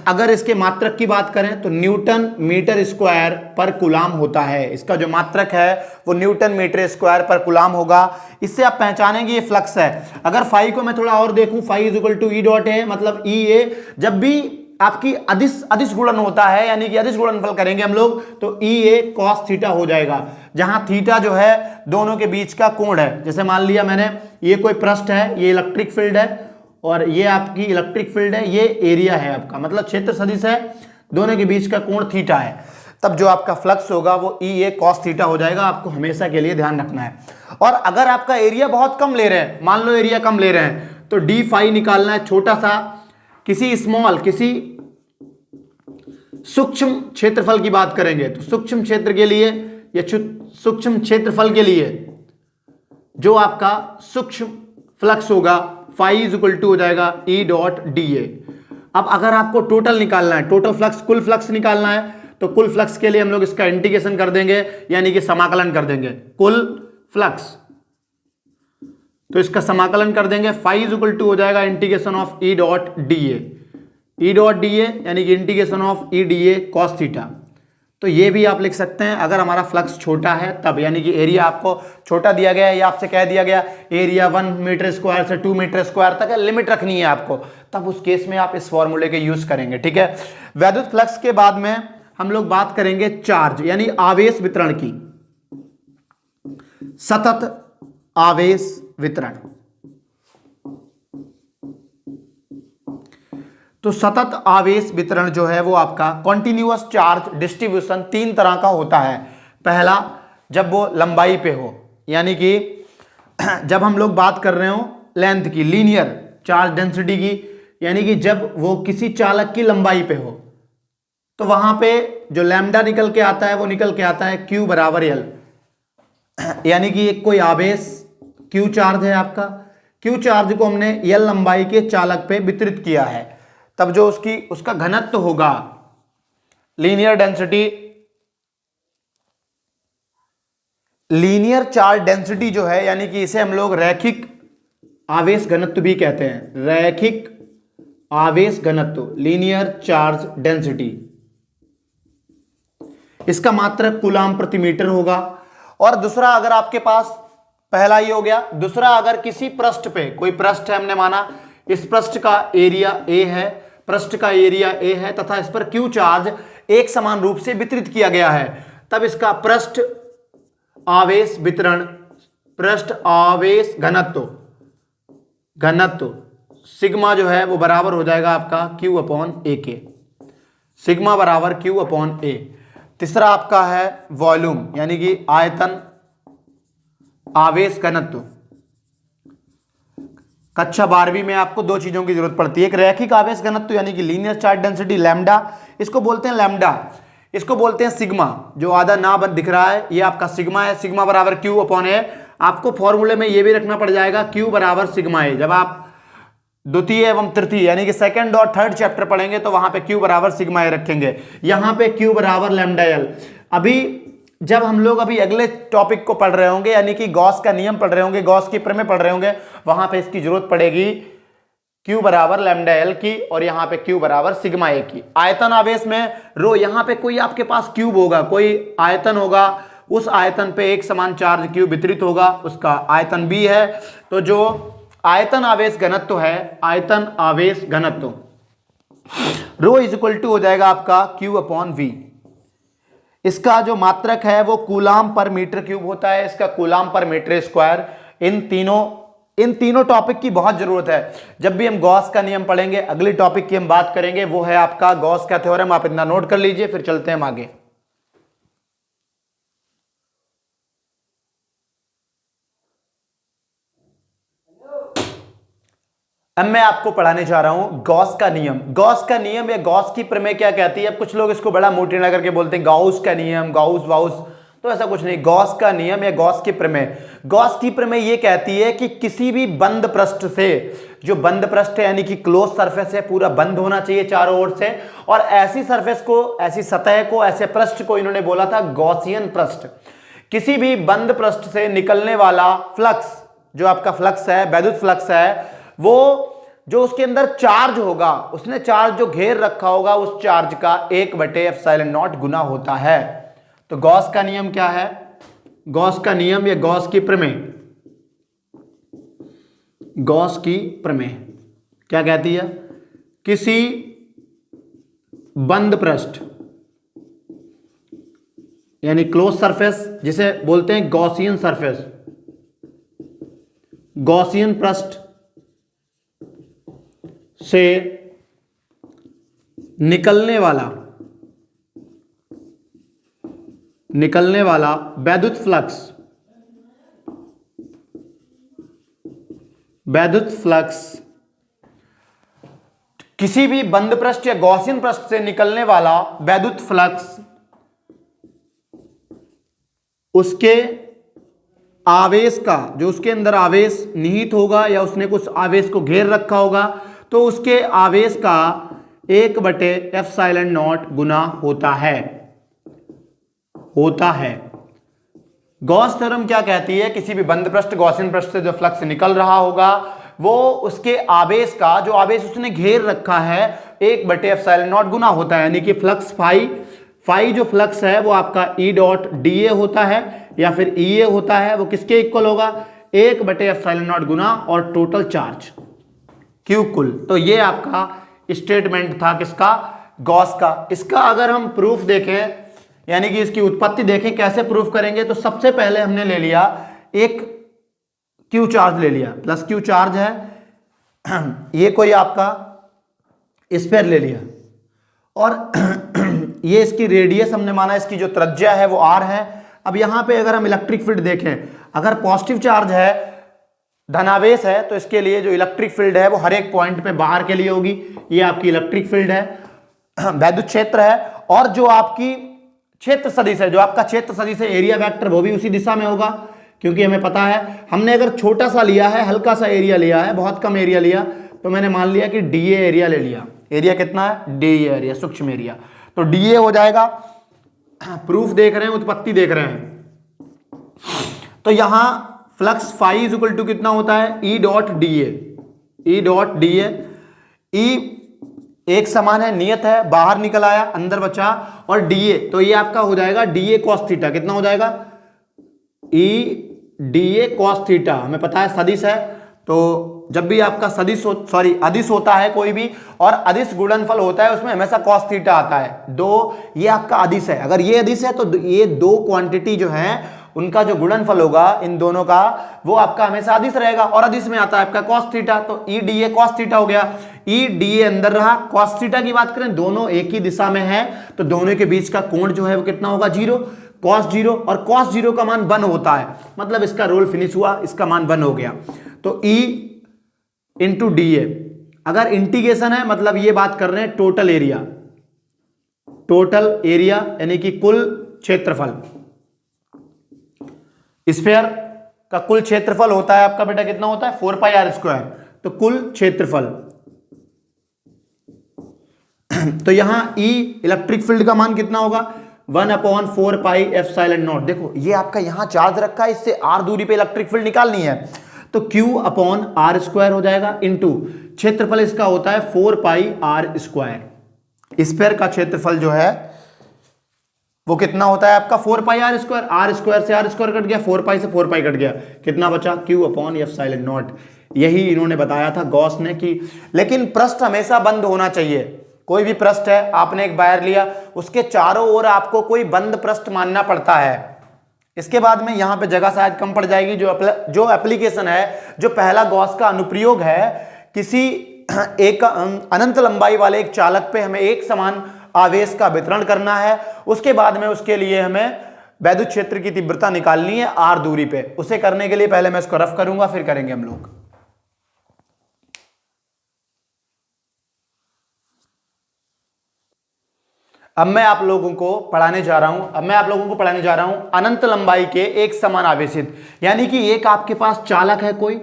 Speaker 1: अगर इसके मात्रक की बात करें तो न्यूटन मीटर स्क्वायर पर कूलाम होता है। इसका जो मात्रक है वो न्यूटन मीटर स्क्वायर पर कूलाम होगा। इससे आप पहचानेंगे ये फ्लक्स है। अगर फाई को मैं थोड़ा और देखूं, phi is equal to E dot A, मतलब ई ए, जब भी आपकी अदिश गुणन होता है यानी कि अदिश गुणनफल करेंगे हम लोग तो ई ए कॉस थीटा हो जाएगा, जहां थीटा जो है दोनों के बीच का कोण है। जैसे मान लिया मैंने ये कोई पृष्ठ है, ये इलेक्ट्रिक फील्ड है और ये आपकी इलेक्ट्रिक फील्ड है, ये एरिया है आपका, मतलब क्षेत्र सदिश है, दोनों के बीच का कोण थीटा है, तब जो आपका फ्लक्स होगा वो ई ए कॉस थीटा हो जाएगा। आपको हमेशा के लिए ध्यान रखना है। और अगर आपका एरिया बहुत कम ले रहे हैं, मान लो एरिया कम ले रहे हैं, तो डी फाई निकालना है छोटा सा, किसी सूक्ष्म क्षेत्रफल की बात करेंगे तो सूक्ष्म क्षेत्र के लिए या सूक्ष्म क्षेत्रफल के लिए जो आपका सूक्ष्म फ्लक्स होगा फाई इज इक्वल टू हो जाएगा ई डॉट डी ए। अब अगर आपको टोटल निकालना है, टोटल फ्लक्स, कुल फ्लक्स निकालना है, तो कुल फ्लक्स के लिए हम लोग इसका इंटीग्रेशन कर देंगे, यानी कि समाकलन कर देंगे कुल फ्लक्स। तो इसका समाकलन कर देंगे, फाई इज इक्वल टू हो जाएगा integration of E dot D A, E dot D A यानी कि integration of E D A cos theta. तो ये भी आप लिख सकते हैं अगर हमारा फ्लक्स छोटा है तब, यानी कि एरिया आपको छोटा दिया गया है या आपसे कह दिया गया एरिया 1 मीटर स्क्वायर से 2 मीटर स्क्वायर तक है, लिमिट रखनी है आपको, तब उस केस में आप इस फॉर्मूले के यूज करेंगे। ठीक है। वैद्युत फ्लक्स के बाद में हम लोग बात करेंगे चार्ज यानी आवेश वितरण की। सतत आवेश वितरण। तो सतत आवेश वितरण जो है वो आपका कॉन्टिन्यूअस चार्ज डिस्ट्रीब्यूशन 3 तरह का होता है। पहला, जब वो लंबाई पे हो, यानी कि जब हम लोग बात कर रहे हो लेंथ की, लीनियर चार्ज डेंसिटी की, यानी कि जब वो किसी चालक की लंबाई पे हो, तो वहां पे जो लैम्डा निकल के आता है वो निकल के आता है Q बराबर L, यानी कि एक कोई आवेश Q चार्ज है आपका, Q चार्ज को हमने L लंबाई के चालक पे वितरित किया है, तब जो उसका घनत्व होगा linear density, linear charge density जो है, यानी कि इसे हम लोग रैखिक आवेश घनत्व भी कहते हैं, रैखिक आवेश घनत्व, लीनियर चार्ज डेंसिटी, इसका मात्रक कूलाम प्रति मीटर होगा। और दूसरा, अगर आपके पास, पहला ये हो गया, दूसरा अगर किसी पृष्ठ पे, कोई पृष्ठ है हमने माना, इस पृष्ठ का एरिया A है, पृष्ठ का एरिया A है तथा इस पर Q चार्ज एक समान रूप से वितरित किया गया है, तब इसका पृष्ठ आवेश वितरण, पृष्ठ आवेश घनत्व सिग्मा जो है वो बराबर हो जाएगा आपका Q अपॉन A के, सिग्मा बराबर Q अपॉन A। तीसरा आपका है वॉल्यूम, यानी कि आयतन आवेश घनत्व। कक्षा 12वीं में आपको 2 चीजों की जरूरत पड़ती है, एक रैखिक आवेश घनत्व यानी कि लीनियर चार्ज डेंसिटी लैम्डा, इसको बोलते हैं लैम्डा, इसको बोलते हैं सिग्मा, जो आधा ना दिख रहा है ये आपका सिग्मा है, सिग्मा बराबर Q अपॉन A। आपको फॉर्मूले में ये भी रखना पड़ जाएगा Q बराबर सिग्मा A, जब आप द्वितीय एवं तृतीय यानी कि सेकंड और थर्ड चैप्टर पढ़ेंगे तो वहां पे Q बराबर सिग्मा A रखेंगे, यहां पे Q बराबर लैम्डा L। अभी जब हम लोग अभी अगले टॉपिक को पढ़ रहे होंगे, यानी कि गॉस का नियम पढ़ रहे होंगे, गॉस की प्रमेय पढ़ रहे होंगे, वहां पे इसकी जरूरत पड़ेगी Q बराबर लैम्डा L की और यहां पे Q बराबर सिग्मा A की। आयतन आवेश में रो, यहां पे कोई आपके पास क्यूब होगा, कोई आयतन होगा, उस आयतन पे एक समान चार्ज Q वितरित होगा, उसका आयतन B है। तो जो आयतन आवेश घनत्व है, आयतन आवेश घनत्व रो इज इक्वल टू हो जाएगा आपका Q अपॉन V। इसका जो मात्रक है वो कूलाम पर मीटर क्यूब होता है, इसका कूलाम पर मीटर स्क्वायर। इन तीनों टॉपिक की बहुत जरूरत है। जब भी हम गॉस का नियम पढ़ेंगे, अगली टॉपिक की हम बात करेंगे वो है आपका गॉस का थ्योरम, आप इतना नोट कर लीजिए, फिर चलते हैं हम आगे। अब मैं आपको पढ़ाने जा रहा हूं गॉस का नियम। गॉस का नियम या गॉस की प्रमेय क्या कहती है? कुछ लोग इसको बड़ा मोटी करके बोलते हैं गॉस का नियम, गॉस वाउस, तो ऐसा कुछ नहीं। गॉस का नियम या गॉस की प्रमेय, गॉस की प्रमेय ये कहती है कि किसी भी बंद पृष्ठ से, जो बंद पृष्ठ है यानी कि क्लोज सरफेस है, पूरा बंद होना चाहिए चारों ओर से, और ऐसी सरफेस को, ऐसी सतह को, ऐसे पृष्ठ को इन्होंने बोला था गॉसियन पृष्ठ। किसी भी बंद पृष्ठ से निकलने वाला फ्लक्स, जो आपका फ्लक्स है, वैद्युत फ्लक्स है, वो जो उसके अंदर चार्ज होगा, उसने चार्ज जो घेर रखा होगा उस चार्ज का 1/ε0 गुना होता है। तो गॉस का नियम क्या है? गॉस का नियम या गॉस की प्रमेय, गॉस की प्रमेय क्या कहती है? किसी बंद पृष्ठ यानी क्लोज सरफेस, जिसे बोलते हैं गॉसियन सरफेस, गॉसियन पृष्ठ से निकलने वाला वैद्युत फ्लक्स किसी भी बंद पृष्ठ या गॉसियन पृष्ठ से निकलने वाला वैद्युत फ्लक्स उसके आवेश का, जो उसके अंदर आवेश निहित होगा या उसने कुछ आवेश को घेर रखा होगा, तो उसके आवेश का 1/ε0 गुना होता है। गॉस थ्योरम क्या कहती है? किसी भी बंद पृष्ठ गॉसियन पृष्ठ से जो फ्लक्स निकल रहा होगा वो उसके आवेश का, जो आवेश उसने घेर रखा है, 1/ε0 गुना होता है। यानी कि फ्लक्स फाई जो फ्लक्स है वो आपका E.dA होता है या फिर EA होता है, वो किसके इक्वल होगा? 1/ε0 गुना और टोटल चार्ज Q कुल। तो ये आपका स्टेटमेंट था किसका? गॉस का। इसका अगर हम प्रूफ देखें, यानी कि इसकी उत्पत्ति देखें कैसे प्रूफ करेंगे, तो सबसे पहले हमने ले लिया एक Q चार्ज ले लिया, प्लस Q चार्ज है, ये कोई आपका स्फीयर ले लिया और ये इसकी रेडियस हमने माना, इसकी जो त्रिज्या है वो R है। अब यहां पे अगर हम इलेक्ट्रिक फील्ड देखें, अगर पॉजिटिव चार्ज है, धनावेश है, तो इसके लिए जो इलेक्ट्रिक फील्ड है वो हर एक पॉइंट पे बाहर के लिए होगी। ये आपकी इलेक्ट्रिक फील्ड है, वैद्युत क्षेत्र है। और जो आपकी क्षेत्र सदिश है, जो आपका क्षेत्र सदिश है एरिया वेक्टर, वो भी उसी दिशा में होगा, क्योंकि हमें पता है हमने अगर छोटा सा लिया है, हल्का सा एरिया लिया है, बहुत कम एरिया लिया, तो मैंने मान लिया कि DA एरिया ले लिया। एरिया कितना है? DA एरिया, सूक्ष्म एरिया, तो DA हो जाएगा। प्रूफ देख रहे हैं, उत्पत्ति देख रहे हैं, तो यहां flux phi is equal to कितना होता है? E.dA। E एक समान है, नियत है, बाहर निकल आया, अंदर बचा, और DA, तो ये आपका हो जाएगा DA cos थीटा। कितना हो जाएगा? DA cos theta. हमें पता है सदिश है, तो जब भी आपका अदिश होता है कोई भी, और अदिश गुणनफल होता है, उसमें हमेशा cos थीटा आता है। ये आपका अदिश है, अगर ये अदिश है तो ये दो क्वांटिटी जो है उनका जो गुणनफल होगा इन दोनों का, वो आपका हमेशा अदिश रहेगा, और अदिश में आता है आपका cos थीटा, तो EDA cos थीटा हो गया। EDA अंदर रहा। cos थीटा की बात करें, दोनों एक ही दिशा में है, तो दोनों के बीच का कोण जो है वो कितना होगा? 0, cos 0, और cos 0 का मान 1 होता है, मतलब इसका रोल फिनिश हुआ, इसका मान 1 हो गया। तो E इंटू DA, अगर इंटीग्रेशन है, मतलब ये बात कर रहे हैं टोटल एरिया यानी कि कुल क्षेत्रफल, स्फीयर का कुल क्षेत्रफल होता है आपका बेटा कितना होता है? 4πr²। तो कुल क्षेत्रफल, तो यहां E इलेक्ट्रिक फील्ड का मान कितना होगा? 1/4πε0। देखो ये आपका यहां चार्ज रखा है, इससे R दूरी पे इलेक्ट्रिक फील्ड निकालनी है, तो Q/r² हो जाएगा, इंटू क्षेत्रफल इसका होता है 4πr²। स्फीयर का क्षेत्रफल जो है वो कितना होता है आपका? 4πr²। r² से r² कट गया, 4π से 4π कट गया, कितना बचा? Q/ε0। यही इन्होंने बताया था गॉस ने कि, लेकिन पृष्ठ हमेशा बंद होना चाहिए। कोई भी पृष्ठ है, आपने एक वायर लिया, उसके चारों ओर आपको कोई बंद पृष्ठ मानना पड़ता है। इसके बाद में यहां पे जगह शायद कम पड़ जाएगी। जो एप्लीकेशन है, जो पहला गॉस का अनुप्रयोग है, किसी एक अनंत लंबाई वाले एक चालक पे हमें एक समान आवेश का वितरण करना है, उसके बाद में उसके लिए हमें वैद्युत क्षेत्र की तीव्रता निकालनी है R दूरी पे। उसे करने के लिए पहले मैं इसको रफ करूंगा, फिर करेंगे हम लोग। अब मैं आप लोगों को पढ़ाने जा रहा हूं अनंत लंबाई के एक समान आवेशित, यानी कि एक आपके पास चालक है कोई,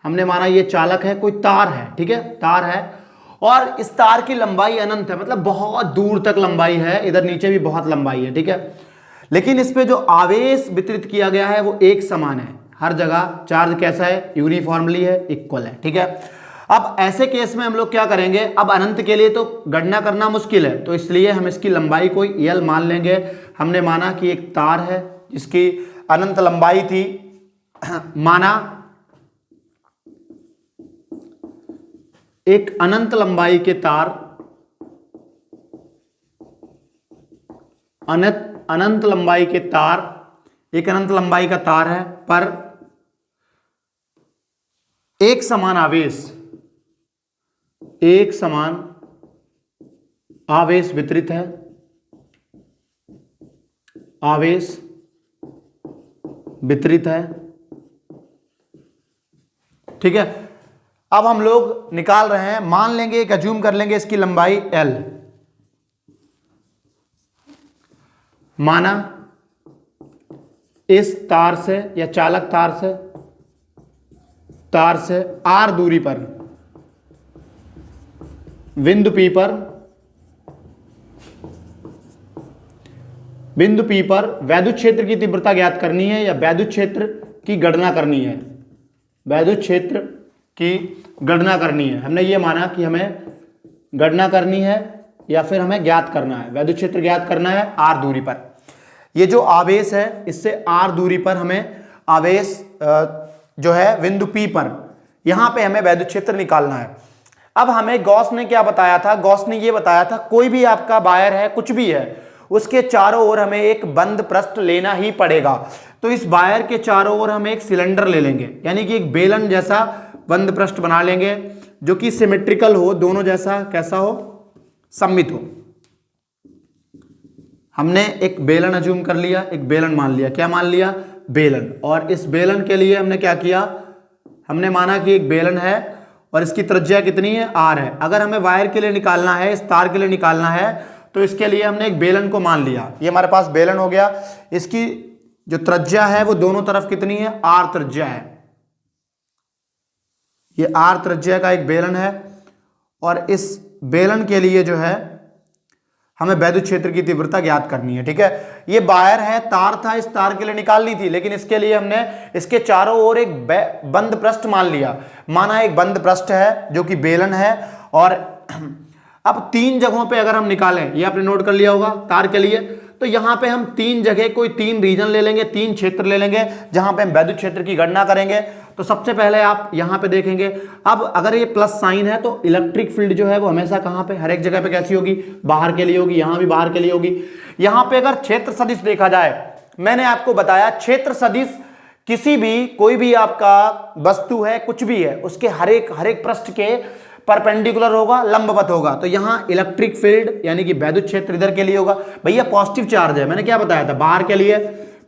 Speaker 1: हमने माना ये चालक है, कोई तार है, ठीक है, तार है, और इस तार की लंबाई अनंत है, मतलब बहुत दूर तक लंबाई है, इधर नीचे भी बहुत लंबाई है, ठीक है। लेकिन इस पे जो आवेश वितरित किया गया है वो एक समान है, हर जगह चार्ज कैसा है? यूनिफॉर्मली है, इक्वल है, ठीक है। अब ऐसे केस में हम लोग क्या करेंगे, अब अनंत के लिए तो गणना करना मुश्किल है, तो इसलिए हम इसकी लंबाई कोई एल मान लेंगे। हमने माना कि एक तार है जिसकी अनंत लंबाई थी, माना एक अनंत लंबाई के तार, अनंत लंबाई के तार, एक अनंत लंबाई का तार है पर एक समान आवेश, एक समान आवेश वितरित है, आवेश वितरित है। ठीक है, अब हम लोग निकाल रहे हैं, मान लेंगे, एक अज्यूम कर लेंगे इसकी लंबाई L, माना इस तार से या चालक तार से R दूरी पर बिंदु P पर वैद्युत क्षेत्र की तीव्रता ज्ञात करनी है या वैद्युत क्षेत्र की गणना करनी है, वैद्युत क्षेत्र की गणना करनी है। हमने ये माना कि हमें गणना करनी है या फिर हमें ज्ञात करना है, वैद्युत क्षेत्र ज्ञात करना है R दूरी पर। ये जो आवेश है इससे R दूरी पर हमें आवेश जो है बिंदु P पर, यहां पे हमें वैद्युत क्षेत्र निकालना है। अब हमें गॉस ने क्या बताया था, गॉस ने ये बताया था कोई भी आपका वायर है, कुछ भी है, उसके चारों ओर हमें एक बंद पृष्ठ लेना ही पड़ेगा। तो इस वायर के चारों ओर हम एक सिलेंडर ले लेंगे, यानी कि एक बेलन जैसा बंद पृष्ठ बना लेंगे जो कि सिमेट्रिकल हो, दोनों जैसा कैसा हो, सममित हो। हमने एक बेलन अज्यूम कर लिया, एक बेलन मान लिया, क्या मान लिया, बेलन। और इस बेलन के लिए हमने क्या किया, हमने माना कि एक बेलन है और इसकी त्रिज्या कितनी है, R है। अगर हमें वायर के लिए निकालना है, इस तार के लिए निकालना है, तो इसके लिए हमने एक बेलन को मान लिया। ये हमारे पास बेलन हो गया, इसकी जो त्रिज्या है वो दोनों तरफ कितनी है, R त्रिज्या है। ये R त्रिज्या का एक बेलन है और इस बेलन के लिए जो है हमें वैद्युत क्षेत्र की तीव्रता ज्ञात करनी है। ठीक है, ये वायर है, तार था, इस तार के लिए निकालनी थी, लेकिन इसके लिए हमने इसके चारों ओर एक बंद पृष्ठ मान लिया। माना एक बंद पृष्ठ है जो कि बेलन है, और अब तीन जगहों पे अगर हम निकालें, ये आपने नोट कर लिया होगा तार के लिए, तो यहां पे हम तीन जगह कोई तीन रीजन ले लेंगे, तीन क्षेत्र ले लेंगे जहां पे हम वैद्युत क्षेत्र की गणना करेंगे। तो सबसे पहले आप यहां पे देखेंगे, अब अगर ये प्लस साइन है तो इलेक्ट्रिक फील्ड जो है वो हमेशा कहां पे, हर एक जगह पे कैसी होगी, बाहर के लिए होगी, यहां भी बाहर के लिए होगी। यहां पे अगर क्षेत्र सदिश देखा जाए, मैंने आपको बताया क्षेत्र सदिश किसी भी, कोई भी आपका वस्तु है, कुछ भी है, उसके हर एक पृष्ठ के परपेंडिकुलर होगा, लंबवत होगा। तो यहां इलेक्ट्रिक फील्ड यानी कि वैद्युत क्षेत्र इधर के लिए होगा। भैया पॉजिटिव चार्ज है, मैंने क्या बताया था, बाहर के लिए,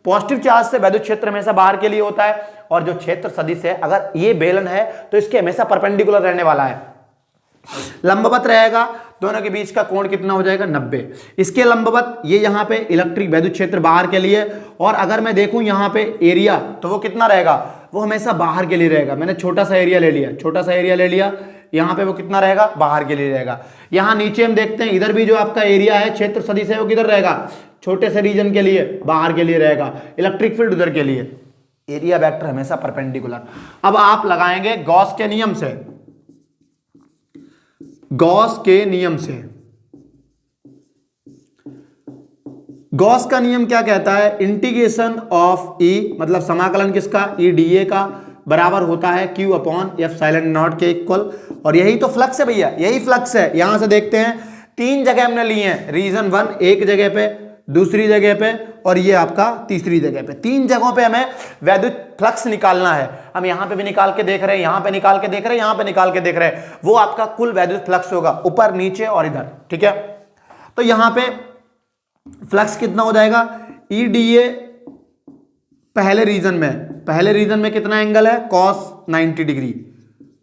Speaker 1: पॉजिटिव चार्ज से वैद्युत क्षेत्र हमेशा बाहर के लिए होता है। और जो क्षेत्र सदिश है, अगर ये बेलन है तो इसके हमेशा परपेंडिकुलर रहने वाला है, लंबवत रहेगा। दोनों के बीच का कोण कितना हो जाएगा, 90। इसके लंबवत, ये यहां पे इलेक्ट्रिक वैद्युत क्षेत्र बाहर के लिए। और अगर मैं देखूं यहां पे एरिया, तो वो कितना रहेगा, वो हमेशा बाहर के लिए रहेगा। मैंने छोटा सा एरिया ले लिया, छोटा सा एरिया ले लिया, यहां पे वो कितना रहेगा, बाहर के लिए रहेगा। यहां नीचे हम देखते हैं, इधर भी जो आपका एरिया है, क्षेत्र सदिश है, वो किधर रहेगा, छोटे से रीजन के लिए, बाहर के लिए रहेगा। इलेक्ट्रिक फील्ड उधर के लिए, एरिया वेक्टर हमेशा परपेंडिकुलर। अब आप लगाएंगे गॉस के नियम से, गॉस के नियम से। गॉस का नियम क्या कहता है, इंटीग्रेशन ऑफ E, मतलब समाकलन किसका, E dA का, बराबर होता है Q अपॉन एप्सिलॉन नॉट के इक्वल। और यही तो फ्लक्स है भैया, यही फ्लक्स है। यहां से देखते हैं, तीन जगह हमने लिए हैं, रीजन 1 एक जगह पे, दूसरी जगह पे, और ये आपका तीसरी जगह पे। तीन जगहों पे हमें वैद्युत फ्लक्स निकालना है। हम यहां पे भी निकाल के देख रहे हैं, यहां पे निकाल के देख रहे हैं, यहां पे निकाल के देख रहे हैं। वो आपका कुल वैद्युत फ्लक्स होगा, ऊपर नीचे और इधर। ठीक है, तो यहां पे फ्लक्स कितना हो जाएगा, ई डी ए पहले रीजन में कितना एंगल है, cos 90 डिग्री,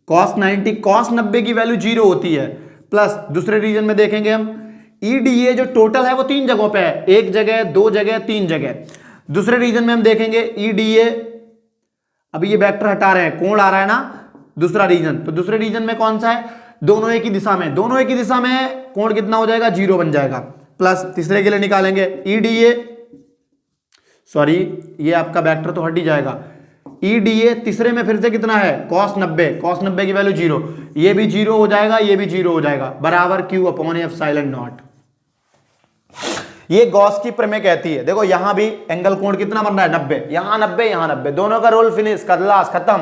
Speaker 1: cos 90, cos 90 की वैल्यू 0 होती है। प्लस दूसरे रीजन में देखेंगे हम, ई डी ए जो टोटल है वो तीन जगहों पे है, एक जगह, दो जगह, तीन जगह। दूसरे रीजन में हम देखेंगे ई डी ए, अभी ये वेक्टर हटा रहे हैं, कोण आ रहा है ना, दूसरा रीजन। तो दूसरे रीजन में कौन सा है, दोनों एक ही दिशा में, दोनों एक ही दिशा में है, कोण कितना हो जाएगा, 0 बन जाएगा। प्लस तीसरे के लिए निकालेंगे ई डी ए, सॉरी ये आपका वेक्टर तो हट ही जाएगा, EDA तीसरे में फिर से कितना है cos 90, cos 90 की वैल्यू 0, ये भी 0 हो जाएगा, ये भी 0 हो जाएगा, बराबर Q अपॉन एप्सिलॉन नॉट। ये गॉस की प्रमेय कहती है। देखो यहां भी एंगल कोण कितना बन रहा है 90, यहां 90, यहां 90, दोनों का रोल फिनिश खलास खत्म।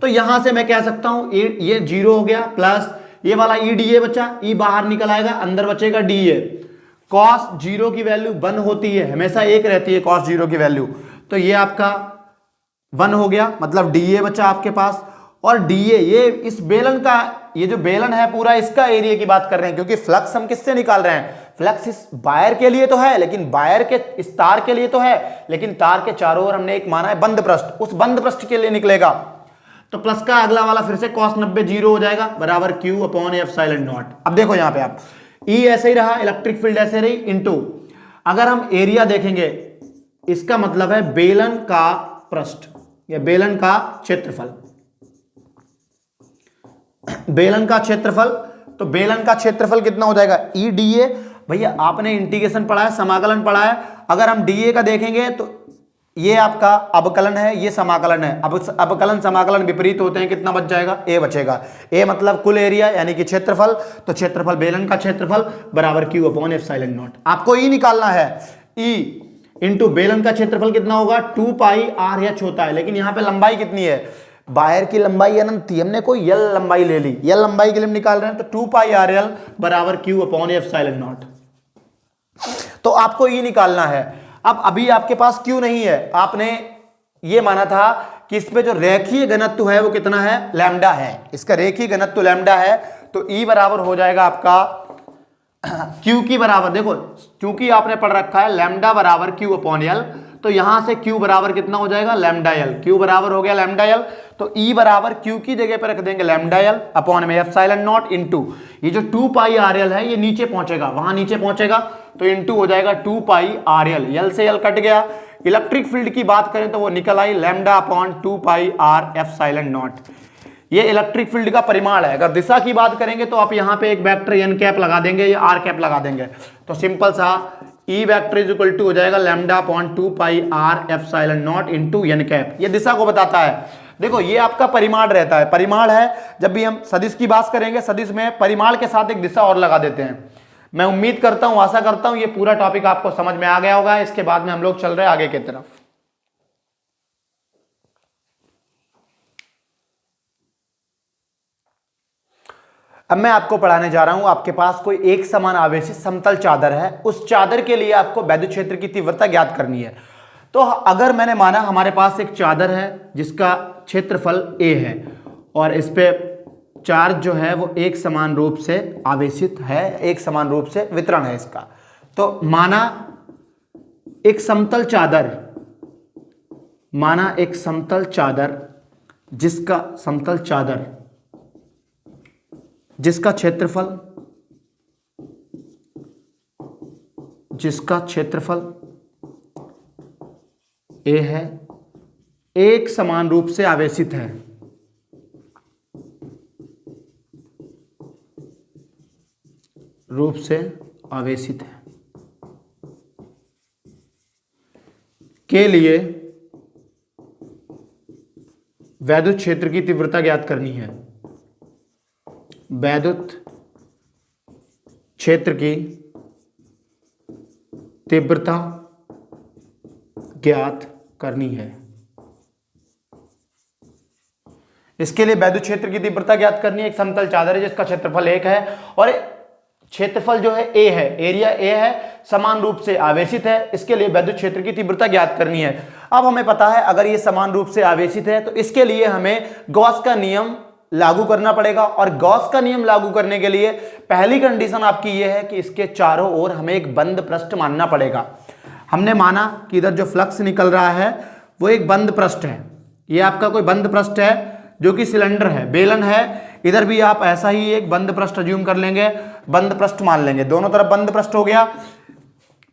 Speaker 1: तो यहां से मैं कह सकता हूं ये 0 हो गया, प्लस ये वाला EDA बचा, E बाहर निकल आएगा, अंदर बचेगा DA। cos 0 की वैल्यू 1 होती है, हमेशा 1 रहती है cos 0 की वैल्यू, तो ये आपका 1 हो गया, मतलब DA बचा आपके पास। और DA ये इस बेलन का, ये जो बेलन है पूरा इसका एरिया की बात कर रहे हैं, क्योंकि फ्लक्स हम किससे निकाल रहे हैं, फ्लक्स इस वायर के लिए तो है, लेकिन वायर के इस तार के लिए तो है, लेकिन तार के चारों ओर हमने एक माना है बंद पृष्ठ, उस बंद पृष्ठ के लिए निकलेगा। तो प्लस का अगला वाला फिर से cos 90 0 हो जाएगा, बराबर Q अपॉन एप्सिलॉन नॉट। अब देखो यहां पे आप E ऐसे ही रहा, इलेक्ट्रिक फील्ड ऐसे रही, इनटू अगर हम एरिया देखेंगे, इसका मतलब है बेलन का पृष्ठ या बेलन का क्षेत्रफल, बेलन का क्षेत्रफल। तो बेलन का क्षेत्रफल कितना हो जाएगा EDA, भैया आपने इंटीग्रेशन पढ़ा है, समाकलन पढ़ा है, अगर हम DA का देखेंगे तो ये आपका अवकलन है, ये समाकलन है, अब अवकलन समाकलन विपरीत होते हैं, कितना बच जाएगा A बचेगा, A मतलब कुल एरिया यानी कि क्षेत्रफल, तो क्षेत्रफल बेलन का क्षेत्रफल बराबर Q अपॉन एप्सिलॉन नॉट। आपको E निकालना है, E इंटू बेलन का क्षेत्रफल कितना होगा 2 पाई RH होता है, लेकिन यहां पे लंबाई कितनी है, वायर की लंबाई अनंत थी, हमने कोई L लंबाई ले ली, L लंबाई के लिए निकाल रहे हैं, तो 2 पाई RL बराबर Q अपॉन एप्सिलॉन नॉट। तो आपको E निकालना है। अब अभी आपके पास Q नहीं है, आपने ये माना था कि इस पे जो रेखीय घनत्व है वो कितना है, लैम्डा है, इसका रेखीय घनत्व लैम्डा है, तो E बराबर हो जाएगा आपका Q की बराबर, देखो क्योंकि आपने पढ़ रखा है लैम्डा बराबर Q अपॉन L, तो यहां से Q बराबर कितना हो जाएगा लैम्डा L, Q बराबर हो गया लैम्डा L, तो E बराबर Q की जगह पे रख देंगे लैम्डा L अपॉन में एप्सिलॉन नॉट इंटू ये जो 2 पाई RL है ये नीचे पहुंचेगा, वहां नीचे पहुंचेगा, तो इंटू हो जाएगा 2 पाई RL, L से L कट गया। इलेक्ट्रिक फील्ड की बात करें तो वो निकल आई lambda upon 2 pi R epsilon naught. ये इलेक्ट्रिक फील्ड का परिमाण है। अगर दिशा की बात करेंगे तो आप यहां पे एक वेक्टर n कैप लगा देंगे या r कैप लगा देंगे, तो सिंपल सा E vector is equal to हो जाएगा lambda upon 2 pi R epsilon not into n cap. ये दिशा को बताता है। देखो ये आपका परिमाण रहता है, परिमाण है, जब भी हम सदिश की बात करेंगे सदिश में परिमाण के साथ एक दिशा और लगा देते हैं। मैं उम्मीद करता हूं, आशा करता हूं ये पूरा टॉपिक आपको समझ में आ गया होगा। इसके बाद में हम लोग चल रहे हैं आगे की तरफ। अब मैं आपको पढ़ाने जा रहा हूं, आपके पास कोई एक समान आवेशित समतल चादर है, उस चादर के लिए आपको वैद्युत क्षेत्र की तीव्रता ज्ञात करनी है। तो अगर मैंने माना हमारे पास एक चादर है जिसका क्षेत्रफल A है और इस पे चार्ज जो है वो एक समान रूप से आवेशित है, एक समान रूप से वितरण है इसका, तो माना एक समतल चादर, माना एक समतल चादर जिसका समतल चादर जिसका क्षेत्रफल A है, एक समान रूप से आवेशित है, के लिए वैद्युत क्षेत्र की तीव्रता ज्ञात करनी है। वैद्युत क्षेत्र की तीव्रता ज्ञात करनी है। इसके लिए वैद्युत क्षेत्र की तीव्रता ज्ञात करनी है। एक समतल चादर है जिसका क्षेत्रफल 1 है और क्षेत्रफल जो है A है, एरिया A है, समान रूप से आवेशित है, इसके लिए वैद्युत क्षेत्र की तीव्रता ज्ञात करनी है। अब हमें पता है अगर ये समान रूप से आवेशित है तो इसके लिए हमें गॉस का नियम लागू करना पड़ेगा, और गॉस का नियम लागू करने के लिए पहली कंडीशन आपकी यह है कि इसके चारों ओर हमें एक बंद पृष्ठ मानना पड़ेगा। हमने माना कि इधर जो फ्लक्स निकल रहा है वो एक बंद पृष्ठ है, ये आपका कोई बंद पृष्ठ है जो कि सिलेंडर है, बेलन है। इधर भी आप ऐसा ही एक बंद पृष्ठ अज्यूम कर लेंगे, बंद पृष्ठ मान लेंगे, दोनों तरफ बंद पृष्ठ हो गया,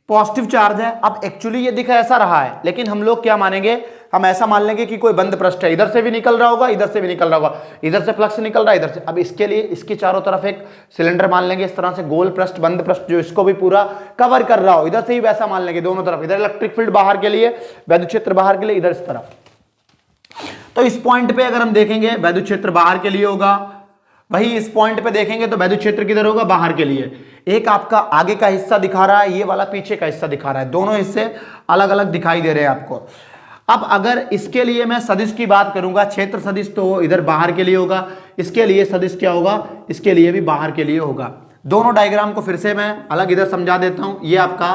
Speaker 1: पॉजिटिव चार्ज है। अब एक्चुअली ये दिख ऐसा रहा है, लेकिन हम लोग क्या मानेंगे, हम ऐसा मान लेंगे कि कोई बंद पृष्ठ है, इधर से भी निकल रहा होगा, इधर से भी निकल रहा होगा, इधर से फ्लक्स निकल रहा है, इधर से। अब इसके लिए इसके चारों तरफ एक सिलेंडर मान लेंगे, इस तरह से गोल पृष्ठ, बंद पृष्ठ जो इसको भी पूरा कवर कर रहा हो, इधर से ही वैसा मान लेंगे दोनों तरफ। इधर इलेक्ट्रिक फील्ड बाहर के लिए, वैद्युत क्षेत्र बाहर के लिए, इधर इस तरफ। तो इस पॉइंट पे अगर हम देखेंगे वैद्युत क्षेत्र बाहर के लिए होगा, वही इस पॉइंट पे देखेंगे तो वैद्युत क्षेत्र किधर होगा, बाहर के लिए। एक आपका आगे का हिस्सा दिखा रहा है, ये वाला पीछे का हिस्सा दिखा रहा है, दोनों हिस्से अलग अलग दिखाई दे रहे हैं आपको। अब अगर इसके लिए मैं सदिश की बात करूंगा, क्षेत्र सदिश तो इधर बाहर के लिए होगा, इसके लिए सदिश क्या होगा, इसके लिए भी बाहर के लिए होगा। दोनों डायग्राम को फिर से मैं अलग इधर समझा देता हूं। ये आपका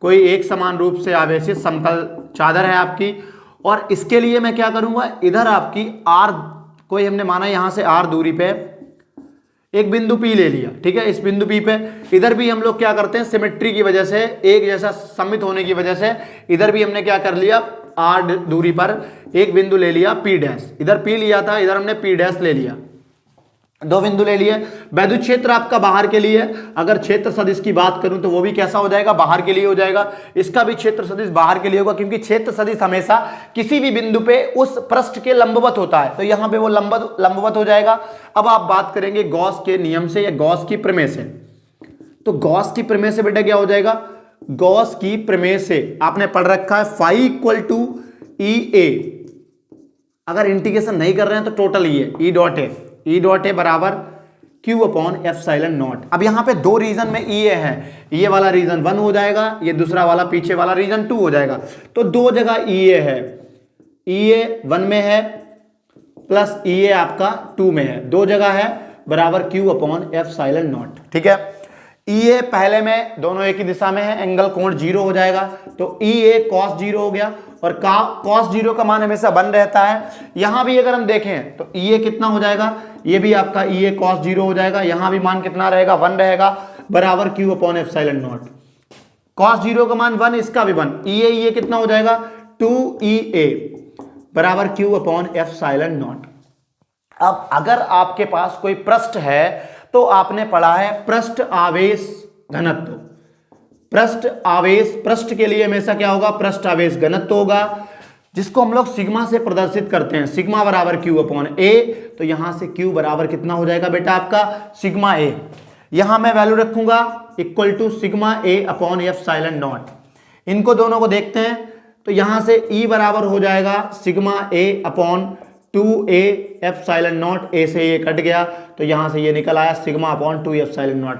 Speaker 1: कोई एक समान रूप से आवेशित समतल चादर है आपकी, और इसके लिए मैं क्या करूंगा, इधर आपकी आर, कोई हमने माना यहां से आर दूरी पे एक बिंदु P ले लिया, ठीक है। इस बिंदु P पे इधर भी हम लोग क्या करते हैं, सिमेट्री की वजह से, एक जैसा सममित होने की वजह से इधर भी हमने क्या कर लिया, R दूरी पर एक बिंदु ले लिया P डैश, इधर P लिया था, इधर हमने P डैश ले लिया, दो बिंदु ले लिए। वैद्युत क्षेत्र आपका बाहर के लिए, अगर क्षेत्र सदिश की बात करूं तो वो भी कैसा हो जाएगा, बाहर के लिए हो जाएगा। इसका भी क्षेत्र सदिश बाहर के लिए होगा, क्योंकि क्षेत्र सदिश हमेशा किसी भी बिंदु पे उस पृष्ठ के लंबवत होता है, तो यहां पे वो लंबवत हो जाएगा। अब आप बात करेंगे गॉस के नियम से या गॉस की प्रमेय से, तो गॉस की प्रमेय से बेटा क्या हो जाएगा, गॉस की प्रमेय से आपने पढ़ रखा है फाई इक्वल टू ई ए, अगर इंटीग्रेशन नहीं कर रहे हैं तो टोटल ई डॉट ए बराबर क्यू अपॉन एप्सिलॉन नॉट। अब यहां पे दो रीजन में ई ए है, ये वाला रीजन 1 हो जाएगा, ये दूसरा वाला पीछे वाला रीजन 2 हो जाएगा, तो दो जगह ई ए है, ई ए 1 में है प्लस ई ए आपका 2 में है, दो जगह है, बराबर क्यू अपॉन एप्सिलॉन नॉट, ठीक है। ई ए पहले में दोनों एक ही दिशा में है, एंगल कोण 0 हो जाएगा, तो ई ए कॉस 0 हो गया, और कॉस 0 का मान हमेशा 1 रहता है। यहां भी अगर हम देखें तो ई ए कितना हो जाएगा, ये भी आपका ई ए कॉस 0 हो जाएगा, यहां भी मान कितना रहेगा, 1 रहेगा, बराबर Q upon epsilon not. Cos 0 का मान 1, इसका भी 1, ई ए कितना हो जाएगा, 2 ई ए बराबर क्यू अपॉन एप्सिलॉन नॉट। अब अगर आपके पास कोई पृष्ठ है तो आपने पढ़ा है पृष्ठ आवेश घनत्व, पृष्ठ के लिए हमेशा क्या होगा, पृष्ठ आवेश घनत्व होगा, जिसको हम लोग सिग्मा से प्रदर्शित करते हैं, सिग्मा बराबर क्यू अपॉन ए। तो यहां से क्यू बराबर कितना हो जाएगा बेटा आपका, सिग्मा ए, यहां मैं वैल्यू रखूंगा equal to sigma A upon epsilon not. इनको दोनों को देखते हैं तो यहां से ई बराबर हो जाएगा sigma A upon 2a epsilon naught, A से ये कट गया, तो यहां से ये निकल आया सिग्मा अपॉन 2 एप्सिलॉन नॉट।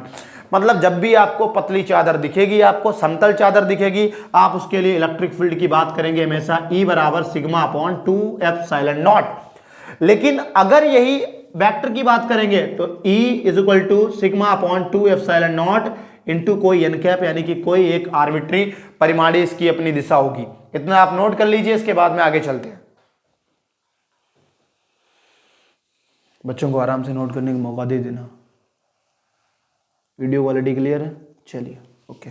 Speaker 1: मतलब जब भी आपको पतली चादर दिखेगी, आपको समतल चादर दिखेगी, आप उसके लिए इलेक्ट्रिक फील्ड की बात करेंगे हमेशा E बराबर सिग्मा अपॉन 2 एप्सिलॉन नॉट। लेकिन अगर यही वेक्टर की बात करेंगे तो E is equal to sigma upon 2 epsilon not into कोई एन कैप, यानी कि कोई एक आर्बिट्री परिमाणी इसकी अपनी दिशा होगी। इतना आप नोट कर लीजिए, इसके बाद में आगे चलते हैं। बच्चों को आराम से नोट करने का मौका दे देना। वीडियो क्वालिटी क्लियर है, चलिए ओके।